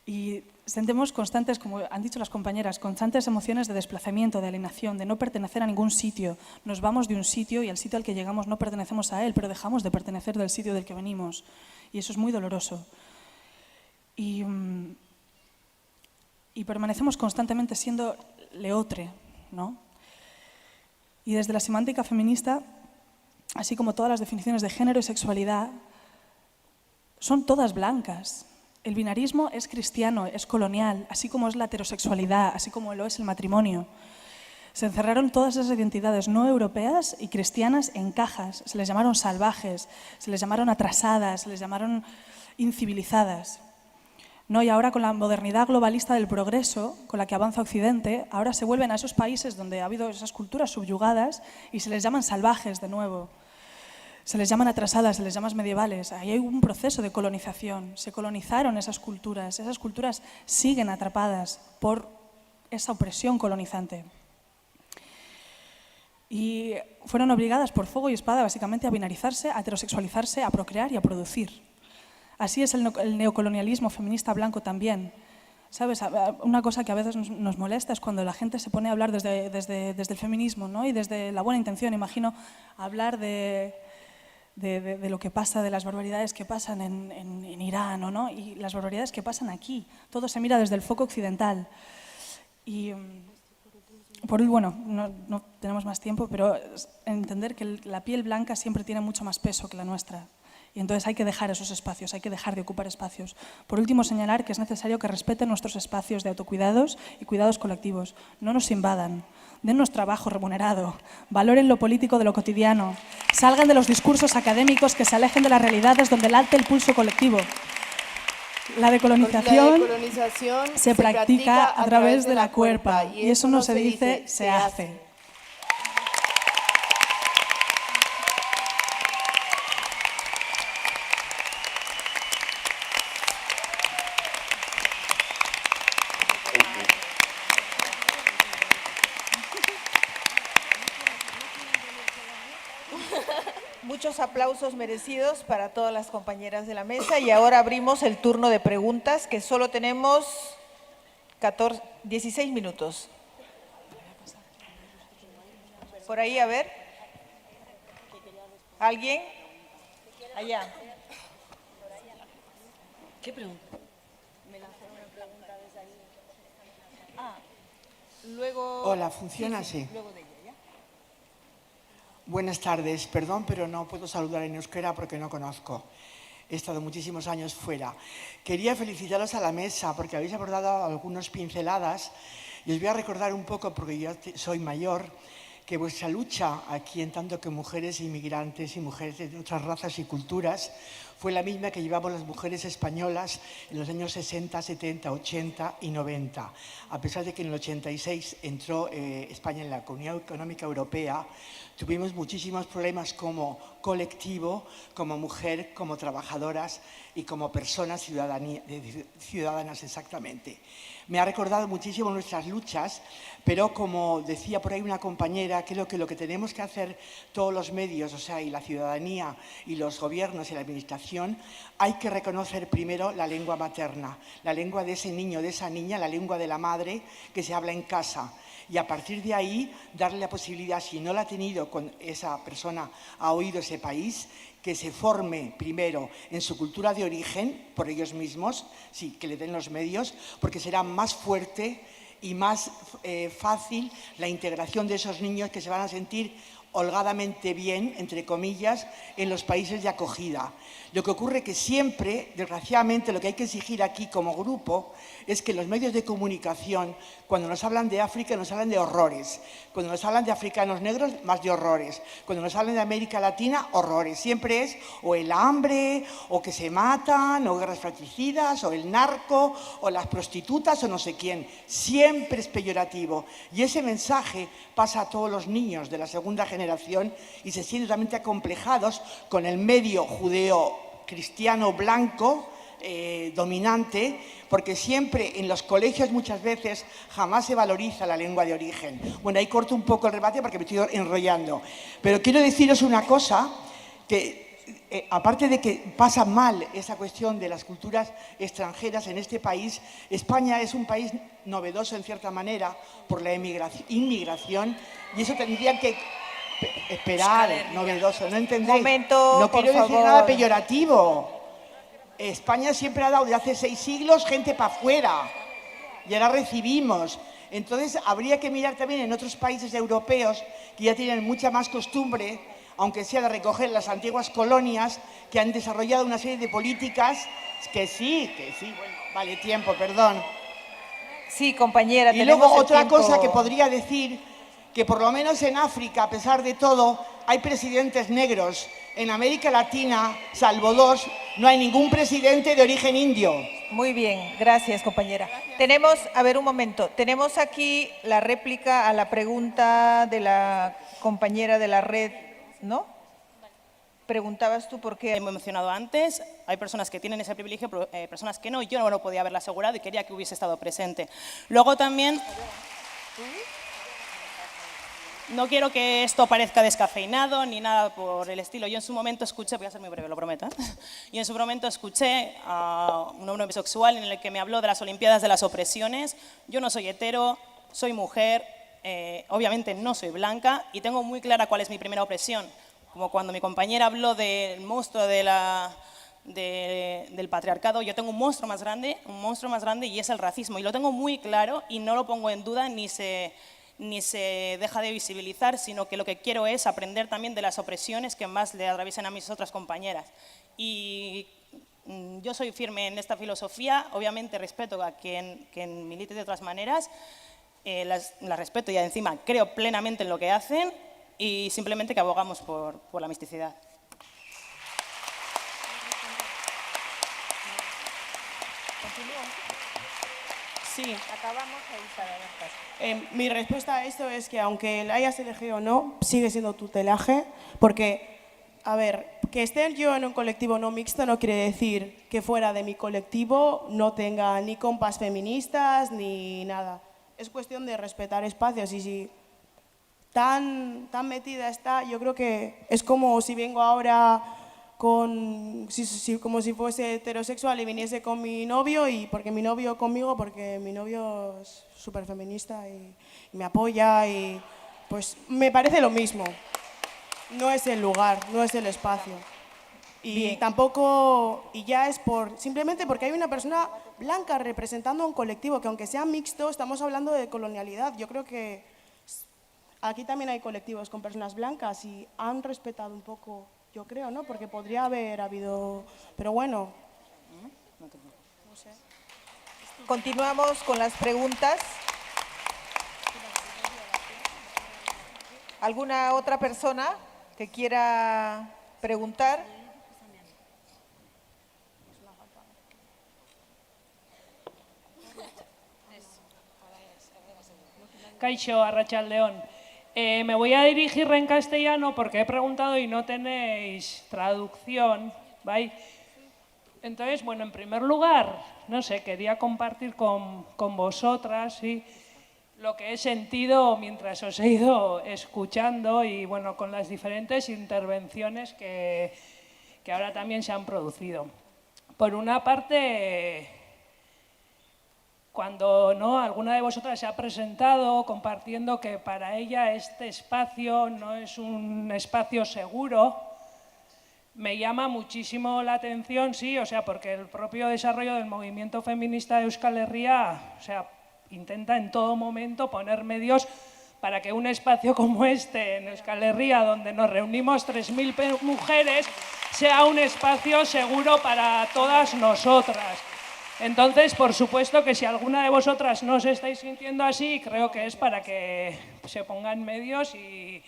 Y sentimos constantes, como han dicho las compañeras, constantes emociones de desplazamiento, de alienación, de no pertenecer a ningún sitio. Nos vamos de un sitio y al sitio al que llegamos no pertenecemos a él, pero dejamos de pertenecer del sitio del que venimos. Y eso es muy doloroso. Y permanecemos constantemente siendo leotre, ¿no? Y desde la semántica feminista, así como todas las definiciones de género y sexualidad, son todas blancas. El binarismo es cristiano, es colonial, así como es la heterosexualidad, así como lo es el matrimonio. Se encerraron todas esas identidades no europeas y cristianas en cajas. Se les llamaron salvajes, se les llamaron atrasadas, se les llamaron incivilizadas. ¿No? Y ahora con la modernidad globalista del progreso, con la que avanza Occidente, ahora se vuelven a esos países donde ha habido esas culturas subyugadas y se les llaman salvajes de nuevo. Se les llaman atrasadas, se les llaman medievales. Ahí hay un proceso de colonización. Se colonizaron esas culturas siguen atrapadas por esa opresión colonizante. Y fueron obligadas por fuego y espada básicamente a binarizarse, a heterosexualizarse, a procrear y a producir. Así es el neocolonialismo feminista blanco también. ¿Sabes? Una cosa que a veces nos molesta es cuando la gente se pone a hablar desde el feminismo, ¿no? Y desde la buena intención, imagino, hablar de lo que pasa, de las barbaridades que pasan en Irán, ¿no? Y las barbaridades que pasan aquí. Todo se mira desde el foco occidental. Y, no tenemos más tiempo, pero entender que la piel blanca siempre tiene mucho más peso que la nuestra. Y entonces hay que dejar esos espacios, hay que dejar de ocupar espacios. Por último, señalar que es necesario que respeten nuestros espacios de autocuidados y cuidados colectivos. No nos invadan. Dennos trabajo remunerado, valoren lo político de lo cotidiano, salgan de los discursos académicos que se alejen de las realidades donde late el pulso colectivo. La decolonización se practica a través de la cuerpa y eso no se dice, se hace. Muchos aplausos merecidos para todas las compañeras de la mesa y ahora abrimos el turno de preguntas, que solo tenemos 16 minutos. Por ahí, a ver. ¿Alguien? Allá. ¿Qué pregunta? Luego. Hola, funciona así. Buenas tardes, perdón, pero no puedo saludar en euskera porque no conozco. He estado muchísimos años fuera. Quería felicitaros a la mesa porque habéis abordado algunas pinceladas y os voy a recordar un poco, porque yo soy mayor, que vuestra lucha aquí, en tanto que mujeres inmigrantes y mujeres de otras razas y culturas, fue la misma que llevamos las mujeres españolas en los años 60, 70, 80 y 90. A pesar de que en el 86 entró España en la Comunidad Económica Europea, tuvimos muchísimos problemas como colectivo, como mujer, como trabajadoras y como personas ciudadanas exactamente. Me ha recordado muchísimo nuestras luchas, pero como decía por ahí una compañera, creo que lo que tenemos que hacer todos los medios, o sea, y la ciudadanía y los gobiernos y la administración, hay que reconocer primero la lengua materna, la lengua de ese niño, de esa niña, la lengua de la madre que se habla en casa. Y a partir de ahí, darle la posibilidad, si no la ha tenido con esa persona, ha oído ese país, que se forme primero en su cultura de origen, por ellos mismos, sí, que le den los medios, porque será más fuerte y más fácil la integración de esos niños que se van a sentir holgadamente bien, entre comillas, en los países de acogida. Lo que ocurre que siempre, desgraciadamente, lo que hay que exigir aquí como grupo es que los medios de comunicación, cuando nos hablan de África, nos hablan de horrores. Cuando nos hablan de africanos negros, más de horrores. Cuando nos hablan de América Latina, horrores. Siempre es o el hambre, o que se matan, o guerras fratricidas, o el narco, o las prostitutas, o no sé quién. Siempre es peyorativo. Y ese mensaje pasa a todos los niños de la segunda generación y se sienten totalmente acomplejados con el medio judeo-cristiano blanco dominante, porque siempre en los colegios muchas veces jamás se valoriza la lengua de origen. Bueno, ahí corto un poco el debate porque me estoy enrollando. Pero quiero deciros una cosa, que aparte de que pasa mal esa cuestión de las culturas extranjeras en este país, España es un país novedoso en cierta manera por la inmigración, y eso tendría que esperar, novedoso, ¿no entendéis? Momento, no quiero por decir favor. nada peyorativo. España siempre ha dado de hace 6 siglos gente para afuera y ahora recibimos. Entonces habría que mirar también en otros países europeos que ya tienen mucha más costumbre, aunque sea de recoger las antiguas colonias, que han desarrollado una serie de políticas que sí, bueno, vale, tiempo, perdón. Sí, compañera, y luego tenemos el otra tiempo. cosa que podría decir, que por lo menos en África, a pesar de todo, hay presidentes negros. En América Latina, salvo 2, no hay ningún presidente de origen indio. Muy bien, gracias, compañera. Tenemos, a ver un momento, tenemos aquí la réplica a la pregunta de la compañera de la red, ¿no? Preguntabas tú por qué. Hemos mencionado antes, hay personas que tienen ese privilegio, personas que no, yo no lo podía haberlo asegurado y quería que hubiese estado presente. Luego también, no quiero que esto parezca descafeinado ni nada por el estilo. Yo en su momento escuché, voy a ser muy breve, lo prometo, yo en su momento escuché a un hombre bisexual en el que me habló de las Olimpiadas de las opresiones. Yo no soy hetero, soy mujer, obviamente no soy blanca y tengo muy clara cuál es mi primera opresión. Como cuando mi compañera habló del monstruo del patriarcado, yo tengo un monstruo más grande y es el racismo. Y lo tengo muy claro y no lo pongo en duda ni se deja de visibilizar, sino que lo que quiero es aprender también de las opresiones que más le atraviesan a mis otras compañeras. Y yo soy firme en esta filosofía, obviamente respeto a quien milite de otras maneras, las respeto y encima creo plenamente en lo que hacen y simplemente que abogamos por la misticidad. Sí, acabamos ahí. Mi respuesta a esto es que aunque la hayas elegido o no, sigue siendo tutelaje, porque, a ver, que esté yo en un colectivo no mixto no quiere decir que fuera de mi colectivo no tenga ni compas feministas ni nada. Es cuestión de respetar espacios y si tan metida está, yo creo que es como si vengo ahora como si fuese heterosexual y viniese con mi novio, y porque mi novio es súper feminista y me apoya, y pues me parece lo mismo. No es el lugar, no es el espacio. Y tampoco, y ya es simplemente porque hay una persona blanca representando a un colectivo, que aunque sea mixto, estamos hablando de colonialidad. Yo creo que aquí también hay colectivos con personas blancas y han respetado un poco, yo creo, ¿no? Porque podría haber habido, pero bueno. No sé. Continuamos con las preguntas. ¿Alguna otra persona que quiera preguntar? Kaixo, Arratsaldeon. Me voy a dirigir en castellano porque he preguntado y no tenéis traducción, ¿vale? Entonces, bueno, en primer lugar, no sé, quería compartir con vosotras, ¿sí?, lo que he sentido mientras os he ido escuchando y, bueno, con las diferentes intervenciones que ahora también se han producido. Por una parte, cuando alguna de vosotras se ha presentado compartiendo que para ella este espacio no es un espacio seguro, me llama muchísimo la atención, sí, o sea, porque el propio desarrollo del movimiento feminista de Euskal Herria, o sea, intenta en todo momento poner medios para que un espacio como este en Euskal Herria, donde nos reunimos 3.000 mujeres, sea un espacio seguro para todas nosotras. Entonces, por supuesto que si alguna de vosotras no os estáis sintiendo así, creo que es para que se pongan medios y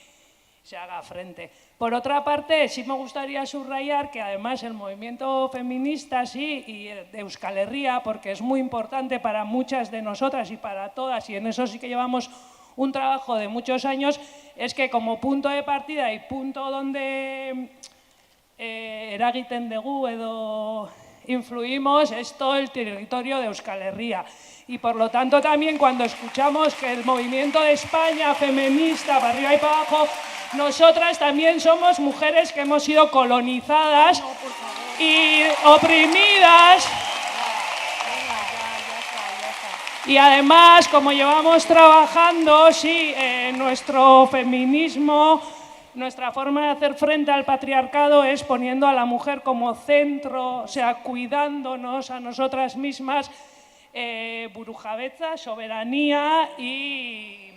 se haga frente. Por otra parte, sí me gustaría subrayar que además el movimiento feminista, sí, y de Euskal Herria, porque es muy importante para muchas de nosotras y para todas, y en eso sí que llevamos un trabajo de muchos años, es que como punto de partida y punto donde eragiten dugu edo influimos es todo el territorio de Euskal Herria. Y por lo tanto también cuando escuchamos que el movimiento de España feminista, para arriba y para abajo, nosotras también somos mujeres que hemos sido colonizadas y oprimidas. Y además, como llevamos trabajando, sí, nuestro feminismo, nuestra forma de hacer frente al patriarcado es poniendo a la mujer como centro, o sea, cuidándonos a nosotras mismas, burujabetza, soberanía y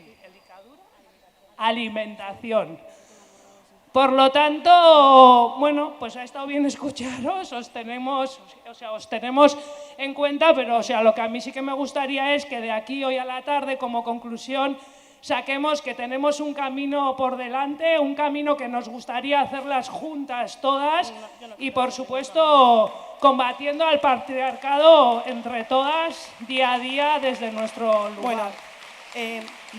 alimentación. Por lo tanto, bueno, pues ha estado bien escucharos, os tenemos en cuenta, pero o sea, lo que a mí sí que me gustaría es que de aquí hoy a la tarde, como conclusión, saquemos que tenemos un camino por delante, un camino que nos gustaría hacerlas juntas todas y, por supuesto, combatiendo al patriarcado entre todas, día a día, desde nuestro lugar. Bueno,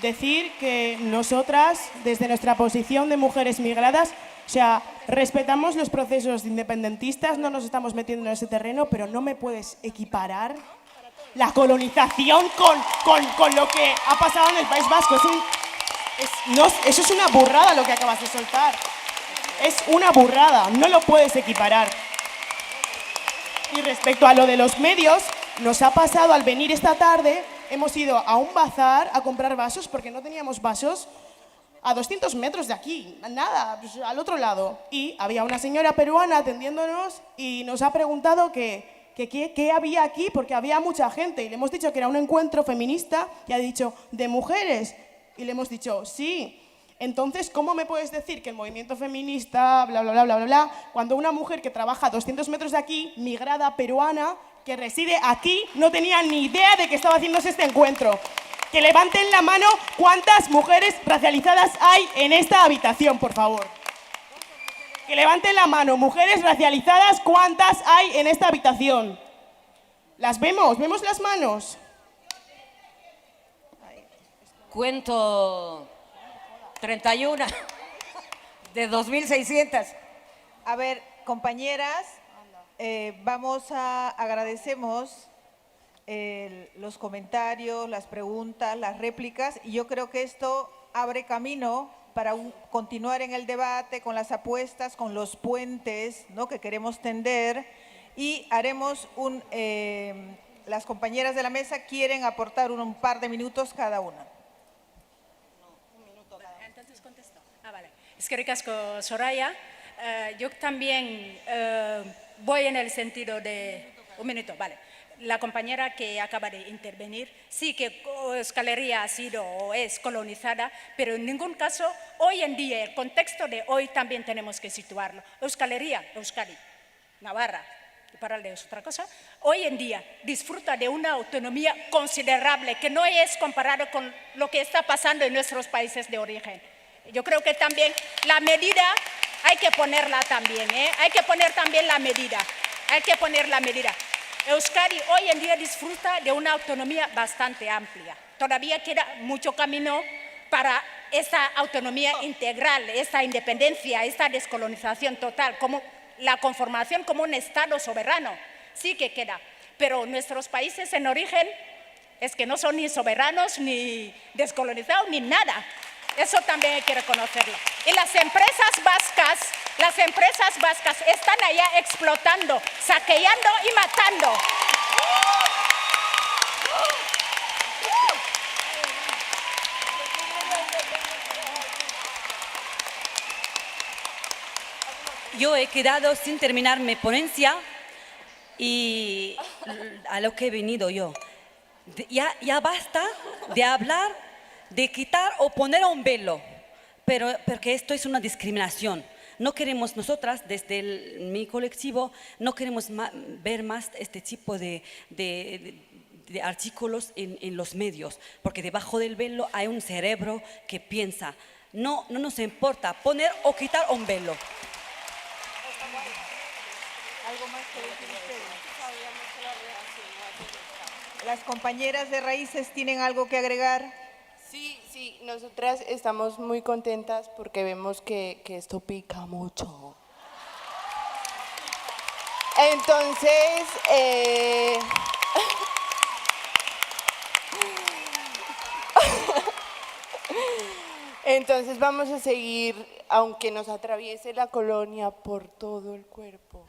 decir que nosotras, desde nuestra posición de mujeres migradas, o sea, respetamos los procesos independentistas, no nos estamos metiendo en ese terreno, pero no me puedes equiparar la colonización con lo que ha pasado en el País Vasco. Eso es una burrada lo que acabas de soltar. Es una burrada, no lo puedes equiparar. Y respecto a lo de los medios, nos ha pasado al venir esta tarde, hemos ido a un bazar a comprar vasos porque no teníamos vasos a 200 metros de aquí, nada, pues al otro lado. Y había una señora peruana atendiéndonos y nos ha preguntado qué había aquí, porque había mucha gente. Y le hemos dicho que era un encuentro feminista y ha dicho, ¿de mujeres? Y le hemos dicho, sí. Entonces, ¿cómo me puedes decir que el movimiento feminista, bla, bla, bla, bla, bla, bla, cuando una mujer que trabaja a 200 metros de aquí, migrada peruana, que reside aquí, no tenía ni idea de que estaba haciéndose este encuentro? Que levanten la mano cuántas mujeres racializadas hay en esta habitación, por favor. Que levanten la mano, mujeres racializadas, ¿cuántas hay en esta habitación? ¿Las vemos? ¿Vemos las manos? Cuento 31 de 2.600. A ver, compañeras, agradecemos los comentarios, las preguntas, las réplicas, y yo creo que esto abre camino para continuar en el debate, con las apuestas, con los puentes, ¿no?, que queremos tender, y haremos las compañeras de la mesa quieren aportar un par de minutos cada una. Entonces contesto. Vale. Eskerrik asko, Soraya. Yo también voy en el sentido de... Un minuto, vale. La compañera que acaba de intervenir, sí que Euskal Herria ha sido o es colonizada, pero en ningún caso, hoy en día, el contexto de hoy también tenemos que situarlo. Euskal Herria, Euskadi, Navarra, Iparralde es otra cosa, hoy en día disfruta de una autonomía considerable que no es comparado con lo que está pasando en nuestros países de origen. Yo creo que también la medida hay que ponerla también, hay que poner también la medida, hay que poner la medida. Euskadi hoy en día disfruta de una autonomía bastante amplia. Todavía queda mucho camino para esa autonomía integral, esa independencia, esta descolonización total, como la conformación como un Estado soberano. Sí que queda, pero nuestros países en origen es que no son ni soberanos, ni descolonizados, ni nada. Eso también hay que reconocerlo. Y las empresas vascas están allá explotando, saqueando y matando. Yo he quedado sin terminar mi ponencia y a lo que he venido yo. Ya basta de hablar de quitar o poner un velo, porque esto es una discriminación. No queremos nosotras, desde mi colectivo, no queremos ver más este tipo de artículos en los medios, porque debajo del velo hay un cerebro que piensa. No nos importa poner o quitar un velo. ¿Algo más que decir ustedes? ¿Las compañeras de Raíces tienen algo que agregar? Sí, nosotras estamos muy contentas porque vemos que esto pica mucho. Entonces, entonces vamos a seguir, aunque nos atraviese la colonia por todo el cuerpo.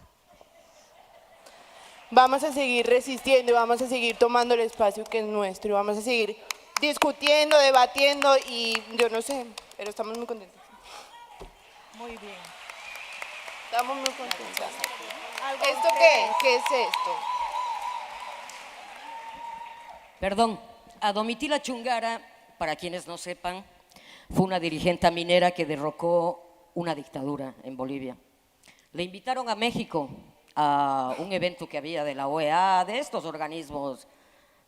Vamos a seguir resistiendo y vamos a seguir tomando el espacio que es nuestro y vamos a seguir discutiendo, debatiendo y yo no sé, pero estamos muy contentos. Muy bien. Estamos muy contentos. ¿Esto qué? ¿Qué es esto? Perdón, a Domitila Chungara, para quienes no sepan, fue una dirigente minera que derrocó una dictadura en Bolivia. Le invitaron a México a un evento que había de la OEA, de estos organismos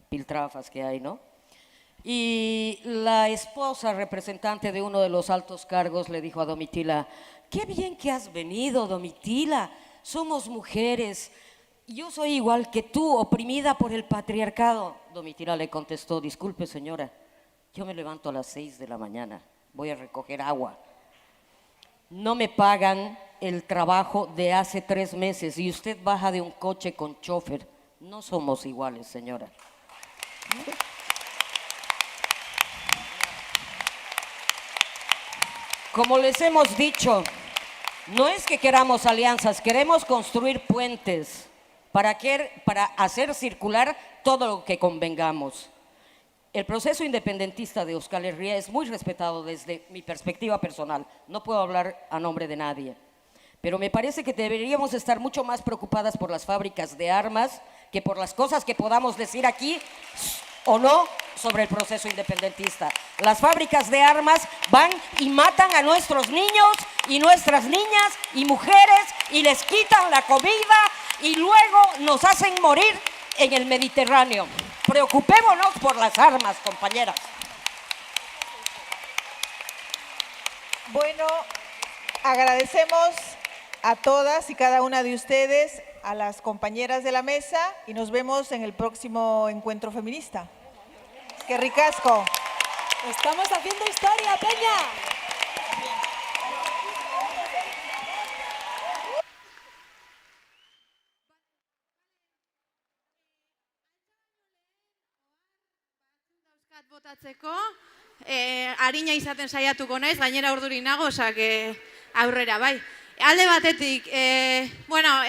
piltrafas que hay, ¿no? Y la esposa representante de uno de los altos cargos le dijo a Domitila: qué bien que has venido, Domitila, somos mujeres, yo soy igual que tú, oprimida por el patriarcado. Domitila le contestó: disculpe señora, yo me levanto a las 6 de la mañana, voy a recoger agua. No me pagan el trabajo de hace 3 meses y usted baja de un coche con chofer. No somos iguales, señora. Como les hemos dicho, no es que queramos alianzas, queremos construir puentes para hacer circular todo lo que convengamos. El proceso independentista de Euskal Herria es muy respetado desde mi perspectiva personal. No puedo hablar a nombre de nadie. Pero me parece que deberíamos estar mucho más preocupadas por las fábricas de armas que por las cosas que podamos decir aquí o no sobre el proceso independentista. Las fábricas de armas van y matan a nuestros niños y nuestras niñas y mujeres y les quitan la comida y luego nos hacen morir en el Mediterráneo. Preocupémonos por las armas, compañeras. Bueno, agradecemos a todas y cada una de ustedes, a las compañeras de la mesa y nos vemos en el próximo encuentro feminista. ¡Qué ricasco! Estamos haciendo historia, Peña. votatzeko, harina izaten saiatuko naiz, gainera urduri nago, osake aurrera, bai. Alde batetik,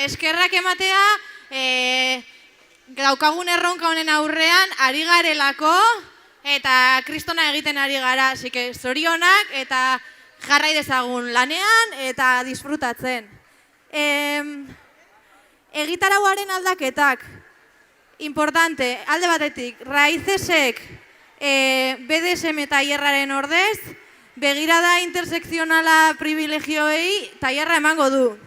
eskerrak ematea, daukagun erronka honen aurrean, ari garelako, eta kristona egiten ari gara, asike zorionak, eta jarrai dezagun lanean, eta disfrutatzen. Egitarauaren aldaketak, importante, alde batetik, raizesek BDSM tailerraren ordez, begirada intersekzionala privilegioei tailerra emango du.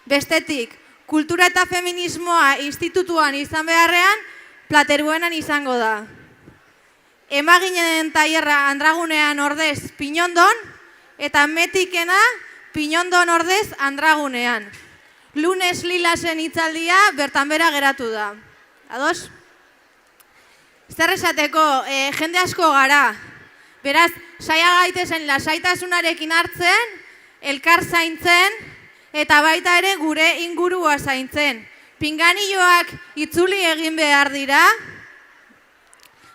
Bestetik, kultura eta feminismoa institutuan izan beharrean, Plateruenan izango da. Emaginen tailerra Andragunean ordez Pinondon, eta Metikena Pinondon ordez Andragunean. Lunes Lilasen hitzaldia bertan bera geratu da. Ados? Zer esateko, jende asko gara. Beraz, saia gaitezen lasaitasunarekin hartzen, elkar zaintzen, eta baita ere gure ingurua zaintzen. Pinganilloak itzuli egin behar dira,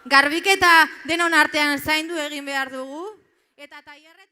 garbiketa denon artean zaindu egin behar dugu, eta tailerra